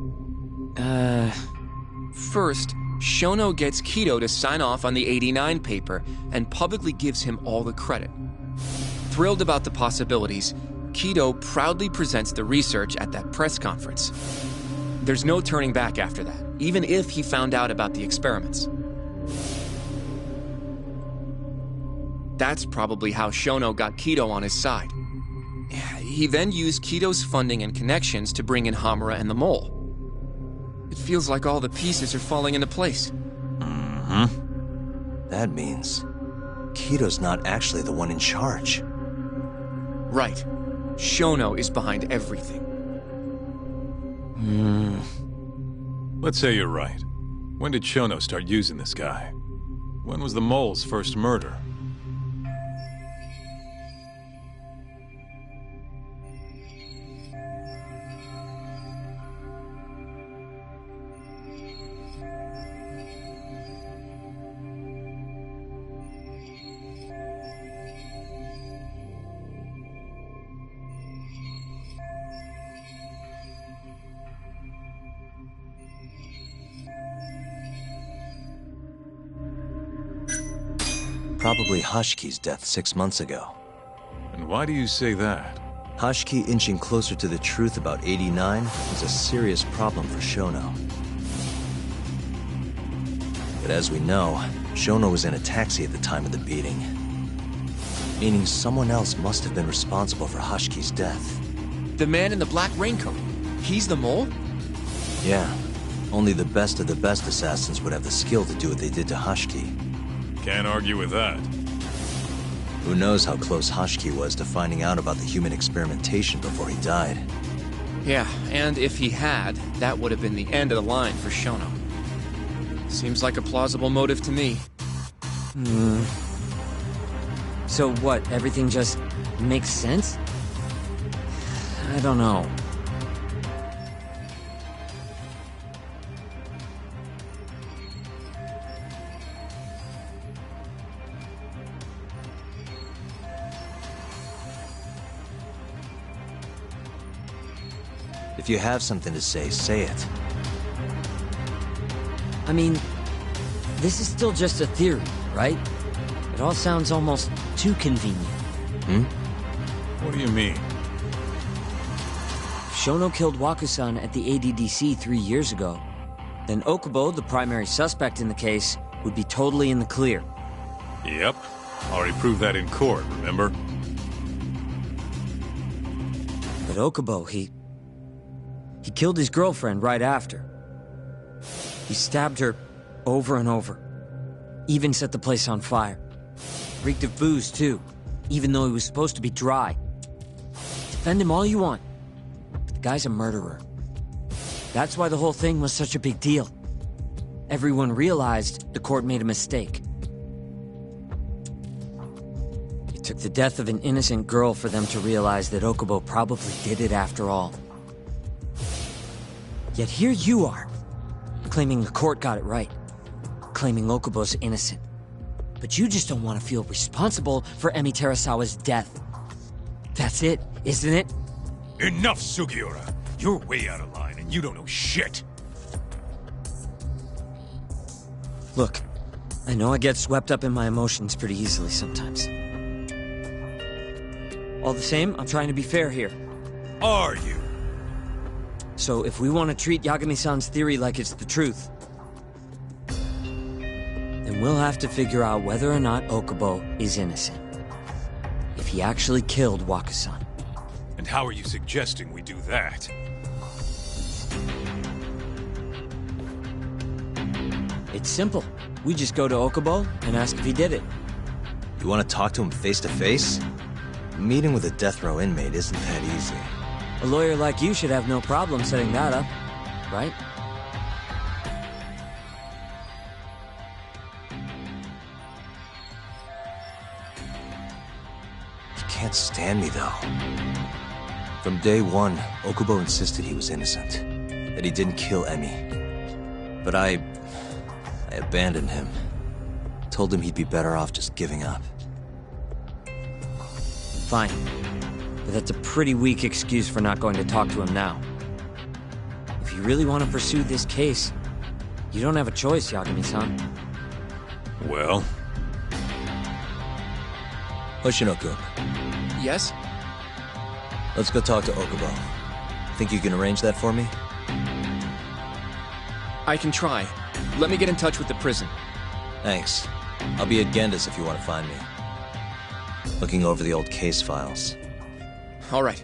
First, Shono gets Kido to sign off on the 89 paper and publicly gives him all the credit. Thrilled about the possibilities, Kido proudly presents the research at that press conference. There's no turning back after that, even if he found out about the experiments. That's probably how Shono got Kido on his side. He then used Kido's funding and connections to bring in Hamura and the Mole. It feels like all the pieces are falling into place. Mm-hmm. That means Kido's not actually the one in charge. Right. Shono is behind everything. Let's say you're right. When did Shono start using this guy? When was the Mole's first murder? Probably Hashki's death 6 months ago. And why do you say that? Hashki inching closer to the truth about 89 was a serious problem for Shono. But as we know, Shono was in a taxi at the time of the beating. Meaning someone else must have been responsible for Hashki's death. The man in the black raincoat. He's the Mole? Yeah. Only the best of the best assassins would have the skill to do what they did to Hashki. Can't argue with that. Who knows how close Hashki was to finding out about the human experimentation before he died. Yeah, and if he had, that would have been the end of the line for Shono. Seems like a plausible motive to me. So what, everything just makes sense? I don't know. If you have something to say it. I mean, this is still just a theory, right? It all sounds almost too convenient. What do you mean? If Shono killed Waku-san at the ADDC 3 years ago, then Okubo, the primary suspect in the case, would be totally in the clear. Yep. Already proved that in court, remember? But Okubo, he killed his girlfriend right after. He stabbed her over and over. Even set the place on fire. Reeked of booze, too, even though he was supposed to be dry. Defend him all you want, but the guy's a murderer. That's why the whole thing was such a big deal. Everyone realized the court made a mistake. It took the death of an innocent girl for them to realize that Okubo probably did it after all. Yet here you are, claiming the court got it right, claiming Okubo's innocent. But you just don't want to feel responsible for Emi Terasawa's death. That's it, isn't it? Enough, Sugiura! You're way out of line, and you don't know shit! Look, I know I get swept up in my emotions pretty easily sometimes. All the same, I'm trying to be fair here. Are you? So if we want to treat Yagami-san's theory like it's the truth, then we'll have to figure out whether or not Okubo is innocent. If he actually killed Waku-san. And how are you suggesting we do that? It's simple. We just go to Okubo and ask if he did it. You want to talk to him face to face? Meeting with a death row inmate isn't that easy. A lawyer like you should have no problem setting that up, right? You can't stand me, though. From day one, Okubo insisted he was innocent, that he didn't kill Emi. But I abandoned him. Told him he'd be better off just giving up. Fine. But that's a pretty weak excuse for not going to talk to him now. If you really want to pursue this case, you don't have a choice, Yagami-san. Well? Hoshino-kun. Yes? Let's go talk to Okubo. Think you can arrange that for me? I can try. Let me get in touch with the prison. Thanks. I'll be at Genda's if you want to find me. Looking over the old case files. All right.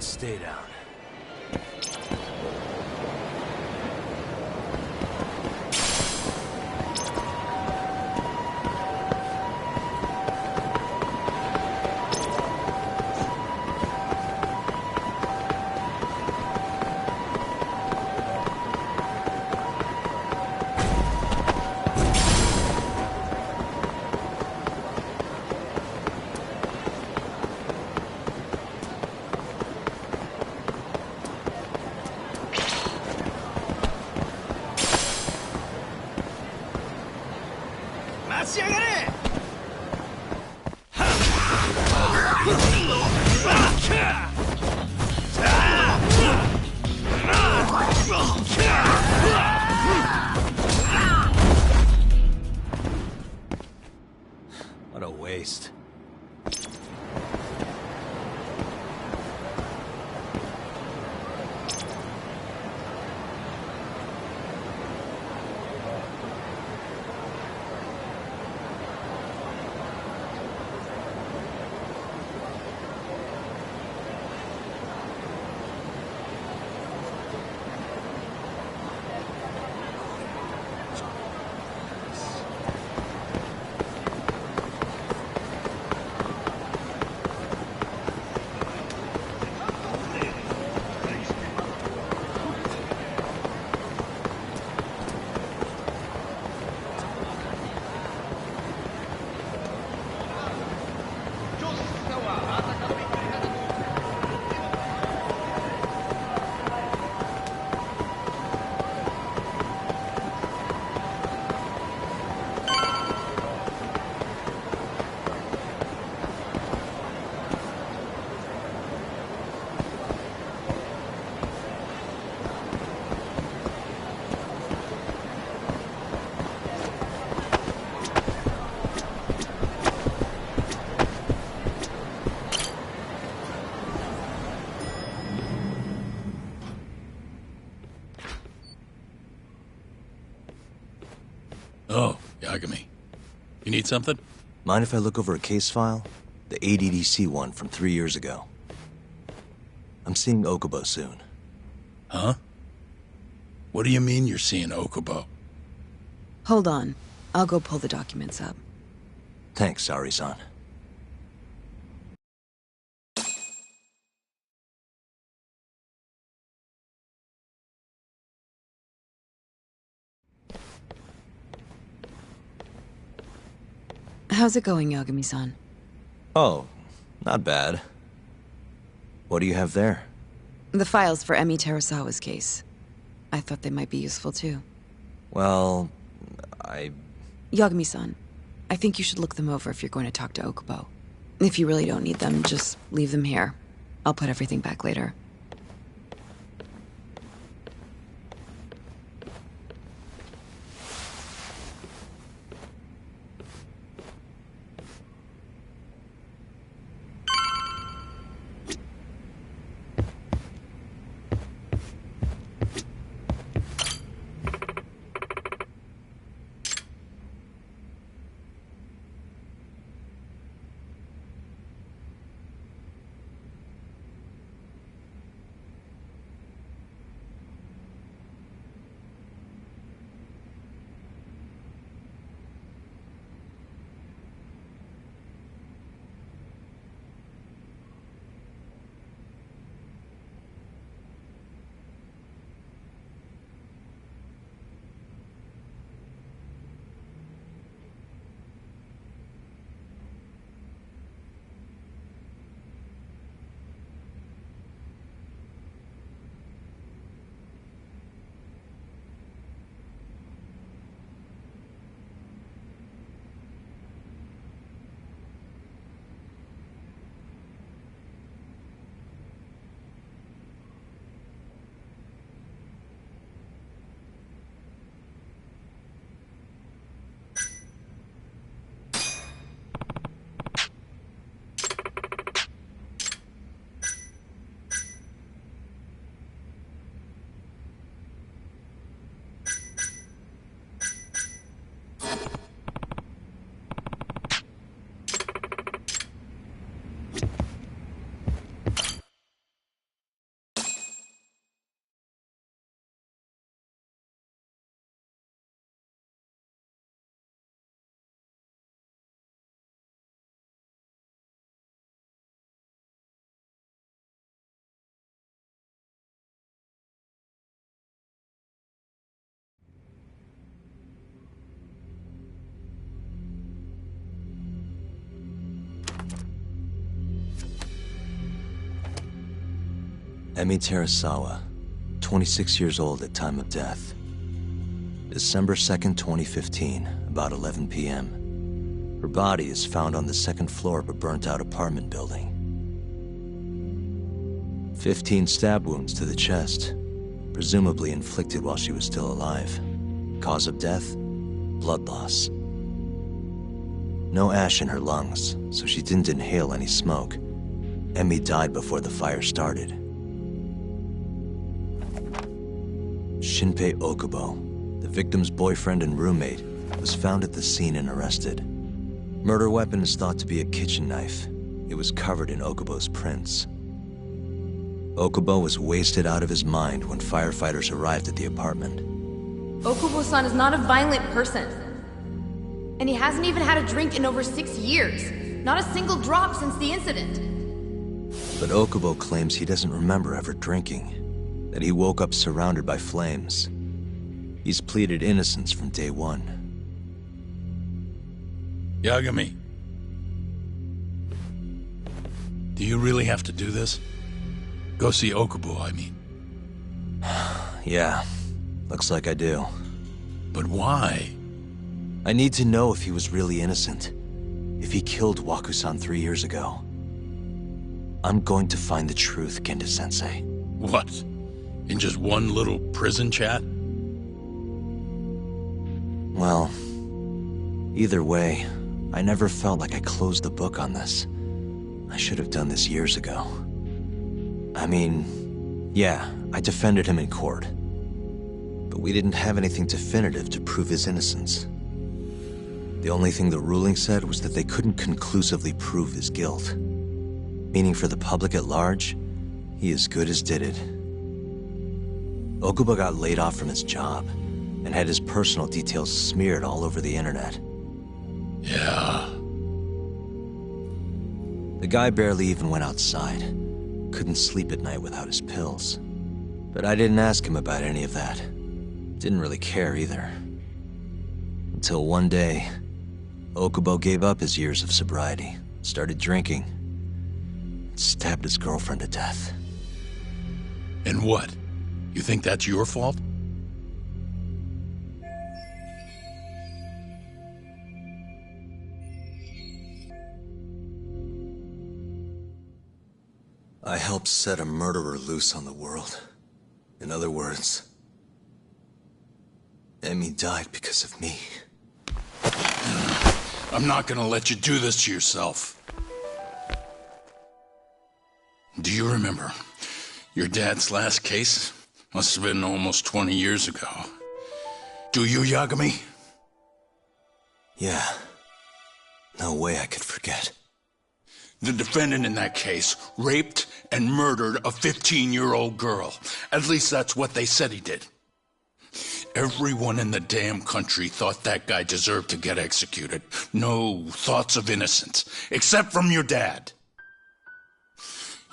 Stay down. What a waste. Oh, Yagami. You need something? Mind if I look over a case file? The ADDC one from 3 years ago. I'm seeing Okubo soon. Huh? What do you mean you're seeing Okubo? Hold on. I'll go pull the documents up. Thanks, Sari-san. How's it going, Yagami-san? Oh, not bad. What do you have there? The files for Emi Terasawa's case. I thought they might be useful too. Well, Yagami-san, I think you should look them over if you're going to talk to Okubo. If you really don't need them, just leave them here. I'll put everything back later. Emi Terasawa, 26 years old at time of death. December 2nd, 2015, about 11 p.m. Her body is found on the second floor of a burnt-out apartment building. 15 stab wounds to the chest, presumably inflicted while she was still alive. Cause of death? Blood loss. No ash in her lungs, so she didn't inhale any smoke. Emi died before the fire started. Shinpei Okubo, the victim's boyfriend and roommate, was found at the scene and arrested. Murder weapon is thought to be a kitchen knife. It was covered in Okubo's prints. Okubo was wasted out of his mind when firefighters arrived at the apartment. Okubo-san is not a violent person. And he hasn't even had a drink in over 6 years. Not a single drop since the incident. But Okubo claims he doesn't remember ever drinking, that he woke up surrounded by flames. He's pleaded innocence from day one. Yagami. Do you really have to do this? Go see Okubo, I mean. Yeah, looks like I do. But why? I need to know if he was really innocent. If he killed Waku-san 3 years ago. I'm going to find the truth, Kenta-sensei. What? In just one little prison chat? Well, either way, I never felt like I closed the book on this. I should have done this years ago. I mean, yeah, I defended him in court. But we didn't have anything definitive to prove his innocence. The only thing the ruling said was that they couldn't conclusively prove his guilt. Meaning for the public at large, he as good as did it. Okubo got laid off from his job, and had his personal details smeared all over the internet. Yeah. The guy barely even went outside. Couldn't sleep at night without his pills. But I didn't ask him about any of that. Didn't really care either. Until one day, Okubo gave up his years of sobriety, started drinking, and stabbed his girlfriend to death. And what? You think that's your fault? I helped set a murderer loose on the world. In other words, Emi died because of me. I'm not gonna let you do this to yourself. Do you remember your dad's last case? Must have been almost 20 years ago. Do you, Yagami? Yeah. No way I could forget. The defendant in that case raped and murdered a 15-year-old girl. At least that's what they said he did. Everyone in the damn country thought that guy deserved to get executed. No thoughts of innocence, except from your dad.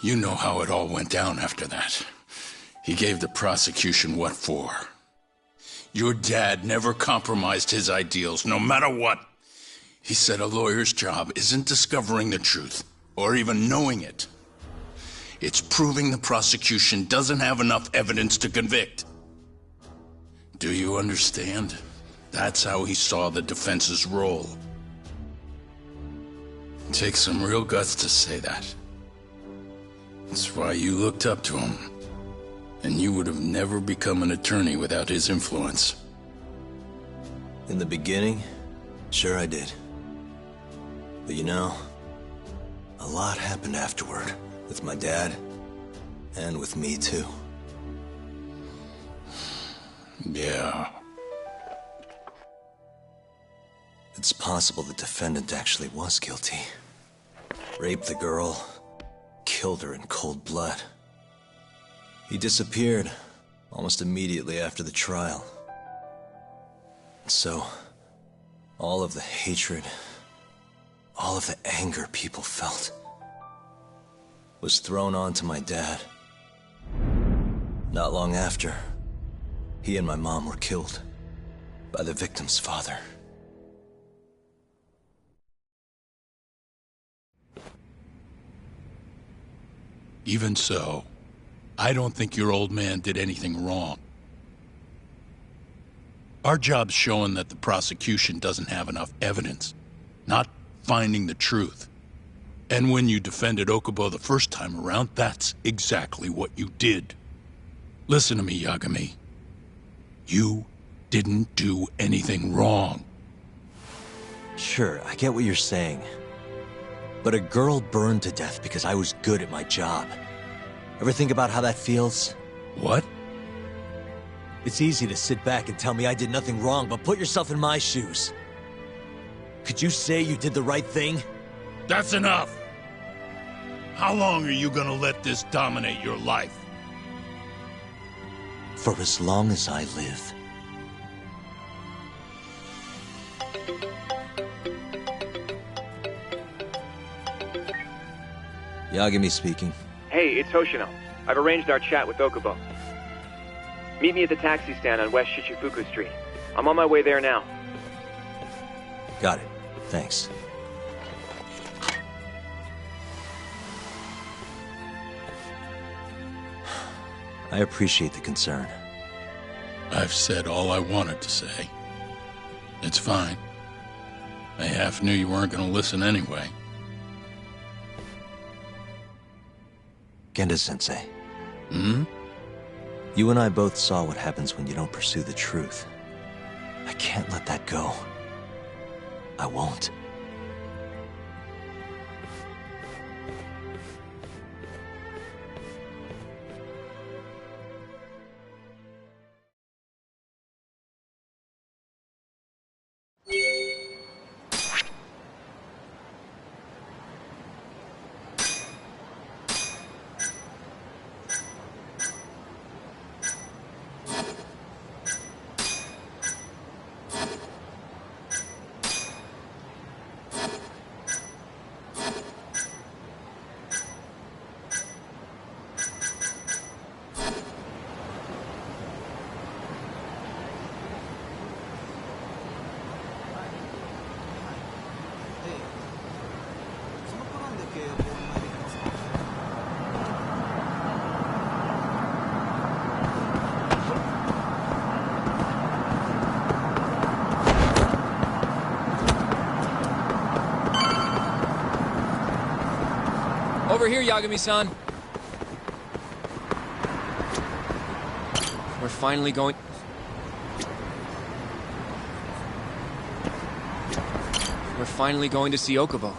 You know how it all went down after that. He gave the prosecution what for. Your dad never compromised his ideals, no matter what. He said a lawyer's job isn't discovering the truth, or even knowing it. It's proving the prosecution doesn't have enough evidence to convict. Do you understand? That's how he saw the defense's role. It takes some real guts to say that. That's why you looked up to him. And you would have never become an attorney without his influence. In the beginning, sure I did. But you know, a lot happened afterward, with my dad, and with me too. Yeah. It's possible the defendant actually was guilty. Raped the girl, killed her in cold blood. He disappeared almost immediately after the trial. So, all of the hatred, all of the anger people felt, was thrown onto my dad. Not long after, he and my mom were killed by the victim's father. Even so, I don't think your old man did anything wrong. Our job's showing that the prosecution doesn't have enough evidence, not finding the truth. And when you defended Okubo the first time around, that's exactly what you did. Listen to me, Yagami. You didn't do anything wrong. Sure, I get what you're saying. But a girl burned to death because I was good at my job. Ever think about how that feels? What? It's easy to sit back and tell me I did nothing wrong, but put yourself in my shoes. Could you say you did the right thing? That's enough! How long are you gonna let this dominate your life? For as long as I live. Yagami speaking. Hey, it's Hoshino. I've arranged our chat with Okubo. Meet me at the taxi stand on West Shichifuku Street. I'm on my way there now. Got it. Thanks. I appreciate the concern. I've said all I wanted to say. It's fine. I half knew you weren't gonna listen anyway. Genda-sensei. Hmm? You and I both saw what happens when you don't pursue the truth. I can't let that go. I won't. Over here, Yagami-san. We're finally going... We're finally going to see Okubo.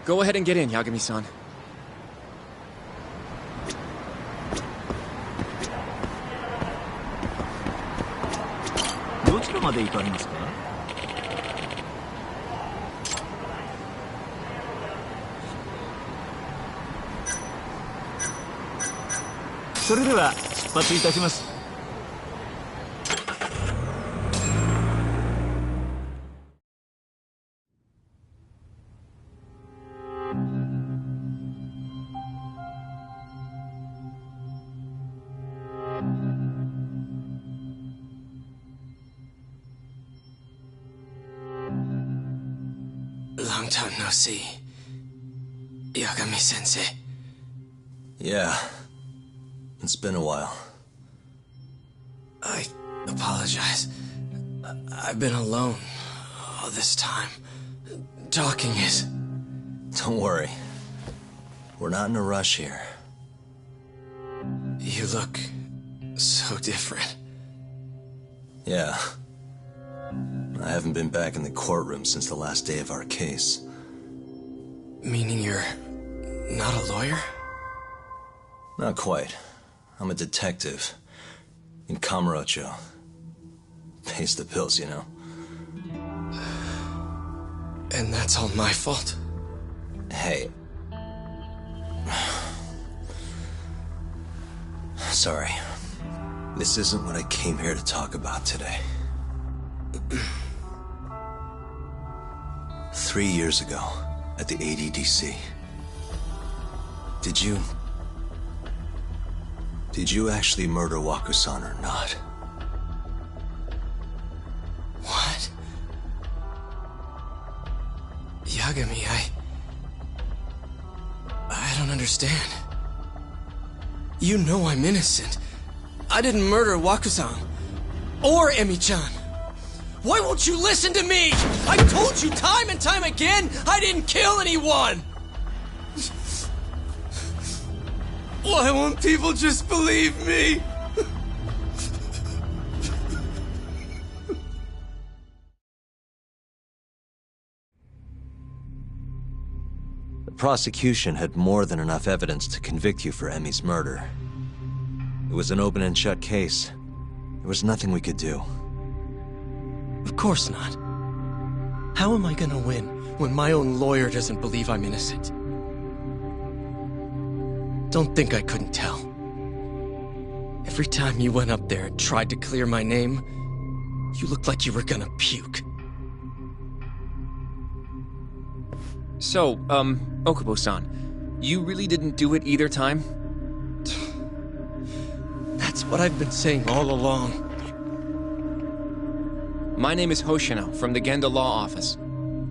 Go ahead and get in, Yagami-san. Long time no see. Yagami-sensei. Yeah. It's been a while. I apologize. I've been alone all this time. Talking is... Don't worry. We're not in a rush here. You look so different. Yeah. I haven't been back in the courtroom since the last day of our case. Meaning you're not a lawyer? Not quite. I'm a detective. In Kamurocho. Pays the bills, you know. And that's all my fault? Hey. Sorry. This isn't what I came here to talk about today. 3 years ago, at the ADDC. Did you actually murder Waku-san or not? What? Yagami, I don't understand. You know I'm innocent. I didn't murder Wakusan. Or Emi-chan. Why won't you listen to me? I told you time and time again I didn't kill anyone! Why won't people just believe me? The prosecution had more than enough evidence to convict you for Emi's murder. It was an open and shut case. There was nothing we could do. Of course not. How am I gonna win when my own lawyer doesn't believe I'm innocent? Don't think I couldn't tell. Every time you went up there and tried to clear my name, you looked like you were gonna puke. So, Okubo-san, you really didn't do it either time? That's what I've been saying all along. My name is Hoshino from the Genda Law Office.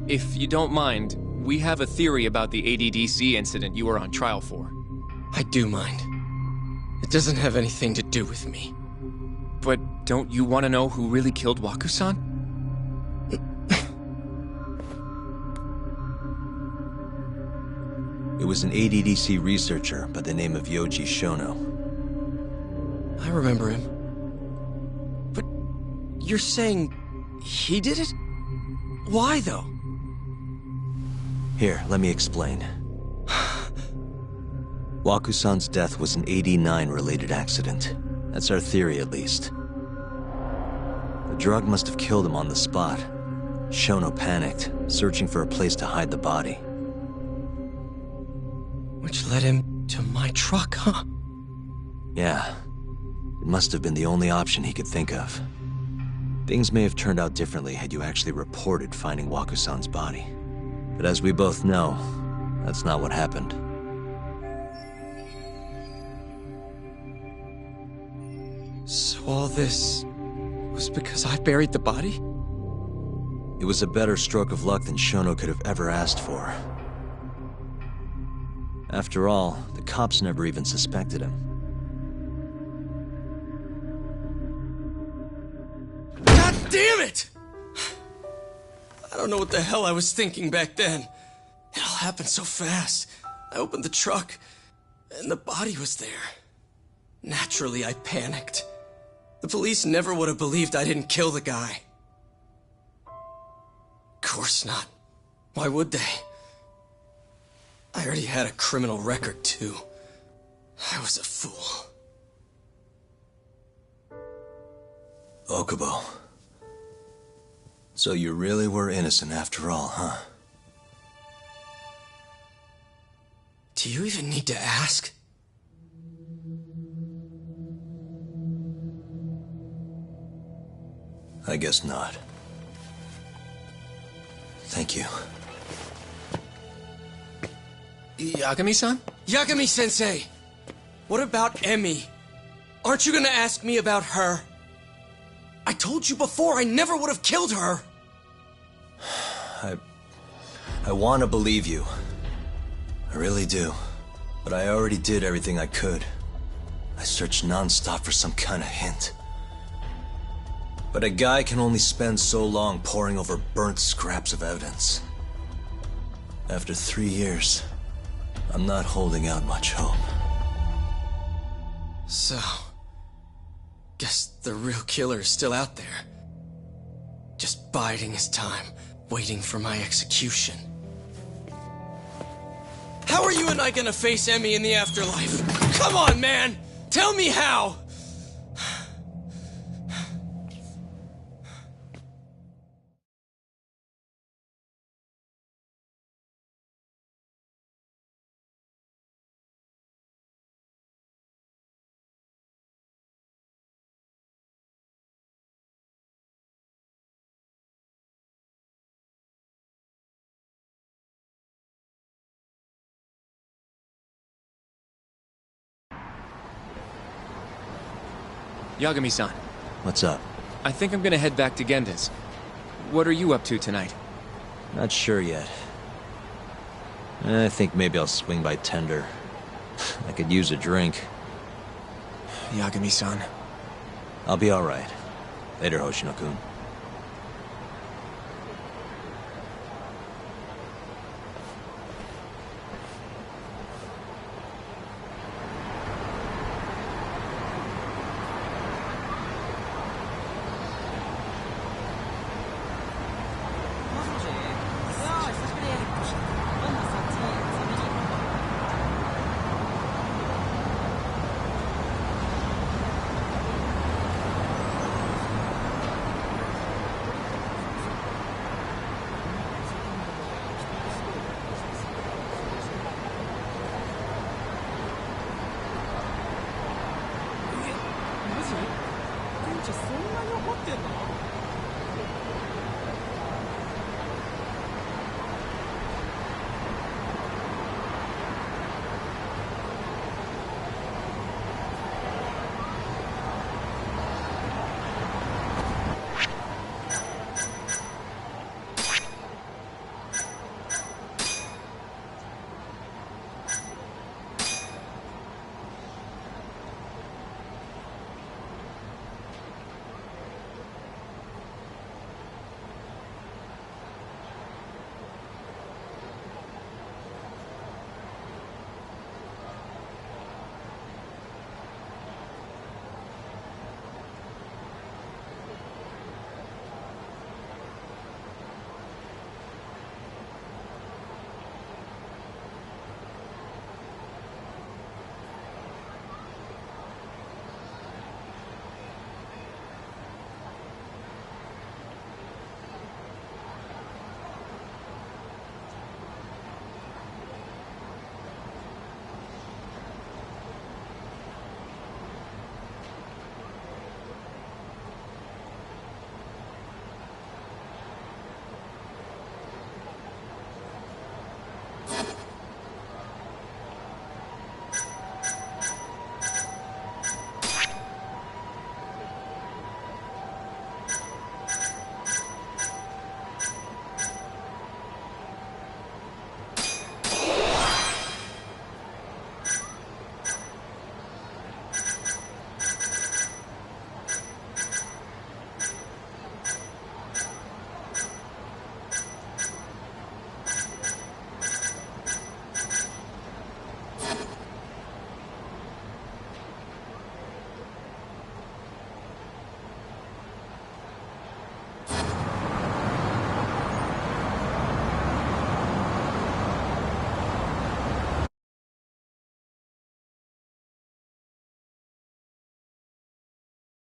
If you don't mind, we have a theory about the ADDC incident you were on trial for. I do mind. It doesn't have anything to do with me. But don't you want to know who really killed Waku-san? It was an ADDC researcher by the name of Yoji Shono. I remember him. But you're saying he did it? Why, though? Here, let me explain. Waku-san's death was an 89-related accident. That's our theory, at least. The drug must have killed him on the spot. Shono panicked, searching for a place to hide the body. Which led him to my truck, huh? Yeah. It must have been the only option he could think of. Things may have turned out differently had you actually reported finding Waku-san's body. But as we both know, that's not what happened. So all this was because I buried the body? It was a better stroke of luck than Shono could have ever asked for. After all, the cops never even suspected him. God damn it! I don't know what the hell I was thinking back then. It all happened so fast. I opened the truck, and the body was there. Naturally, I panicked. The police never would have believed I didn't kill the guy. Of course not. Why would they? I already had a criminal record, too. I was a fool. Okubo. So you really were innocent after all, huh? Do you even need to ask? I guess not. Thank you. Yagami-san? Yagami-sensei! What about Emi? Aren't you gonna ask me about her? I told you before I never would have killed her! I want to believe you. I really do. But I already did everything I could. I searched non-stop for some kind of hint. But a guy can only spend so long poring over burnt scraps of evidence. After 3 years, I'm not holding out much hope. So, guess the real killer is still out there. Just biding his time, waiting for my execution. How are you and I gonna face Emi in the afterlife? Come on, man! Tell me how! Yagami-san. What's up? I think I'm gonna head back to Genda's. What are you up to tonight? Not sure yet. I think maybe I'll swing by Tender. I could use a drink. Yagami-san. I'll be alright. Later, Hoshino-kun.